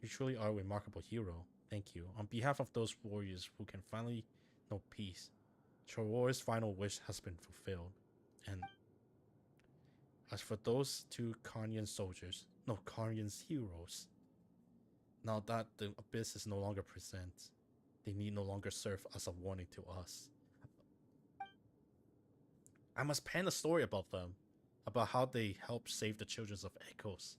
You truly are a remarkable hero. Thank you. On behalf of those warriors who can finally know peace, Chorore's final wish has been fulfilled. And as for those two Karnian soldiers, no, Karnian's heroes, now that the abyss is no longer present, they need no longer serve as a warning to us. I must pen a story about them, about how they helped save the children of Echoes.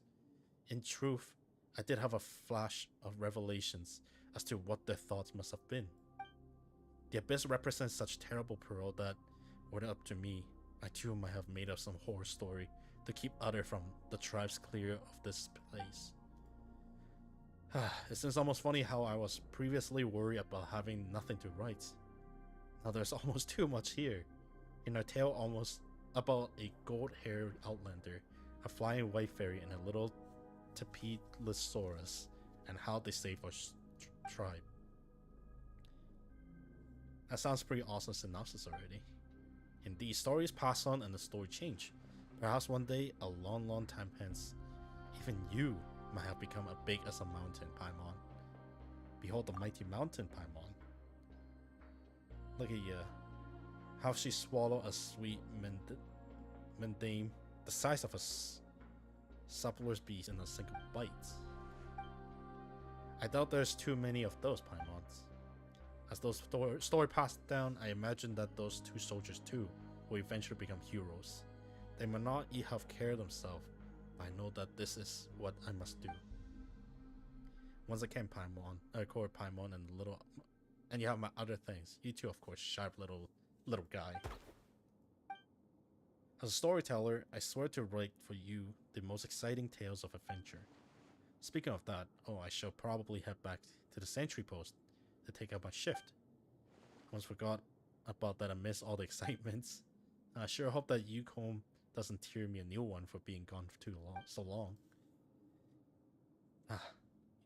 In truth, I did have a flash of revelations as to what their thoughts must have been. The abyss represents such terrible peril that, were it up to me, I too might have made up some horror story to keep others from the tribes clear of this place. It seems almost funny how I was previously worried about having nothing to write. Now there's almost too much here. In our tale almost about a gold-haired outlander, a flying white fairy, and a little Tapetlosaurus, and how they saved our tribe. That sounds pretty awesome synopsis already. Indeed, stories pass on and the story change. Perhaps one day, a long time hence, even you might have become as big as a mountain, Paimon. Behold the mighty mountain, Paimon. Look at you. How she swallowed a sweet mendame the size of a suppler's beast in a single bite. I doubt there's too many of those Paimons. As those story passed down, I imagine that those two soldiers too will eventually become heroes. They may not have cared themselves, but I know that this is what I must do. Once again, Paimon, Korra Paimon, and you have my other things. You too, of course, sharp little little guy. As a storyteller, I swear to write for you the most exciting tales of adventure. Speaking of that, oh, I shall probably head back to the sentry post to take up my shift. I almost forgot about that amidst all the excitements. I sure hope that Yukon doesn't tear me a new one for being gone for so long.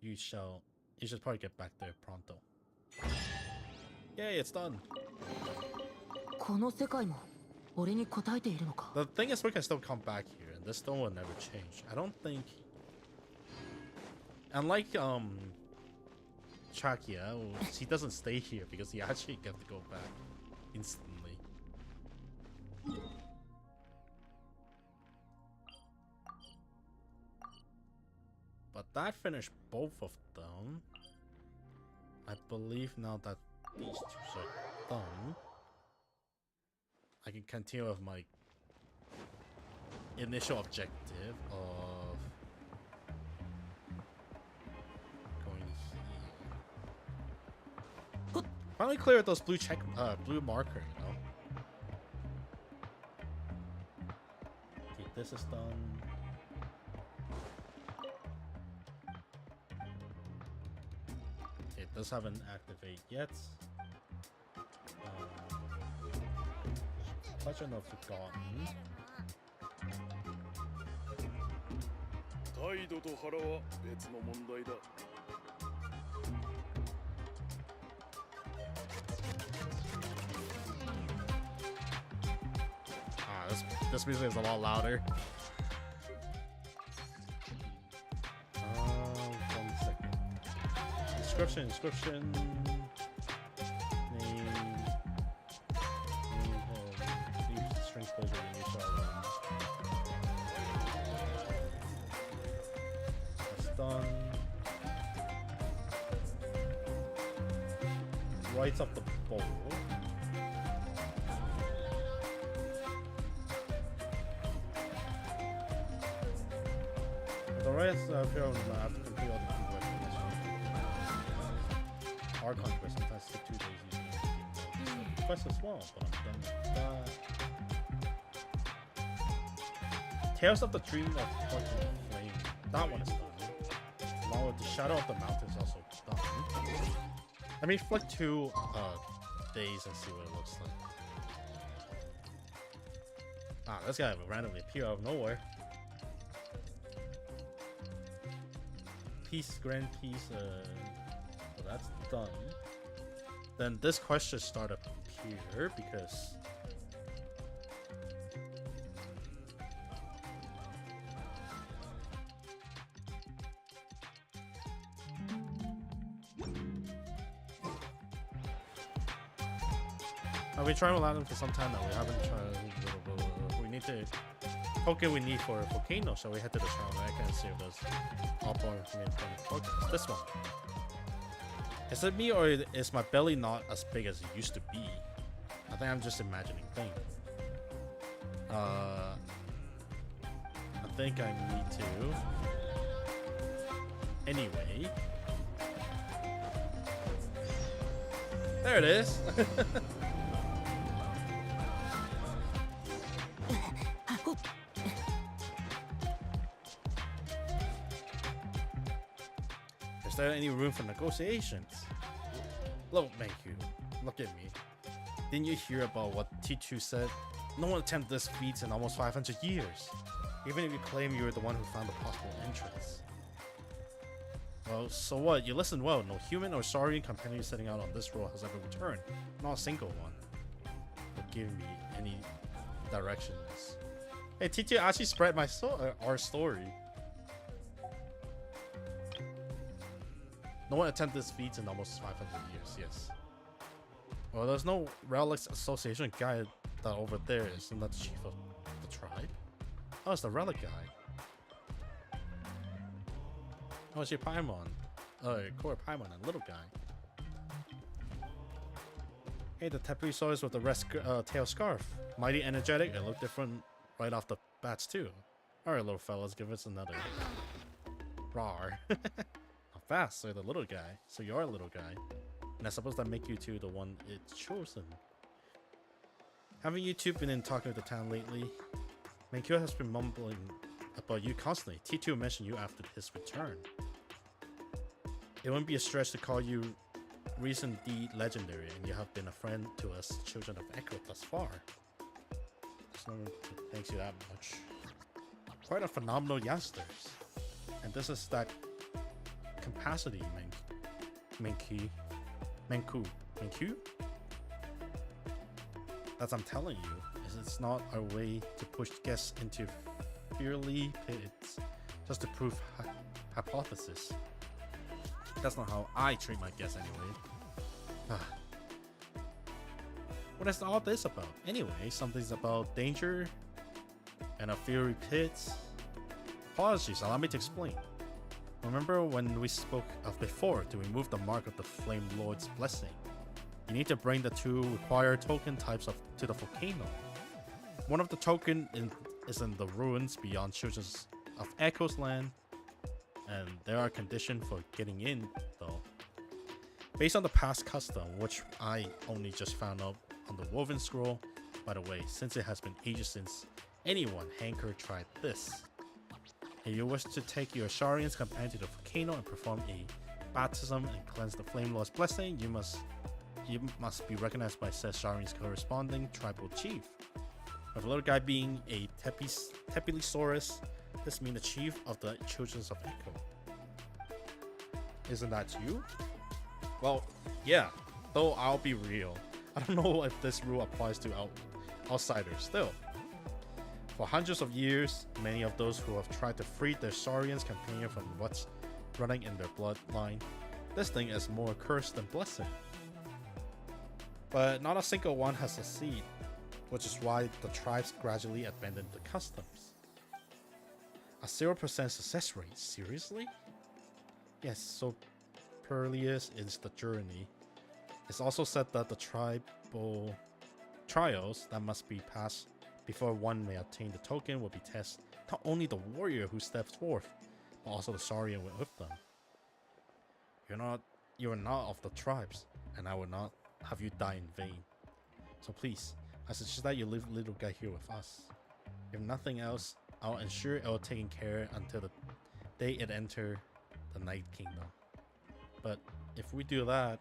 You should probably get back there pronto. Yay, it's done. The thing is, we can still come back here, and this stone will never change. I don't think. Unlike Chakia, he doesn't stay here because he actually gets to go back instantly. But that finished both of them. I believe now that these two are done, I can continue with my initial objective of going here. Finally clear those blue marker, you know. Okay, this is done. It does haven't activated yet. Pleasure not forgotten. This music is a lot louder. 1 second. Inscription. Name. Strength pleasure in your child. That's done. Rights of the bowl. The rest appear on the map to complete all the conquests. Our conquest sometimes take 2 days each. Quest as well, but I'm done with that. Tales of the Dream of Fucking Flame. That one is done. Along with the Shadow of the Mountain is also done. Let me flick 2 days and see what it looks like. This guy will randomly appear out of nowhere. Grand Peace, so that's done. Then this quest should start up here because we've been trying to allow them for some time now. We haven't tried. We need to token we need for a volcano, so we head to the town. I can see if there's all-point tokens. This one. Is it me or is my belly not as big as it used to be? I think I'm just imagining things. I think I need to. Anyway. There it is. Is there any room for negotiations? Look, thank you. Look at me. Didn't you hear about what T2 said? No one attempted this feat in almost 500 years. Even if you claim you were the one who found the possible entrance. Well, so what? You listened well. No human or saurian companion setting out on this road has ever returned. Not a single one. But give me any directions. Hey, T2 actually spread my our story. No one attempted this feat in almost 500 years, yes. Well, there's no Relics Association guy that over there. Isn't that the chief of the tribe? Oh, it's the Relic guy. Oh, it's your Paimon. Core Paimon and little guy. Hey, the Tepui Saurus with the red tail scarf. Mighty energetic. It looked different right off the bats too. Alright, little fellas, give us another. Rawr. Fast, so the little guy. So you're a little guy. And I suppose that make you two the one it's chosen. Haven't you two been in talking with the town lately? Menkyo has been mumbling about you constantly. T2 mentioned you after his return. It wouldn't be a stretch to call you recent D legendary, and you have been a friend to us children of Echo thus far. There's no one thanks you that much. Quite a phenomenal youngsters. And this is that capacity, Menku. As I'm telling you, it's not our way to push guests into fearly pits just to prove hypothesis. That's not how I treat my guests anyway. What is all this about? Anyway, something's about danger and a fiery pit. Apologies, allow me to explain. Remember when we spoke of before to remove the mark of the Flame Lord's blessing? You need to bring the two required token types to the volcano. One of the token is in the ruins beyond Children's of Echo's land, and there are conditions for getting in though. Based on the past custom, which I only just found out on the Woven Scroll, by the way, since it has been ages since anyone Hanker tried this. If you wish to take your Sharian's companion to the volcano and perform a baptism and cleanse the Flame Lord's blessing, you must be recognized by said Sharian's corresponding tribal chief. With the little guy being a Tepilisaurus, this means the chief of the Children of Echo. Isn't that you? Well, yeah, though I'll be real. I don't know if this rule applies to outsiders still. For hundreds of years, many of those who have tried to free their Saurian's companion from what's running in their bloodline, this thing is more curse than blessing. But not a single one has succeeded, which is why the tribes gradually abandoned the customs. A 0% success rate, seriously? Yes, so perilous is the journey. It's also said that the tribal trials that must be passed before one may obtain the token will be tested not only the warrior who steps forth, but also the Saurian with them. You are not of the tribes, and I will not have you die in vain. So please, I suggest that you leave little guy here with us. If nothing else, I'll ensure it will taken care until the day it enter the Night Kingdom. But if we do that,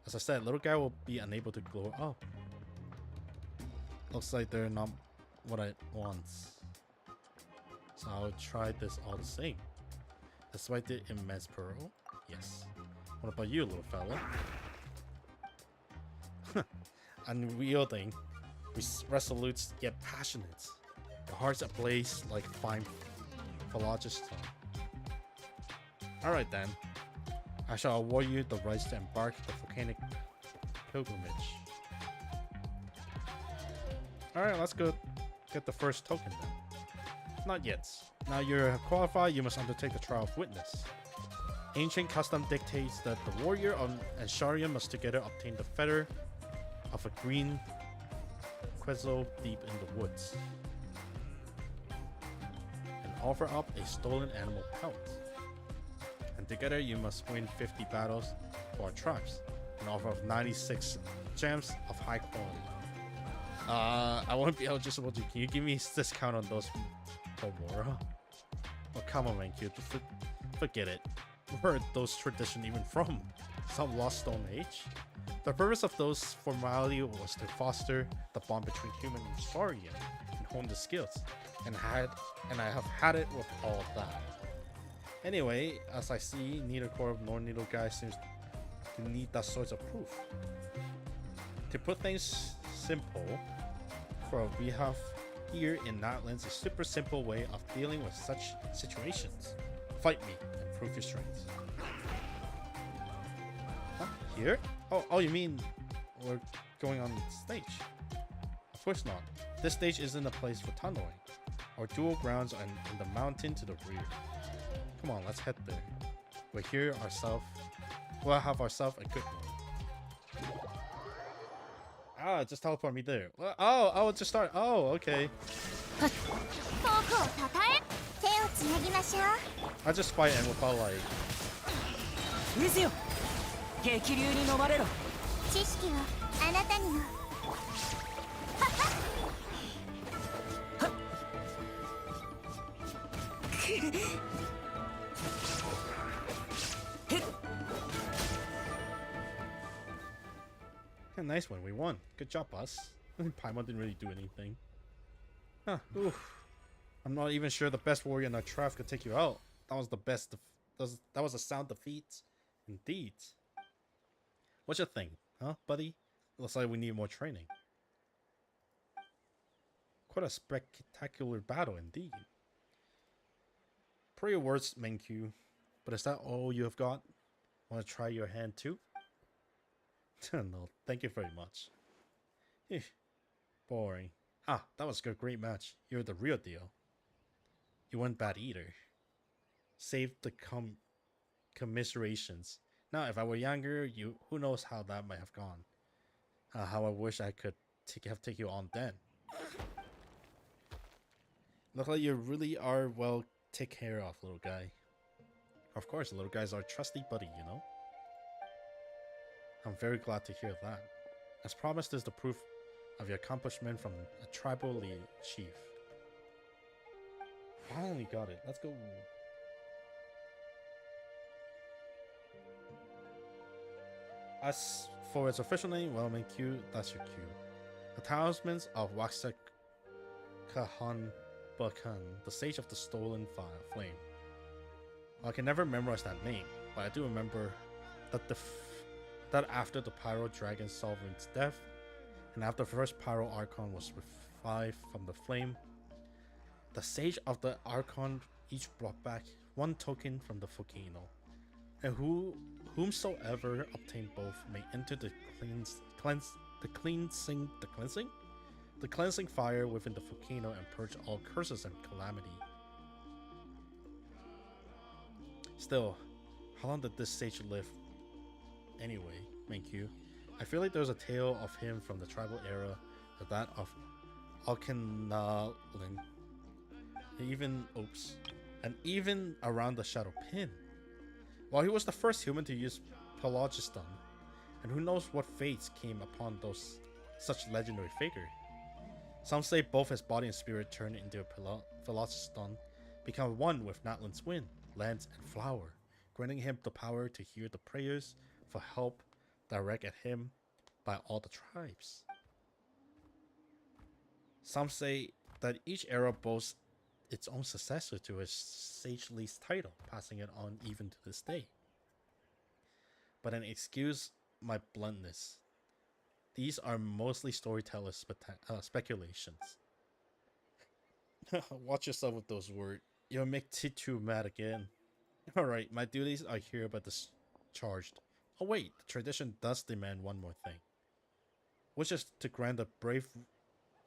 as I said, little guy will be unable to glow up. Looks like they're not what I want. So I'll try this all the same. Despite the immense peril? Yes. What about you, little fella? Unyielding, resolute yet passionate. The hearts ablaze like fine phlogiston. Alright then. I shall award you the rights to embark the volcanic pilgrimage. Alright, let's go get the first token then. Not yet. Now you're qualified, you must undertake the trial of witness. Ancient custom dictates that the warrior and Sharian must together obtain the feather of a green Quetzal deep in the woods and offer up a stolen animal pelt. And together you must win 50 battles for our tribes and offer up 96 gems of high quality. I won't be eligible to. Can you give me a discount on those Pomora? Oh, come on, man, cute. Forget it. Where are those traditions even from? Some lost Stone Age? The purpose of those formality was to foster the bond between human and Saurian and hone the skills, and I have had it with all of that. Anyway, as I see, neither Corp nor Needle Guy seems to need that sort of proof. To put things simple, for what we have here in Natlands a super simple way of dealing with such situations. Fight me and prove your strength. Huh? Here? Oh, you mean we're going on stage? Of course not. This stage isn't a place for tunneling. Our dual grounds are in the mountain to the rear. Come on, let's head there. We'll have ourselves a good one. Ah, just teleport me there. Oh, I will just start. Oh, okay. I just fight and without like. Yeah, nice one, we won. Good job, us. Paimon didn't really do anything. Huh, oof. I'm not even sure the best warrior in our tribe could take you out. That was the best. That was a sound defeat. Indeed. What's your thing, huh, buddy? Looks like we need more training. Quite a spectacular battle indeed. Per your words, Menkyu. But is that all you have got? Want to try your hand too? No, thank you very much. Boring. Ah, that was a great match. You're the real deal. You weren't bad either. Save the commiserations. Now, if I were younger, who knows how that might have gone. How I wish I could take you on then. Look like you really are well taken care of, little guy. Of course, little guy's our trusty buddy, you know? I'm very glad to hear that. As promised is the proof of your accomplishment from a tribal lead chief. Finally got it. Let's go. As for its official name, well, Q, that's your Q. The talismans of Waxakahan Bakan, the Sage of the Stolen Flame. Well, I can never memorize that name, but I do remember that that after the Pyro Dragon Sovereign's death, and after the first Pyro Archon was revived from the flame, the Sage of the Archon each brought back one token from the volcano, and whomsoever obtained both may enter the cleansing fire within the volcano and purge all curses and calamity. Still, how long did this sage live? Anyway, Menkyu, I feel like there's a tale of him from the tribal era, that of Alkanalin, and even around the Shadow Pin. While he was the first human to use Phlogiston, and who knows what fates came upon such legendary figure. Some say both his body and spirit turned into a Phlogiston, become one with Natlan's wind, lands, and flower, granting him the power to hear the prayers for help directed at him by all the tribes. Some say that each era boasts its own successor to his sagely's title, passing it on even to this day. But then excuse my bluntness. These are mostly storytellers' speculations. Watch yourself with those words. You'll make Titu mad again. Alright, my duties are hereby discharged. Oh wait, the tradition does demand one more thing, which is to grant a brave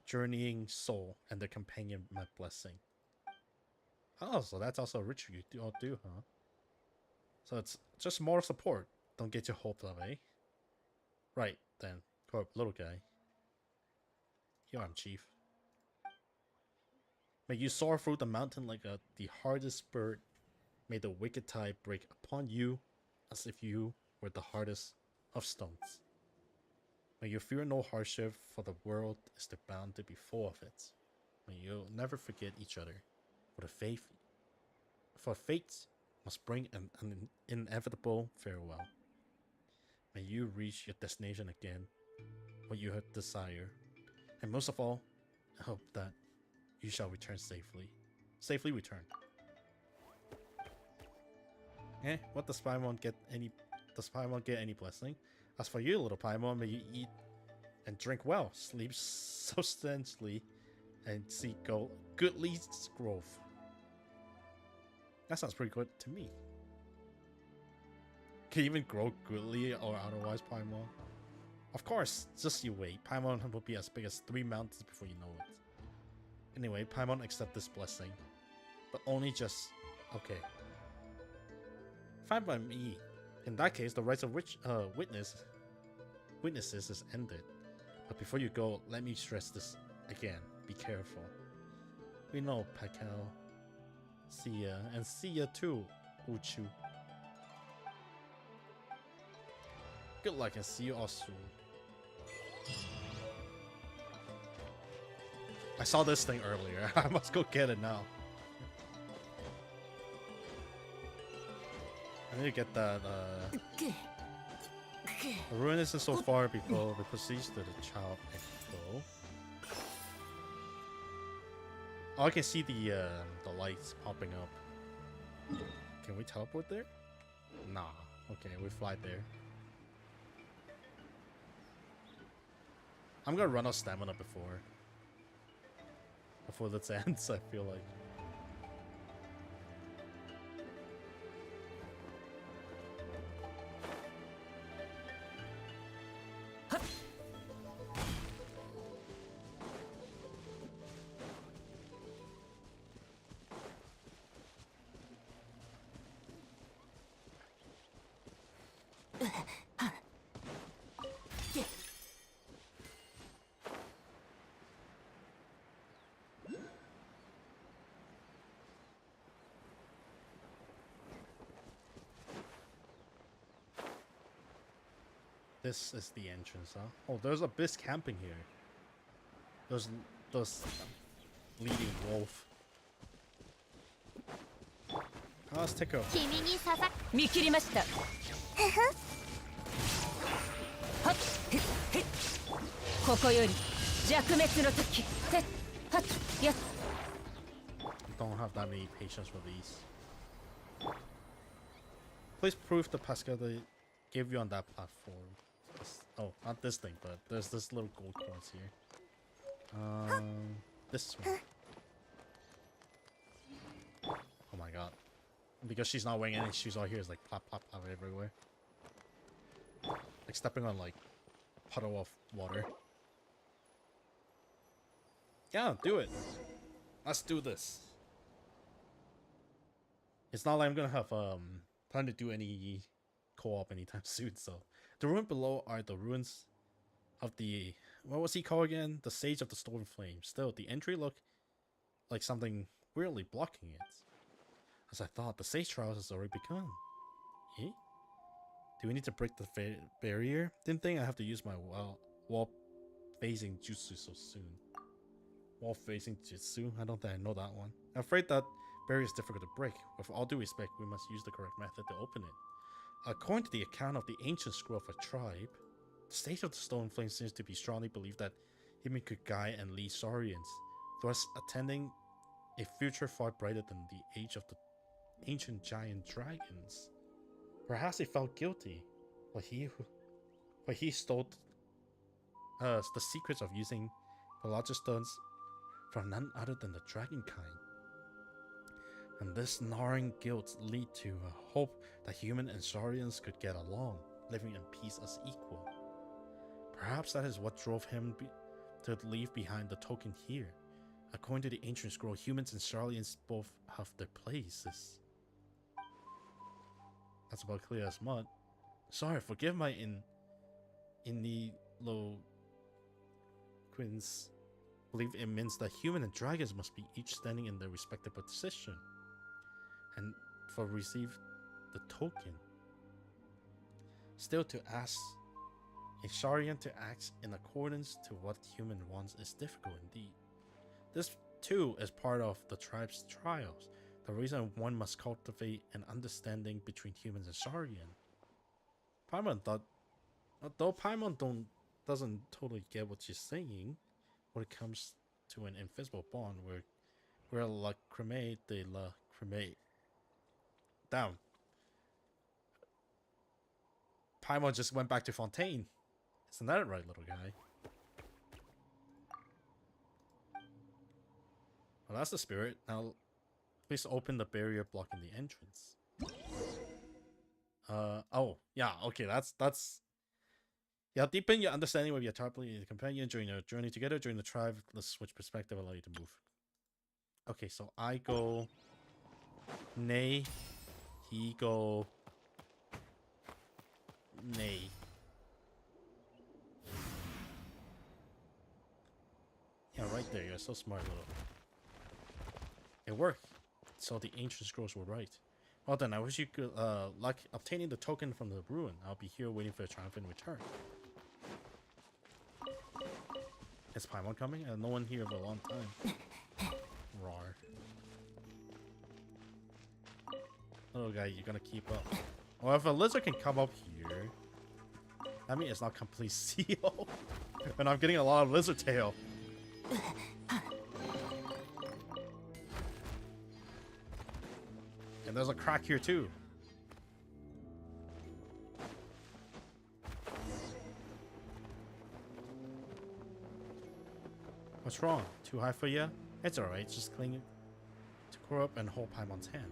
journeying soul and their companion my blessing. Oh, so that's also a ritual you all do, huh? So it's just moral support. Don't get your hopes up, eh? Right, then. Corp, little guy. Here I'm, chief. May you soar through the mountain like the hardest bird. May the wicked tide break upon you as if you were the hardest of stones. May you fear no hardship, for the world is bound to be full of it. May you never forget each other, for fate must bring an inevitable farewell. May you reach your destination again, what you desire, and most of all, I hope that you shall return safely. Safely return. What does Paimon get any? Does Paimon get any blessing? As for you, little Paimon, may you eat and drink well, sleep substantially, and see goodly growth. That sounds pretty good to me. Can you even grow goodly or otherwise, Paimon? Of course, just you wait. Paimon will be as big as 3 mountains before you know it. Anyway, Paimon accept this blessing, but only just okay. Fine by me. In that case, the rights of witnesses is ended. But before you go, let me stress this again. Be careful. We know, Pakel. See ya, and see ya too, Uchu. Good luck and see you all soon. I saw this thing earlier. I must go get it now. I need to get that. The ruin isn't so far before we proceed to the child expo. Oh, I can see the lights popping up. Can we teleport there? Nah. Okay, we fly there. I'm gonna run out of stamina before this ends, I feel like. This is the entrance, huh? Oh, there's Abyss camping here. There's leading wolf. Oh, let's take a... 見切りましたはっここより弱滅の時てっはっやっ Don't have that many patience for these. Please prove the Pascal they gave you on that platform. Oh, not this thing, but there's this little gold coins here. This one. Oh my god. Because she's not wearing any shoes, all here is like plop plop plop everywhere. Like stepping on like puddle of water. Yeah, do it. Let's do this. It's not like I'm gonna have time to do any co-op anytime soon, so the ruin below are the ruins of the, what was he called again? The Sage of the Storm Flame. Still, the entry looked like something weirdly blocking it. As I thought, the Sage Trials has already begun. Eh? Do we need to break the barrier? Didn't think I have to use my wall-facing jutsu so soon. Wall-facing jutsu? I don't think I know that one. I'm afraid that barrier is difficult to break. With all due respect, we must use the correct method to open it. According to the account of the ancient scroll of a tribe, the Sage of the Stone Flame seems to be strongly believed that him could guide and lead Saurians, thus attending a future far brighter than the age of the ancient giant dragons. Perhaps he felt guilty, but he stole the secrets of using Stones from none other than the dragon kind. And this gnawing guilt lead to a hope that human and Saurians could get along, living in peace as equal. Perhaps that is what drove him to leave behind the token here. According to the ancient scroll, humans and Saurians both have their places. That's about clear as mud. Sorry, forgive my Quin's believe it means that human and dragons must be each standing in their respective position. And for receive the token. Still, to ask a Saurian to act in accordance to what human wants is difficult indeed. This too is part of the tribe's trials, the reason one must cultivate an understanding between humans and Saurian. Paimon thought, though Paimon doesn't totally get what she's saying when it comes to an invisible bond where la creme de la creme. Damn. Paimon just went back to Fontaine. Isn't that right, little guy? Well, that's the spirit. Now, please open the barrier blocking the entrance. Oh, yeah, okay, that's... Yeah, deepen your understanding with your tribal companion during your journey together. During the tribe, let's switch perspective, allow you to move. Okay, so I go... Nay. He go... Nay. Yeah, right there. You're so smart, little. It worked. So the ancient scrolls were right. Well then, I wish you good luck obtaining the token from the ruin. I'll be here waiting for a triumphant return. Is Paimon coming? No one here for a long time. Rawr. Little guy, you're gonna keep up. Well, if a lizard can come up here, I mean it's not complete seal. And I'm getting a lot of lizard tail. And there's a crack here too. What's wrong? Too high for you? It's alright, just cling to grow up and hold Paimon's hand.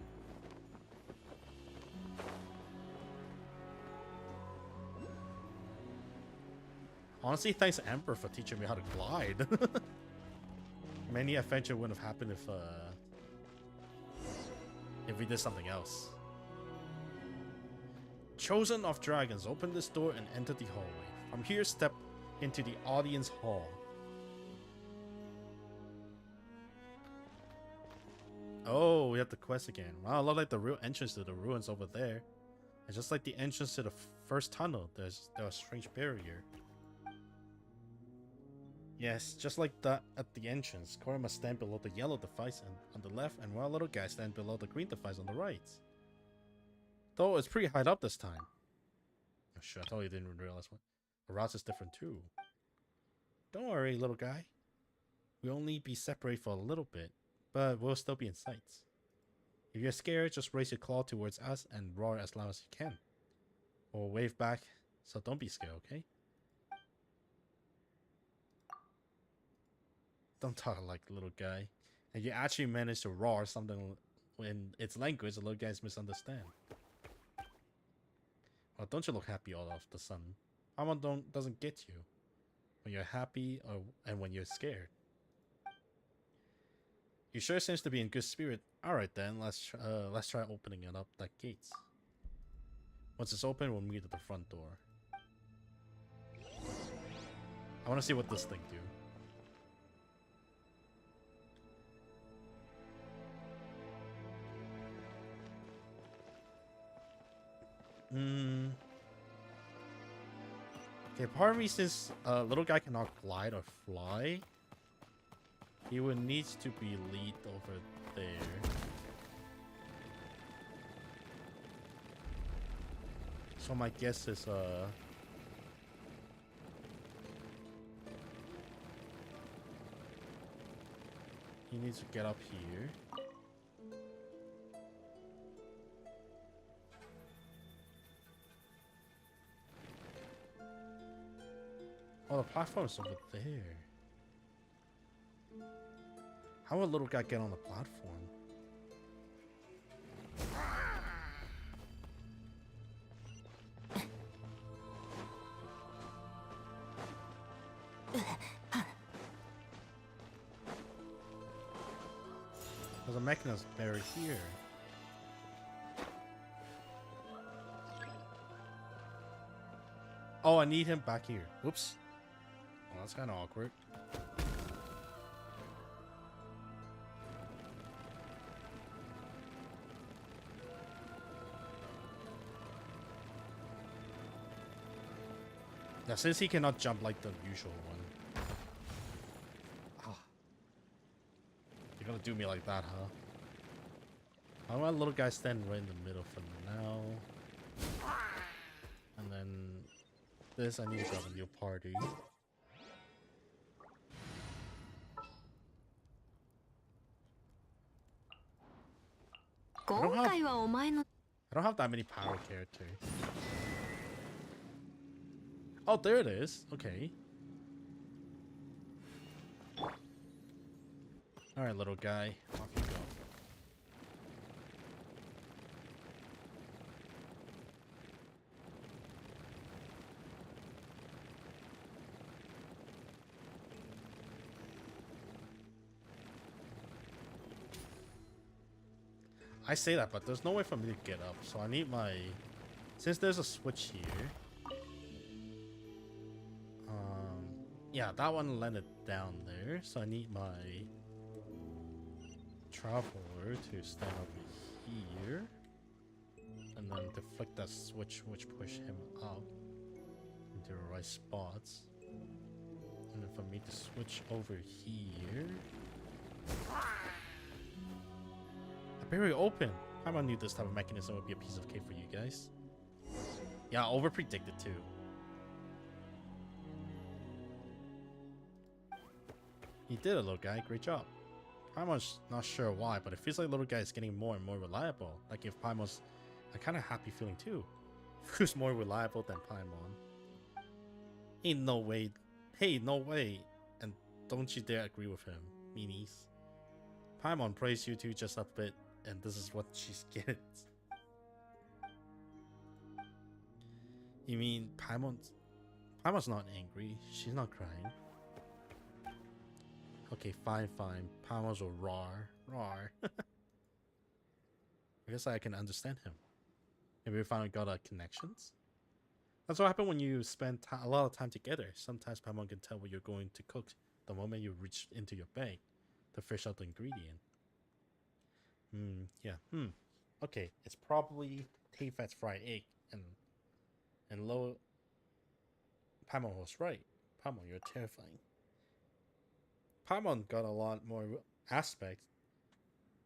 Honestly, thanks Emperor for teaching me how to glide. Many adventure wouldn't have happened if we did something else. Chosen of Dragons, open this door and enter the hallway. From here, step into the audience hall. Oh, we have the quest again. Wow, look like the real entrance to the ruins over there. And just like the entrance to the first tunnel, there's a strange barrier. Yes, just like that at the entrance, Korra must stand below the yellow device on the left, and while little guy stand below the green device on the right. Though it's pretty high up this time. Oh shit, I totally didn't realize what. The route is different too. Don't worry, little guy. We'll only be separated for a little bit, but we'll still be in sight. If you're scared, just raise your claw towards us and roar as loud as you can. Or wave back, so don't be scared, okay? Don't talk like little guy. And you actually managed to roar something in its language the little guys misunderstand. Well, don't you look happy all of the sudden? Paimon doesn't get you when you're happy and when you're scared. You sure seems to be in good spirit. Alright then, let's try opening it up that gates. Once it's open, we'll meet at the front door. I want to see what this thing do. Okay, part of me says little guy cannot glide or fly. He would need to be lead over there. So my guess is he needs to get up here. Oh, the platform's over there. How would little guy get on the platform? There's a mechanism buried here. Oh, I need him back here. Whoops. Well, that's kind of awkward. Now, since he cannot jump like the usual one. Ah. You're gonna do me like that, huh? I want a little guy standing right in the middle for now. And then this, I need to grab a new party. I don't have that many power characters. Oh, there it is. Okay. Alright, little guy. Off you go. I say that, but there's no way for me to get up, so I need my... Since there's a switch here... yeah, that one landed down there, so I need my... Traveler to stand over here. And then to flick that switch, which push him up into the right spots. And then for me to switch over here... Very open. I knew this type of mechanism would be a piece of cake for you guys. Yeah, I overpredicted too. He did it, little guy. Great job. Paimon's not sure why, but it feels like little guy is getting more and more reliable. Like if Paimon's a kind of happy feeling too. Who's more reliable than Paimon? Ain't no way. Hey, no way. And don't you dare agree with him, meanies. Paimon praised you two just a bit, and this is what she gets. You mean Paimon's not angry. She's not crying. Okay, fine. Paimon's a roar. I guess I can understand him. Maybe we finally got our connections. That's what happens when you spend a lot of time together. Sometimes Paimon can tell what you're going to cook the moment you reach into your bag to fish out the ingredient. Yeah. Okay, it's probably Tayfat's fried egg, and low. Paimon was right. Paimon, you're terrifying. Paimon got a lot more aspects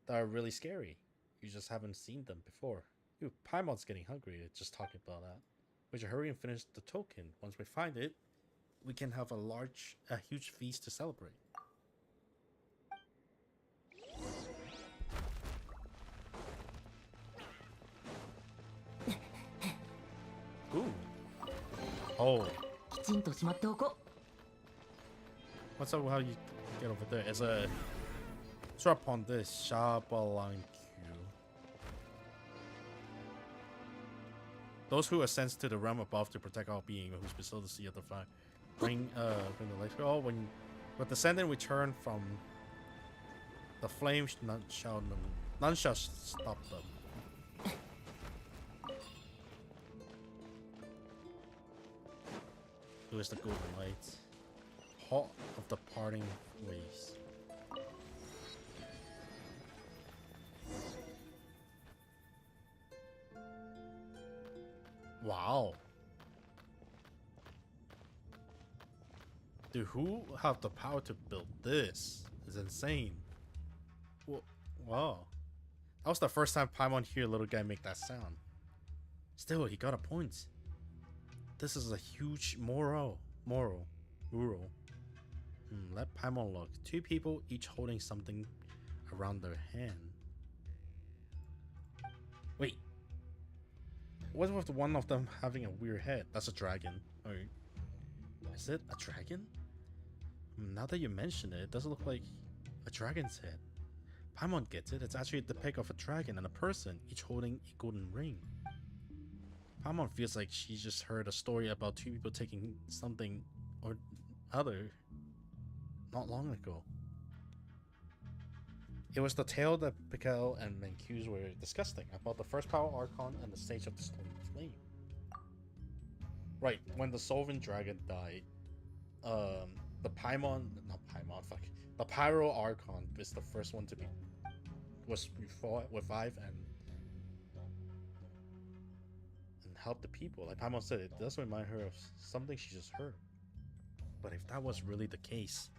that are really scary. You just haven't seen them before. Ooh, Paimon's getting hungry just talking about that. We should hurry and finish the token. Once we find it, we can have a huge feast to celebrate. Ooh. Oh. What's up? How you get over there? It's a drop on this Shabalan Q. Those who ascend to the realm above to protect our being, who's below the sea of the fire, bring the light. Oh, when descendant return from the flames, none shall stop them. Who is the golden light? Hot of the parting ways. Wow. Dude, who have the power to build this? It's insane. Wow. That was the first time Paimon hear little guy make that sound. Still, he got a point. This is a huge mural. Let Paimon look. Two people each holding something around their hand. Wait. What's with one of them having a weird head? That's a dragon. Or is it a dragon? Now that you mention it, it doesn't look like a dragon's head. Paimon gets it. It's actually the pic of a dragon and a person, each holding a golden ring. Paimon feels like she just heard a story about two people taking something or other not long ago. It was the tale that Pikel and Menkuz were discussing about the first power Archon and the stage of the Stolen Flame. Right, when the Solvin Dragon died, the Pyro Archon is the first one to be revive and help the people. Like Paimon said, it does remind her of something she just heard. But if that was really the case,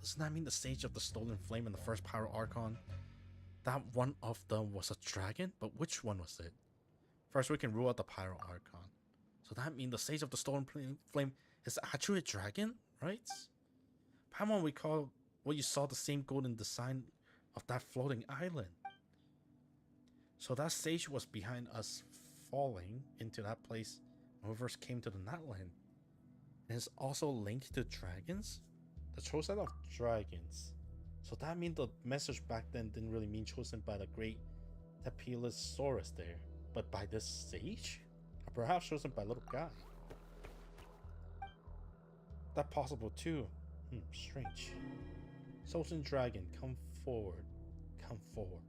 doesn't that mean the Sage of the Stolen Flame and the first Pyro Archon, that one of them was a dragon? But which one was it? First, we can rule out the Pyro Archon. So that means the Sage of the Stolen Flame is actually a dragon, right? Paimon, we call what you saw the same golden design of that floating island. So that Sage was behind us falling into that place when we first came to the Natland. And it's also linked to dragons? The chosen of dragons. So that means the message back then didn't really mean chosen by the great Tepilosaurus there, but by this sage? Or perhaps chosen by little guy. That possible too. Strange. Chosen dragon, come forward. Come forward.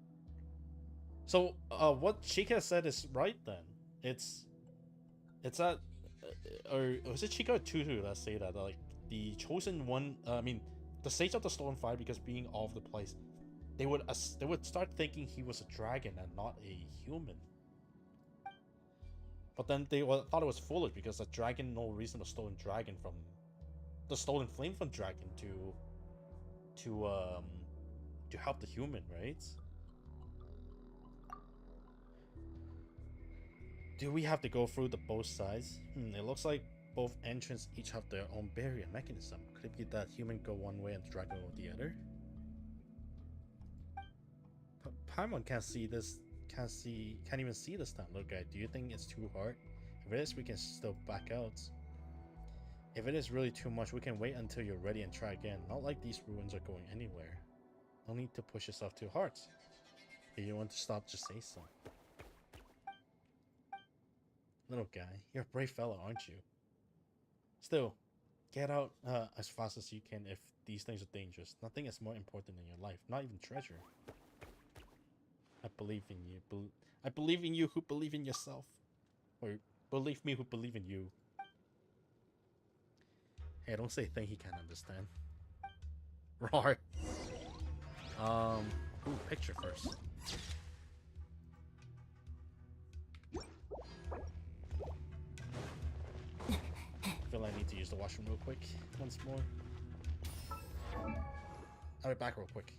So, what Chica said is right then. It's that, or was it Chica or Tutu that say that, like, the chosen one, the Sage of the Stolen Fire, because being all over the place, they would start thinking he was a dragon and not a human. But then they thought it was foolish because a dragon, no reason to stolen dragon from the stolen flame from dragon to help the human, right? Do we have to go through the both sides? It looks like both entrants each have their own barrier mechanism. Could it be that human go one way and dragon go the other? Paimon can't see this. Can't even see this time. Look, guy, do you think it's too hard? If it is, we can still back out. If it is really too much, we can wait until you're ready and try again. Not like these ruins are going anywhere. No need to push yourself too hard. If you want to stop, just say so. Little guy, you're a brave fellow, aren't you? Still, get out as fast as you can if these things are dangerous. Nothing is more important in your life, not even treasure. I believe in you. I believe in you who believe in yourself. Or believe me who believe in you. Hey, don't say thing he can't understand. Roar. Ooh, picture first. I feel like I need to use the washroom real quick once more. I'll be back real quick.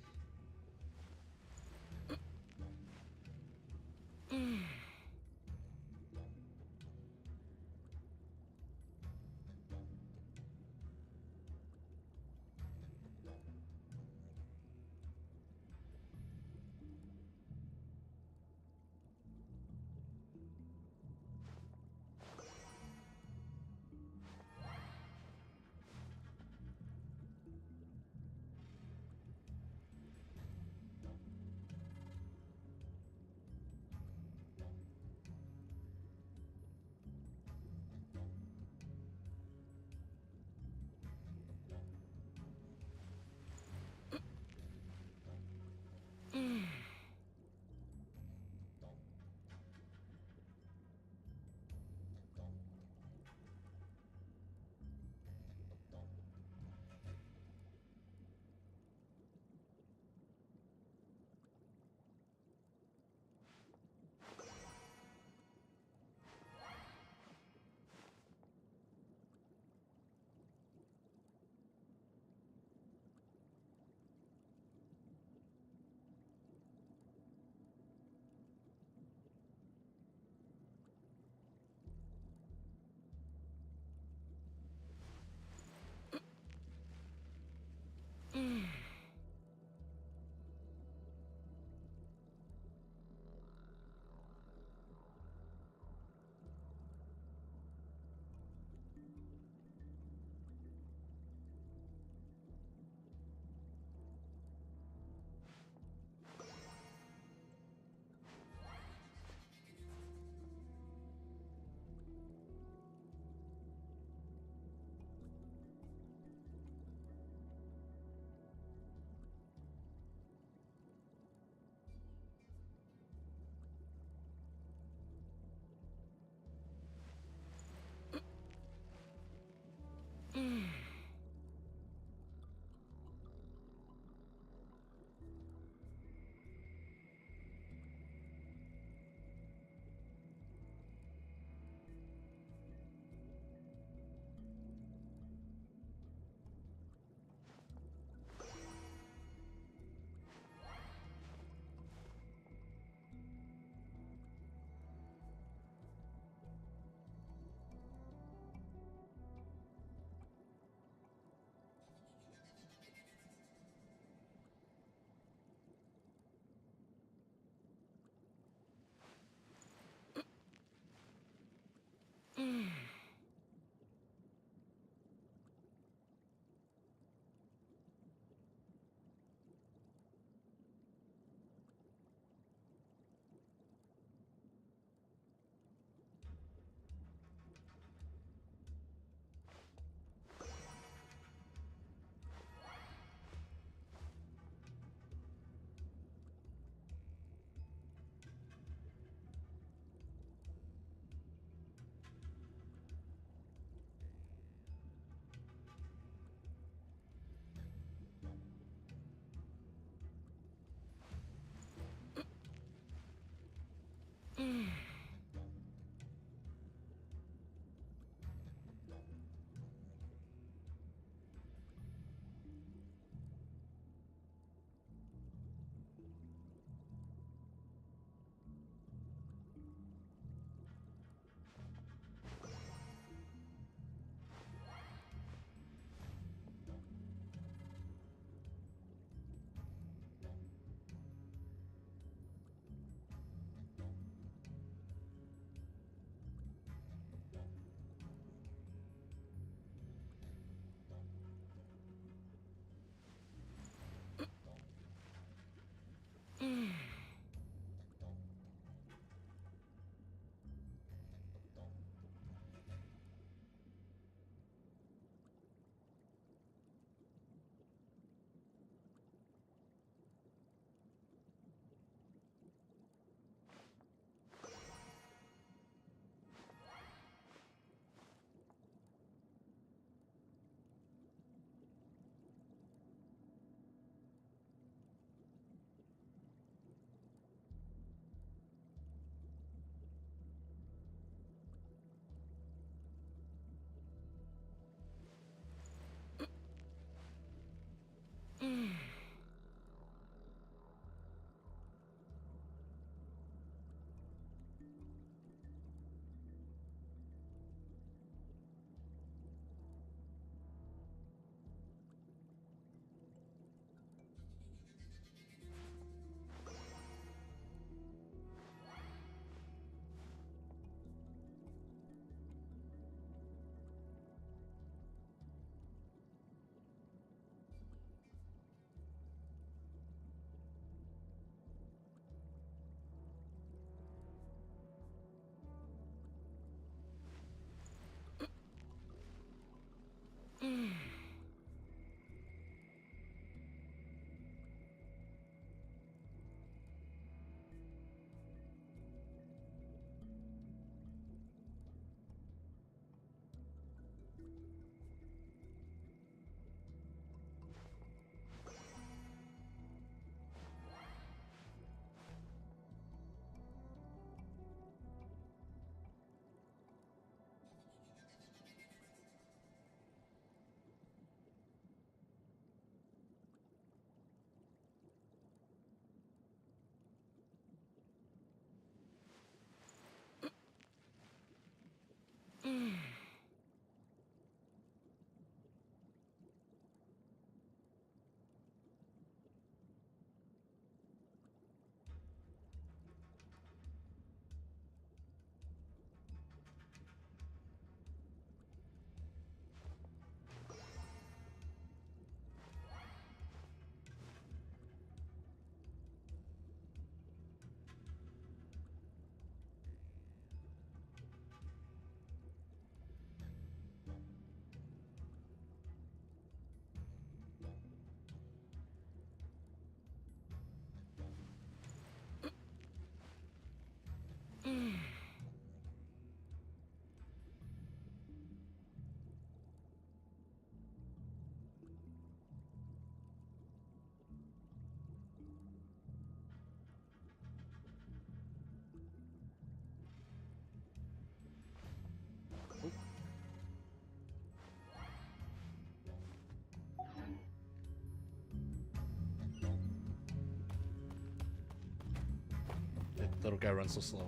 little guy runs so slow.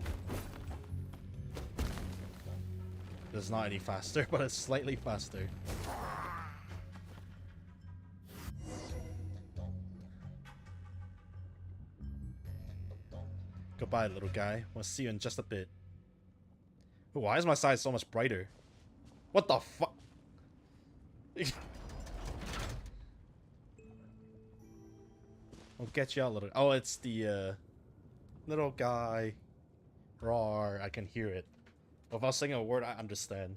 It's not any faster, but it's slightly faster. Goodbye, little guy. We'll see you in just a bit. Ooh, why is my side so much brighter? What the fuck? I'll get you out, little. Oh, it's the little guy. Roar! I can hear it. Without saying a word, I understand.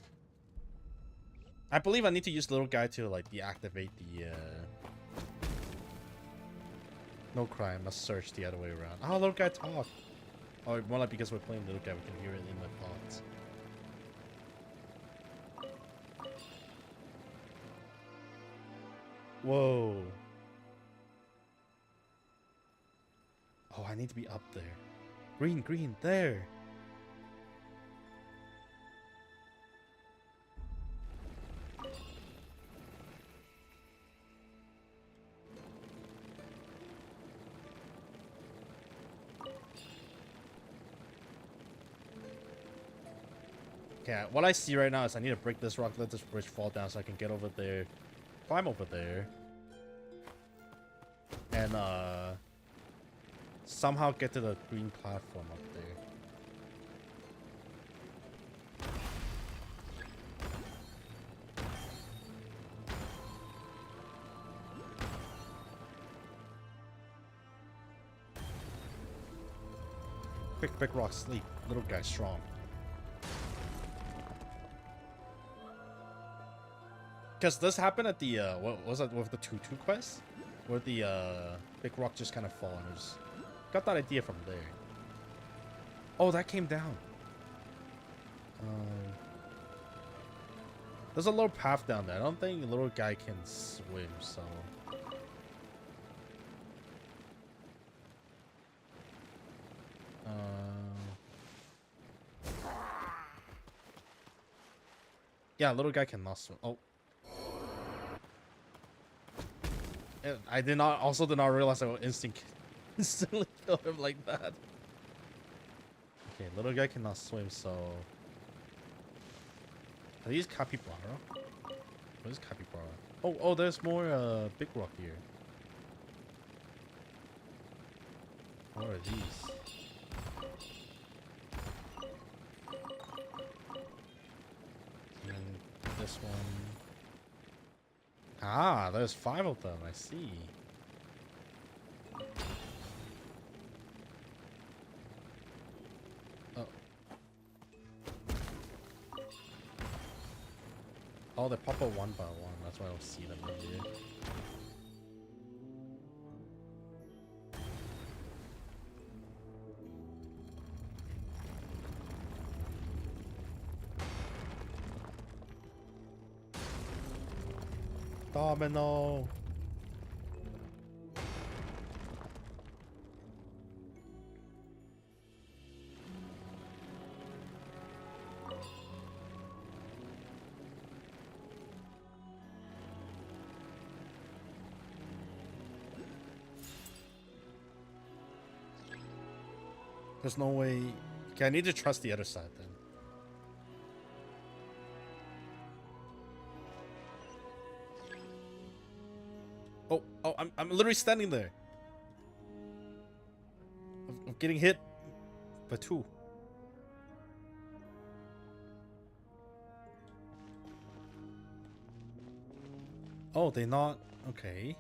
I believe I need to use little guy to like deactivate the. No crime. Must search the other way around. Oh, little guy talk. Oh, more like because we're playing little guy, we can hear it in the thoughts. Whoa. Oh, I need to be up there. Green, green, there. Okay, what I see right now is I need to break this rock, let this bridge fall down so I can get over there, climb over there, and somehow get to the green platform up there. Quick, big rock, sleep. Little guy, strong. Because this happened at the, what was it, with the 2-2 quest? Where the, big rock just kind of fall and just got that idea from there. Oh, that came down. There's a little path down there. I don't think a little guy can swim, so... yeah, little guy cannot swim. Oh. I did not realize I would instantly kill him like that. Okay, little guy cannot swim, so are these capybara? What is capybara? Oh, there's more big rock here. What are these? And this one. Ah, there's 5 of them, I see. Oh. Oh, they pop up one by one, that's why I don't see them in here. Domino. There's no way. Okay, I need to trust the other side then. Oh, I'm literally standing there. I'm getting hit by 2. Oh, they not okay.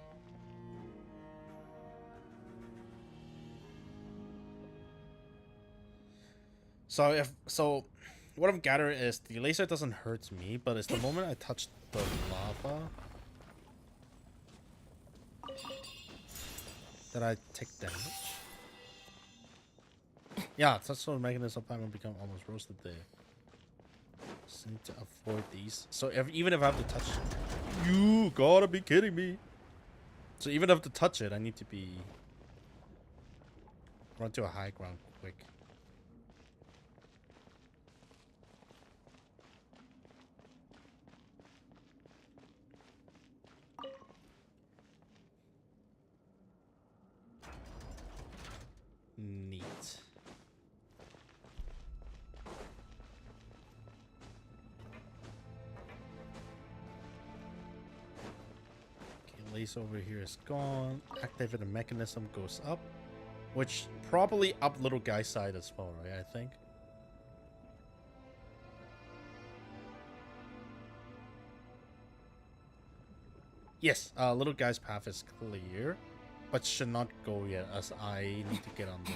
So what I'm gathering is the laser doesn't hurt me, but it's the moment I touch the lava that I take damage. Yeah, such sort of mechanism I'm gonna become almost roasted there. Just need to avoid these. So even if I have to touch, you gotta be kidding me. So even if I have to touch it, I need to be run to a high ground quick. Neat. lace over here is gone. Activate the mechanism goes up, which probably up little guy side as well, right? I think. Yes, little guy's path is clear, but should not go yet as I need to get on the...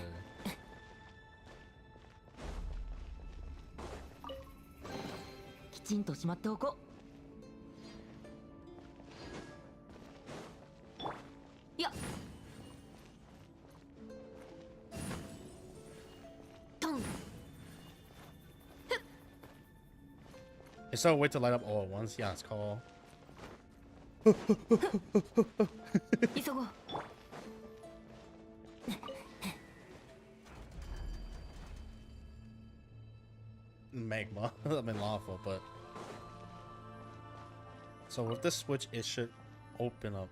Is there a way to light up all at once? Yeah, it's called... magma. I mean lava, but... So with this switch, it should open up.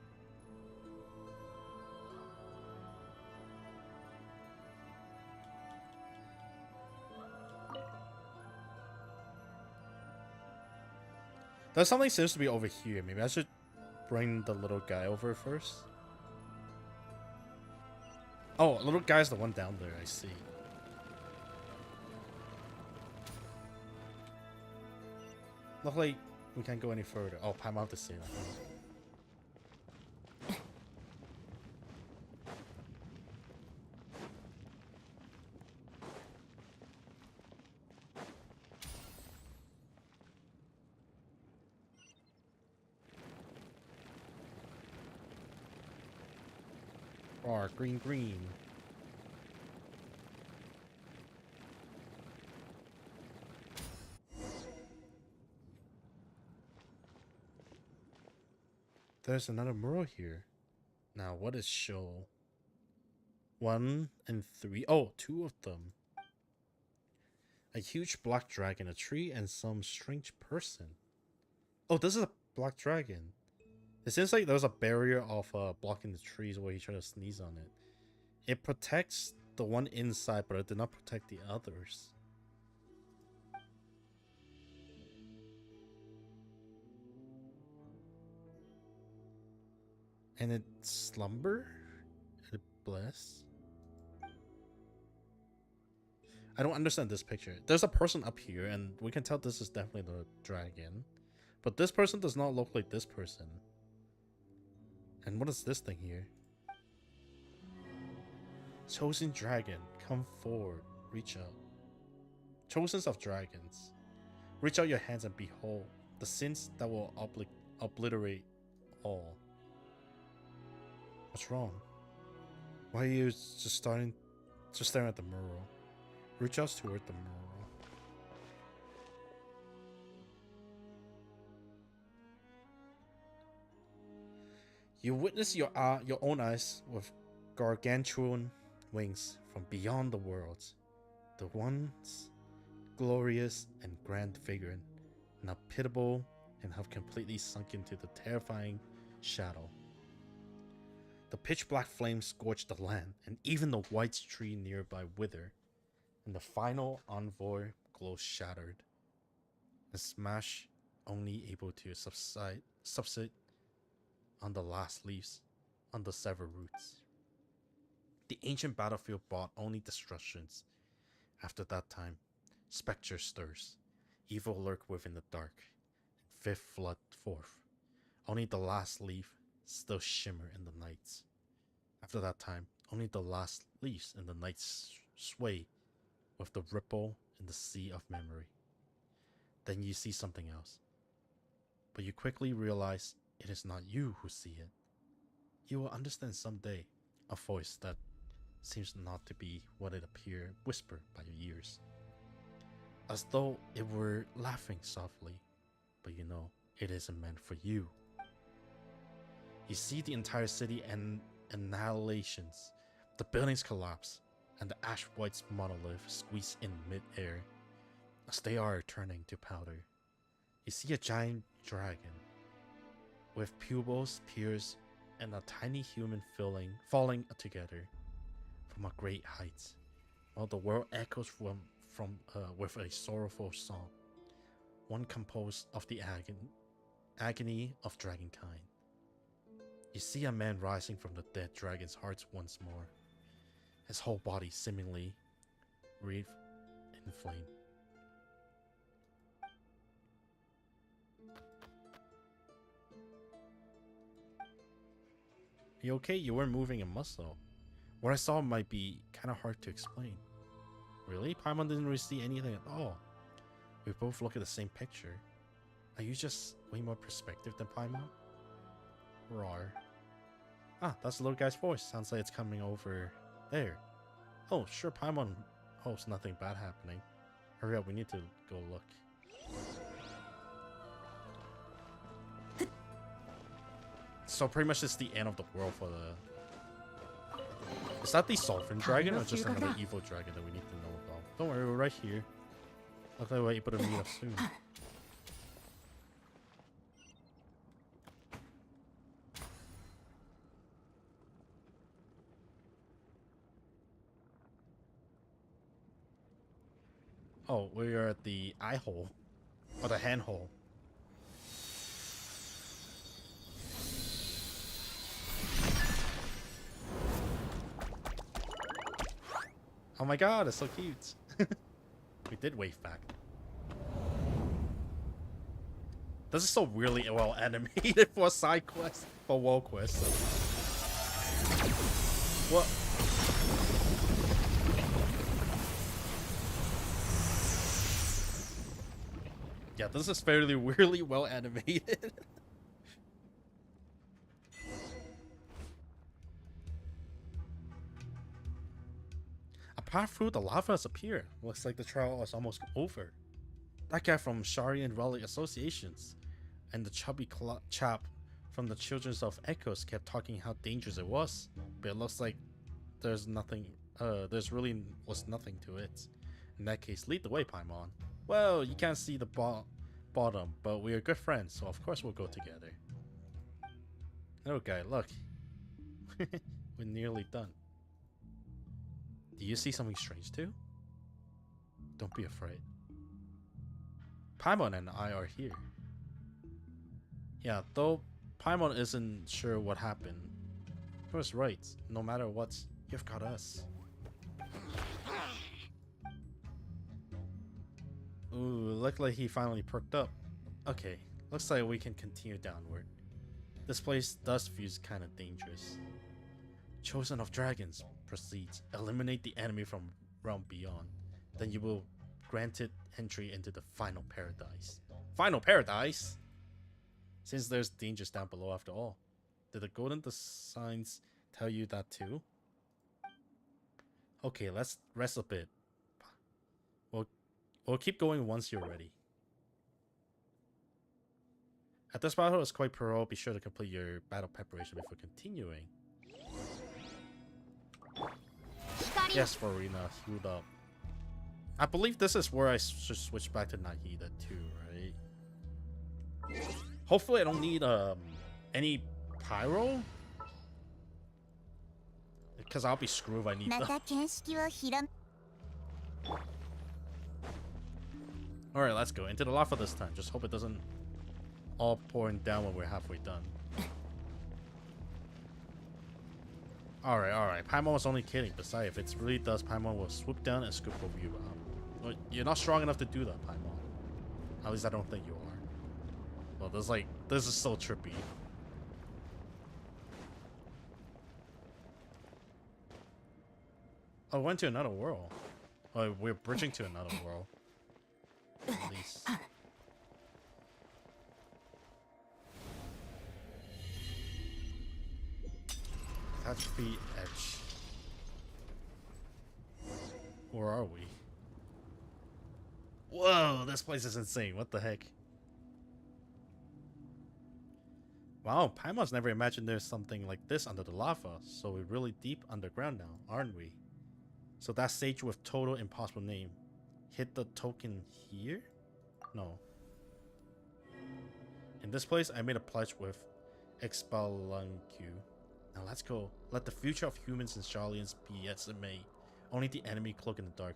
There's something seems to be over here. Maybe I should bring the little guy over first. Oh, little guy's the one down there, I see. Look like we can't go any further. Oh, I'm out to see that. Oh, green, green. There's another mural here. Now, what is show? 1 and 3. Oh, 2 of them. A huge black dragon, a tree, and some strange person. Oh, this is a black dragon. It seems like there's a barrier of blocking the trees where he tried to sneeze on it. It protects the one inside, but it did not protect the others. And it slumber? It bless? I don't understand this picture. There's a person up here, and we can tell this is definitely the dragon. But this person does not look like this person. And what is this thing here? Chosen dragon, come forward, reach out. Chosens of dragons, reach out your hands and behold the sins that will obliterate all. What's wrong? Why are you just staring at the mural? Reach out toward the mural. You witness your own eyes with gargantuan wings from beyond the worlds, the once glorious and grand figure, now pitiable and have completely sunk into the terrifying shadow. The pitch black flames scorch the land, and even the white tree nearby wither, and the final envoy glows shattered, and smash only able to subside on the last leaves, on the severed roots. The ancient battlefield brought only destructions. After that time, spectre stirs, evil lurk within the dark, and fifth flood forth. Only the last leaf still shimmer in the nights. After that time, only the last leaves in the night sway with the ripple in the sea of memory. Then you see something else. But you quickly realize it is not you who see it. You will understand someday a voice that seems not to be what it appeared whispered by your ears. As though it were laughing softly, but you know it isn't meant for you. You see the entire city and annihilations. The buildings collapse, and the ash-white monolith squeeze in mid-air as they are turning to powder. You see a giant dragon with pupils pierced and a tiny human falling together from a great height, while the world echoes with a sorrowful song, one composed of the agony of dragonkind. You see a man rising from the dead dragon's hearts once more. His whole body seemingly wreathed in flame. You okay? You weren't moving a muscle. What I saw might be kind of hard to explain. Really? Paimon didn't really see anything at all. We both look at the same picture. Are you just way more perspective than Paimon? Roar. Ah, that's the little guy's voice. Sounds like it's coming over there. Oh, sure, Paimon hopes nothing bad happening. Hurry up, we need to go look. So pretty much it's the end of the world for the... Is that the Sovereign Dragon or just another evil dragon that we need to know about? Don't worry, we're right here. Look like we're able to meet up soon. Oh, we are at the eye hole. Or the hand hole. Oh my god, it's so cute. We did wave back. This is so really well animated for a side quest, for world quest. What? Yeah, this is fairly weirdly well animated. A path through the lava has appeared. Looks like the trial is almost over. That guy from Shari and Relic Associations and the chubby chap from the Children's of Echoes kept talking how dangerous it was, but it looks like there's nothing. There's really was nothing to it. In that case, lead the way, Paimon. Well, you can't see the bottom, but we are good friends, so of course we'll go together. Okay, look. We're nearly done. Do you see something strange too? Don't be afraid. Paimon and I are here. Yeah, though Paimon isn't sure what happened. He was right. No matter what, you've got us. Ooh, looked like he finally perked up. Okay, looks like we can continue downward. This place does feel kind of dangerous. Chosen of Dragons proceeds. Eliminate the enemy from realm beyond. Then you will granted entry into the final paradise. Final paradise? Since there's dangers down below after all. Did the golden signs tell you that too? Okay, let's rest a bit. We'll keep going once you're ready. At this battle is quite pro. Be sure to complete your battle preparation before continuing. Yes, Farina, healed up. I believe this is where I should switch back to Nahida too, right? Hopefully I don't need any pyro. Because I'll be screwed if I need them. Alright, let's go. Into the lava this time. Just hope it doesn't all pouring down when we're halfway done. Alright. Paimon was only kidding. Besides, if it really does, Paimon will swoop down and scoop over you out. Well, you're not strong enough to do that, Paimon. At least I don't think you are. Well, this is so trippy. Oh, went to another world. Oh, we're bridging to another world. At least. Touch feet edge. Where are we? Whoa, this place is insane. What the heck? Wow, Paimon's never imagined there's something like this under the lava. So we're really deep underground now, aren't we? So that stage with total impossible name. Hit the token here? No. In this place, I made a pledge with Expeluncu. Now let's go. Let the future of humans and Charlians be as it may. Only the enemy cloak in the dark.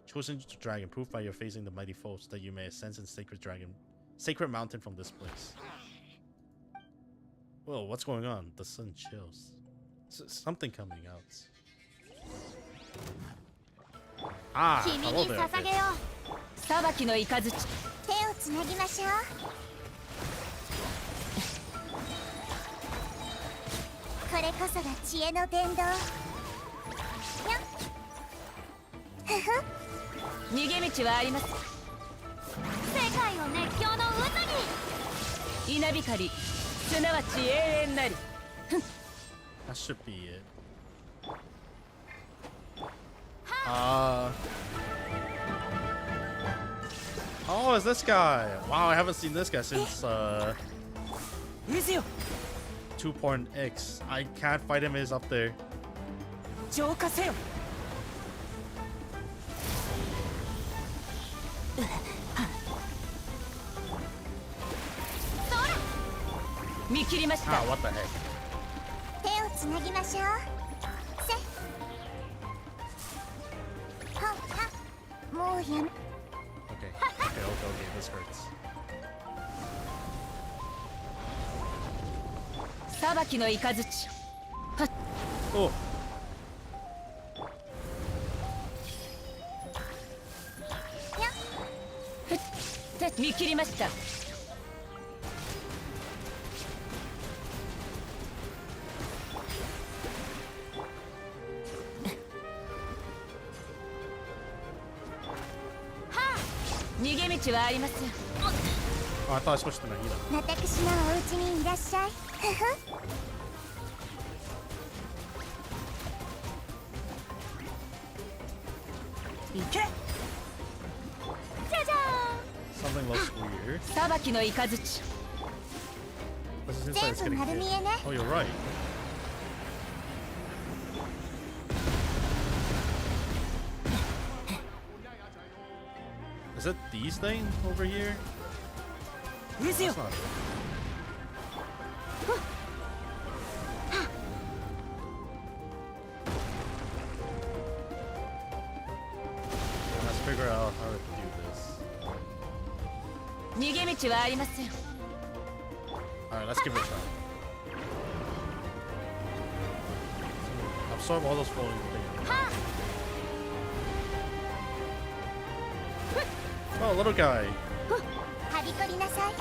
Chosen to dragon, prove by your facing the mighty foes that you may ascend in sacred mountain from this place. Whoa, what's going on? The sun chills. Something coming out. Ah, 君に hello there. 捧げよう。裁きの雷。手をつなぎましょう。これこそが知恵の伝道。にゃふふ。逃げ道はあります。世界を熱狂の渦に。稲光、すなわち永遠なり。 That should be it. Oh, it's this guy. Wow, I haven't seen this guy since 渦よ、 2.x. I can't fight him. He's up there. 浄化せよ。見切りました。 Ah, what the heck? 手をつなぎましょう。せ。はっは。もうやめ。 Okay, this hurts. 裁きの雷。はっ。 Oh. にゃ。ふっ。て見切りました。 逃げ道はありません。 Oh, I thought I switched to Nagita. 私のお家にいらっしゃい。ふふ。行け。じゃじゃ Something looks weird. 裁きの雷。 This is inside. It's 全部 getting 丸見 hit. えね。 Oh, you're right. Is it these things over here? 渦よ That's。not it. Let's figure out how to do this. 逃げ道はありません。 Alright, let's give it a try. Absorb all those floating things. Oh, little guy. はびこりなさい。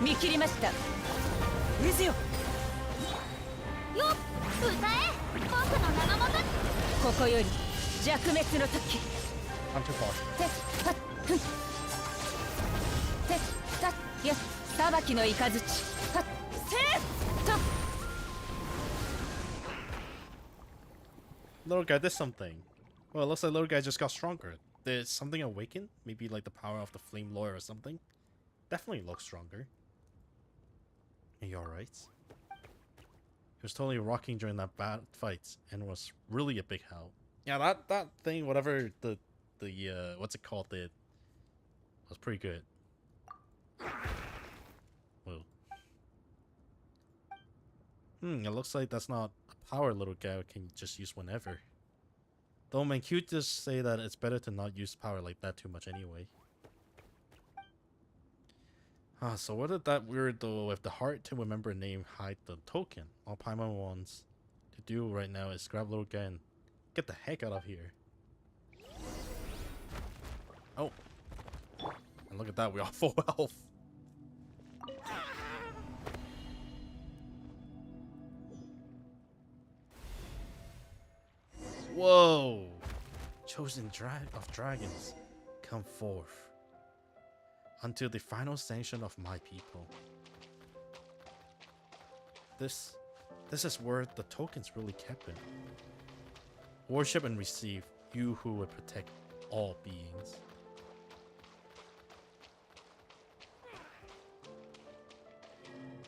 見切りました。渦よ。よっ、歌え。僕の名のもと。ここより弱滅の時。 I'm too far. てはっふん。てたや裁きの雷。はっせーっと。 Little guy did something. Well, it looks like little guy just got stronger. Did something awaken? Maybe like the power of the flame lore or something? Definitely looks stronger. Are you alright? He was totally rocking during that bad fight and was really a big help. Yeah, that thing, whatever the what's it called, did was pretty good. Whoa. It looks like that's not a power little guy can just use whenever. Though man, cute just say that it's better to not use power like that too much anyway. So what did that weirdo with the heart to remember name hide the token? All Paimon wants to do right now is grab little guy and get the heck out of here. Oh. And look at that, we are full health. Whoa! Chosen of dragons, come forth until the final sanction of my people. This is where the tokens really kept it. Worship and receive, you who would protect all beings.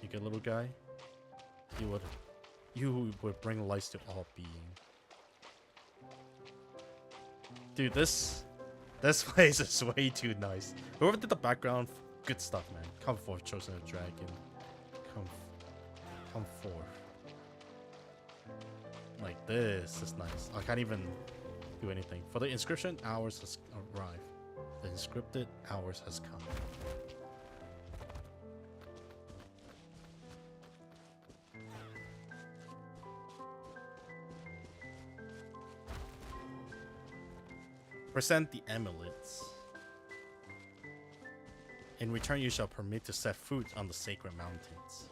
You good, little guy? You would bring life to all beings. Dude, this place is way too nice. Whoever did the background, good stuff, man. Come forth, chosen of dragon. Come forth. Like, this is nice. I can't even do anything. For the inscription, ours has arrived. The inscripted hours has come. Present the amulets. In return, you shall permit to set foot on the sacred mountains.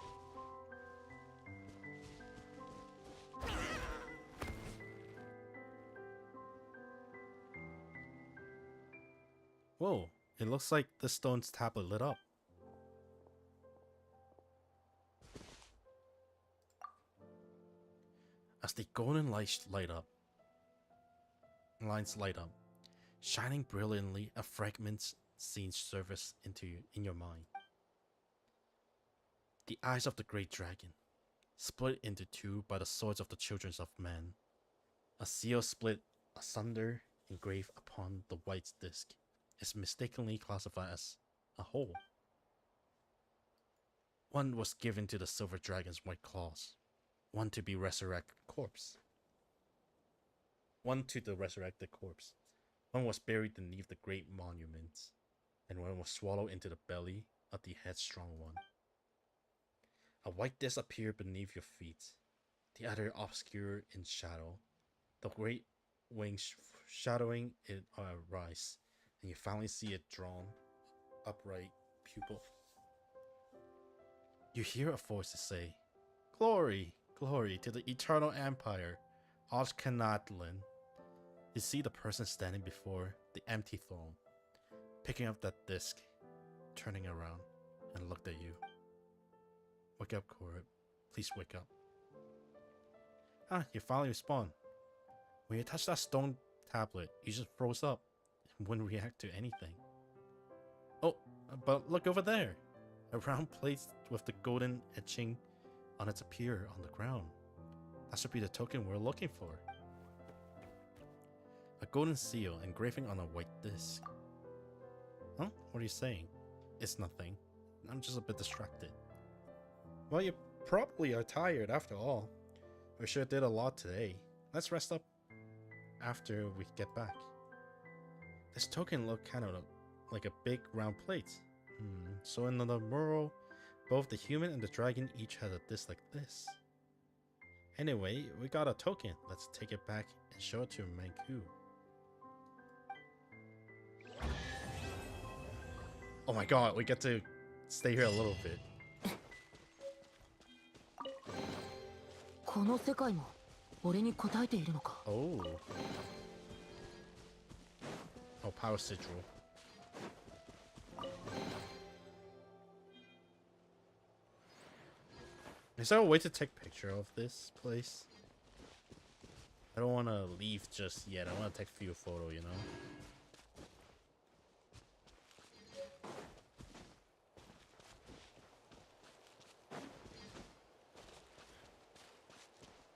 Whoa, it looks like the stone's tablet lit up. As the golden lines light up, shining brilliantly, a fragment scene surfaces in your mind. The eyes of the great dragon, split into two by the swords of the children of men. A seal split asunder, engraved upon the white disc, is mistakenly classified as a hole. One was given to the silver dragon's white claws, one to be resurrected corpse. One to the resurrected corpse. One was buried beneath the great monuments, and one was swallowed into the belly of the headstrong one. A white disc appeared beneath your feet, the other obscure in shadow, the great wings shadowing it rise, and you finally see it drawn, upright pupil. You hear a voice to say, "Glory, glory to the eternal empire, Oshkanatlan." You see the person standing before the empty throne, picking up that disc, turning around, and looked at you. Wake up, Korib. Please wake up. Ah, you finally respond. When you touch that stone tablet, you just froze up and wouldn't react to anything. Oh, but look over there. A round plate with the golden etching on its appear on the ground. That should be the token we're looking for. A golden seal engraving on a white disc. Huh? What are you saying? It's nothing. I'm just a bit distracted. Well, you probably are tired after all. We sure did a lot today. Let's rest up after we get back. This token looked kind of like a big round plate. So in the mural, both the human and the dragon each had a disc like this. Anyway, we got a token. Let's take it back and show it to Manku. Oh my god, we get to stay here a little bit. この世界も俺に応えているのか。 Oh, power sigil. Is there a way to take a picture of this place? I don't want to leave just yet. I want to take a few photos, you know?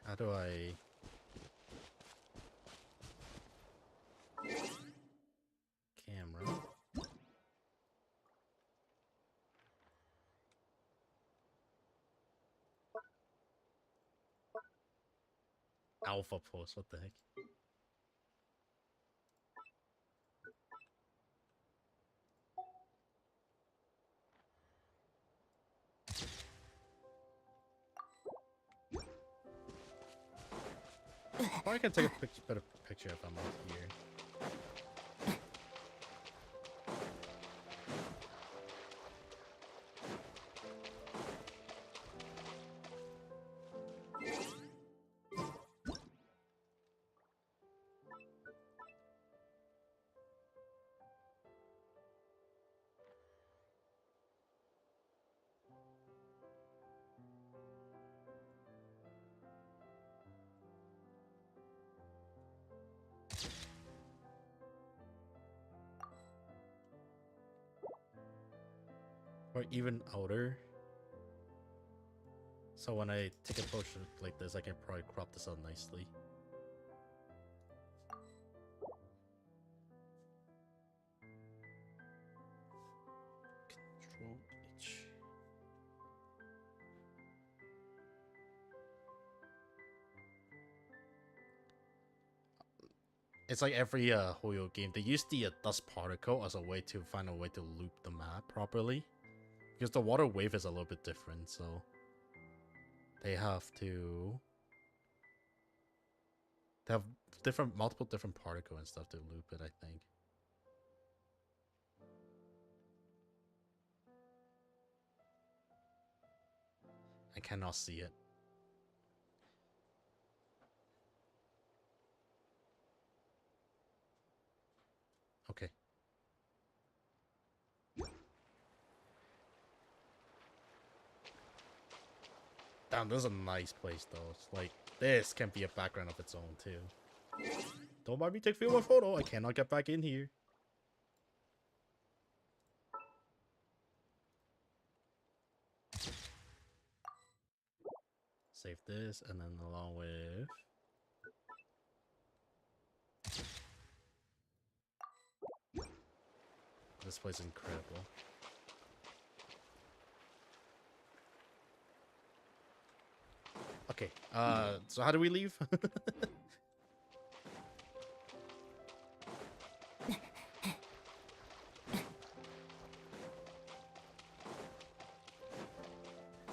How do I... Camera. Alpha pose, what the heck? Or I can take a better picture if I'm out here. Or even outer. So when I take a potion like this, I can probably crop this out nicely. Control H. It's like every Hoyo game, they use the dust particle as a way to find a way to loop the map properly. Because the water wave is a little bit different, so they have to They have multiple different particle and stuff to loop it, I think. I cannot see it. Okay. Damn, this is a nice place though. It's like, this can be a background of its own too. Don't mind me take film a photo. I cannot get back in here. Save this, and then along with... This place is incredible. Okay, so how do we leave?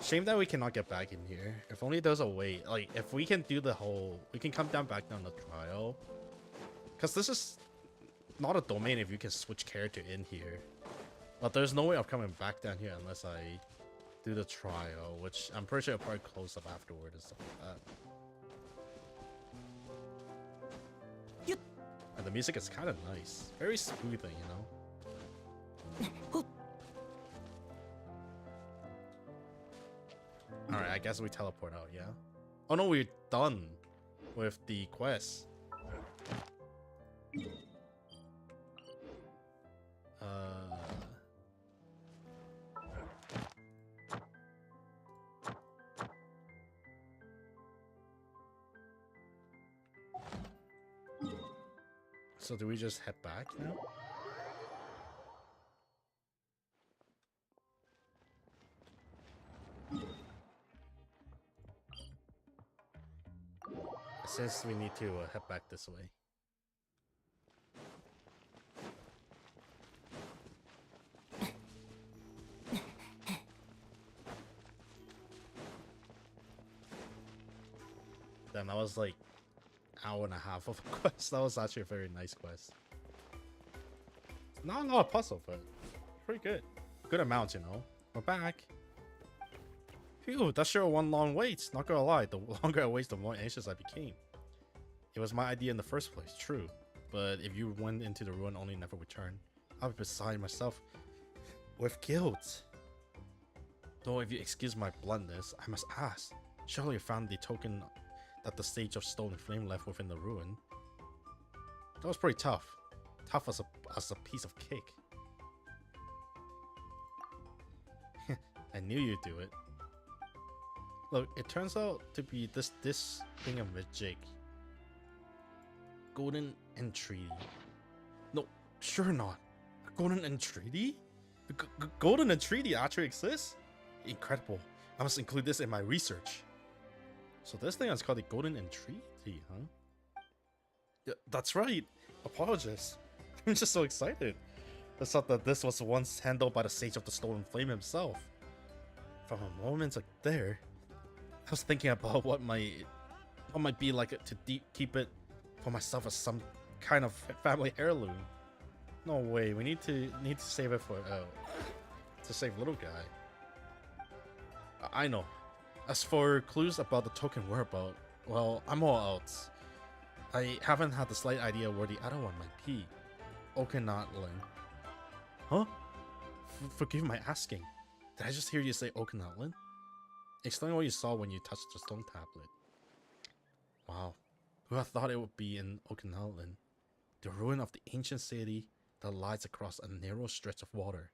Shame that we cannot get back in here. If only there's a way. Like, if we can do the whole... We can come back down the trial. Because this is not a domain if you can switch character in here. But there's no way of coming back down here unless I do the trial, which I'm pretty sure I'll probably close up afterward and stuff like that. And the music is kind of nice. Very smoothing, you know? Alright, I guess we teleport out, yeah? Oh no, we're done with the quest. So do we just head back now? Since we need to head back this way. Damn, that was like hour and a half of a quest. That was actually a very nice quest. Not a lot of puzzle, but pretty good. Good amount, you know. We're back. Phew, that's sure one long wait. Not gonna lie, the longer I wait, the more anxious I became. It was my idea in the first place, true. But if you went into the ruin only never returned, I'll be beside myself with guilt. Though if you excuse my bluntness, I must ask, surely you found the token that the stage of stone and flame left within the ruin? That was pretty tough. Tough as a piece of cake. I knew you'd do it. Look, it turns out to be this thingamajig. Golden entreaty. No, sure not. A golden entreaty? Golden entreaty actually exists? Incredible. I must include this in my research. So this thing is called the golden entreaty, huh? Yeah, that's right. Apologies. I'm just so excited. I thought that this was once handled by the Sage of the Stolen Flame himself. From a moment like there, I was thinking about what might be like to keep it for myself as some kind of family heirloom. No way. We need to save it for to save littleGuy. I know. As for clues about the token whereabout, well, I'm all out. I haven't had the slight idea where the other one might be. Okinawan. Huh? Forgive my asking. Did I just hear you say Okinawan? Explain what you saw when you touched the stone tablet. Wow. Who had thought it would be in Okinawan? The ruin of the ancient city that lies across a narrow stretch of water,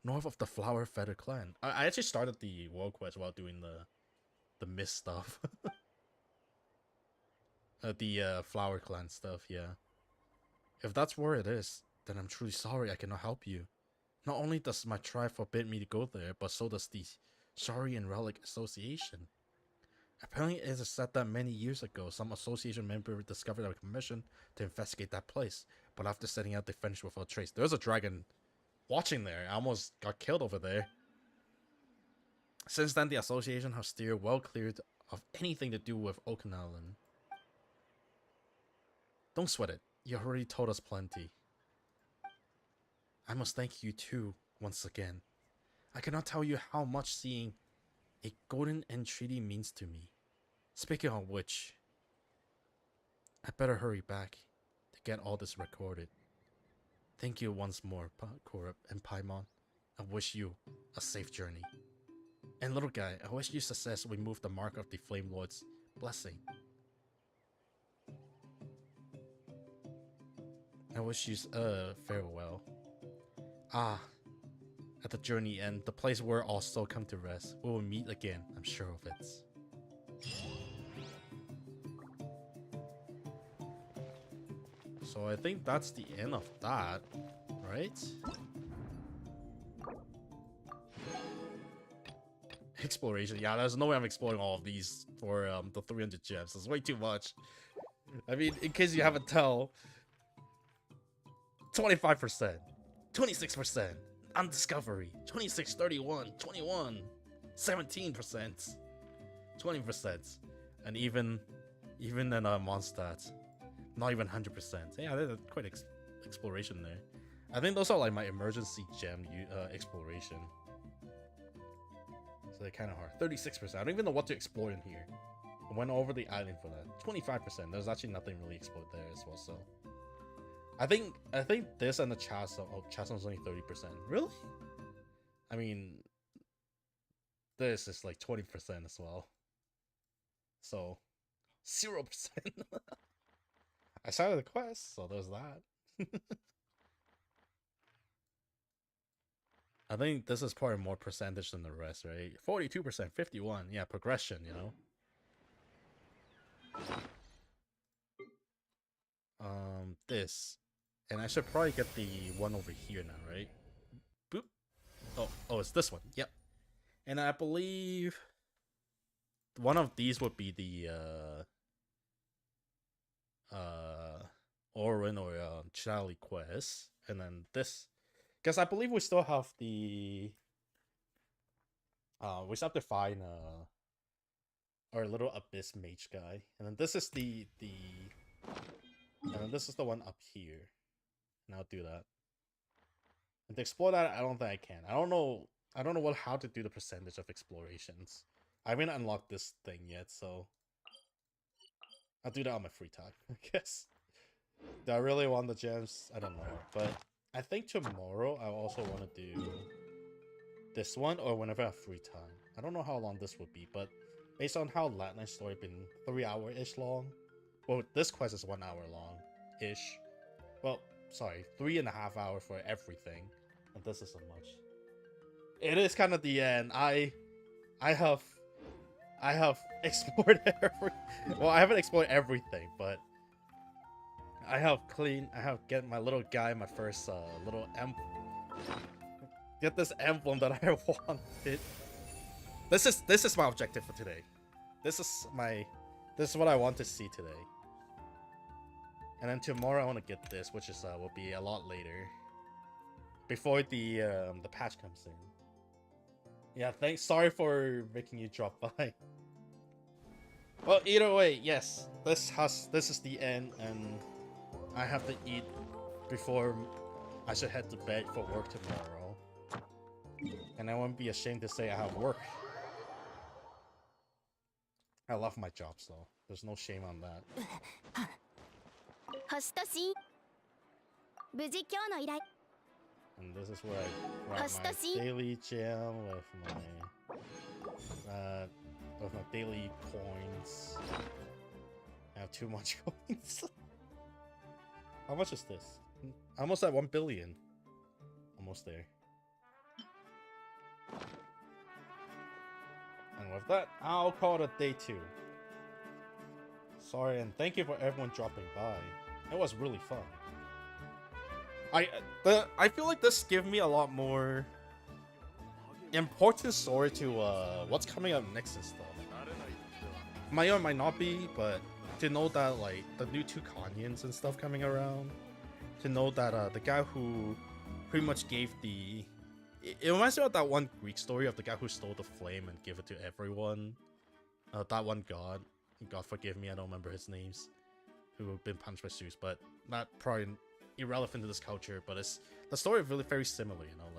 north of the Flower Feather clan. I actually started the world quest while doing the mist stuff. The Flower Clan stuff, yeah. If that's where it is, then I'm truly sorry I cannot help you. Not only does my tribe forbid me to go there, but so does the Sharian Relic Association. Apparently it is said that many years ago, some association member discovered a commission to investigate that place, but after setting out, they vanished without trace. There's a dragon watching there. I almost got killed over there. Since then, the association has steered well cleared of anything to do with Okinawan. Don't sweat it. You already told us plenty. I must thank you too, once again. I cannot tell you how much seeing a golden entreaty means to me. Speaking of which, I better hurry back to get all this recorded. Thank you once more, Korab and Paimon. I wish you a safe journey. And little guy, I wish you success remove the mark of the Flame Lord's blessing. I wish you farewell. Ah, at the journey end, the place where all souls come to rest. We will meet again, I'm sure of it. So I think that's the end of that, right? Exploration. Yeah, there's no way I'm exploring all of these for the 300 gems. It's way too much. I mean, in case you haven't tell, 25%, 26% on discovery, 26, 31, 21, 17%, 20%, and even in Mondstadt, not even 100%. Yeah, there's quite exploration there. I think those are like my emergency gem exploration. So they're kind of hard. 36%. I don't even know what to explore in here. I went over the island for that. 25%. There's actually nothing really explored there as well. So I think this and the chasm. Oh, chasm's only 30%. Really? I mean, this is like 20% as well. So 0%. I started the quest, so there's that. I think this is probably more percentage than the rest, right? 42%, 51. Yeah, progression, you know. This. And I should probably get the one over here now, right? Boop. Oh, it's this one. Yep. And I believe one of these would be the Orin or Charlie quest. And then this, because I believe we still have the we still have to find our little abyss mage guy. And then this is the and then this is the one up here. And I'll do that. And to explore that, I don't think I can. I don't know how to do the percentage of explorations. I haven't unlocked this thing yet, so I'll do that on my free time, I guess. Do I really want the gems? I don't know. But I think tomorrow I also want to do this one or whenever I have free time. I don't know how long this would be, but based on how Latnight's story been 3 hour-ish long. Well, this quest is 1 hour long-ish. Well, sorry, 3.5 hours for everything. And this is so much. It is kind of the end. I have explored well, I haven't explored everything, but I have get my little guy, my first little get this emblem that I wanted. This is my objective for today. This is what I want to see today. And then tomorrow I want to get this, which is will be a lot later, before the patch comes in. Yeah, thanks. Sorry for making you drop by. Well, either way, yes, this is the end, and I have to eat before I should head to bed for work tomorrow. And I won't be ashamed to say I have work. I love my job, so there's no shame on that. And this is where I grab my daily gem with my daily coins. I have too much coins. How much is this? Almost at 1 billion. Almost there. And with that, I'll call it a day 2. Sorry, and thank you for everyone dropping by. It was really fun. I feel like this gives me a lot more important story to what's coming up next and stuff. Might or might not be, but to know that like the new 2 Kanyans and stuff coming around, to know that the guy who pretty much gave the it reminds me of that one Greek story of the guy who stole the flame and gave it to everyone. That one god forgive me, I don't remember his names. who have been punished by Zeus, but not probably irrelevant to this culture. But it's the story is really very similar, you know,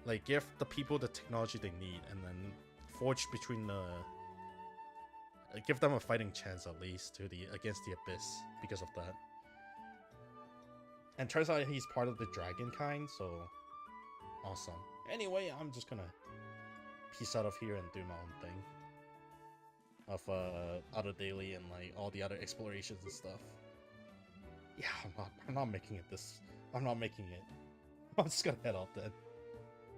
like give the people the technology they need, and then forge between the give them a fighting chance at least to the against the abyss because of that. And turns out he's part of the dragon kind, so awesome. Anyway, I'm just gonna peace out of here and do my own thing of other daily and like all the other explorations and stuff. Yeah, I'm not making it this. I'm not making it. I'm just gonna head off then.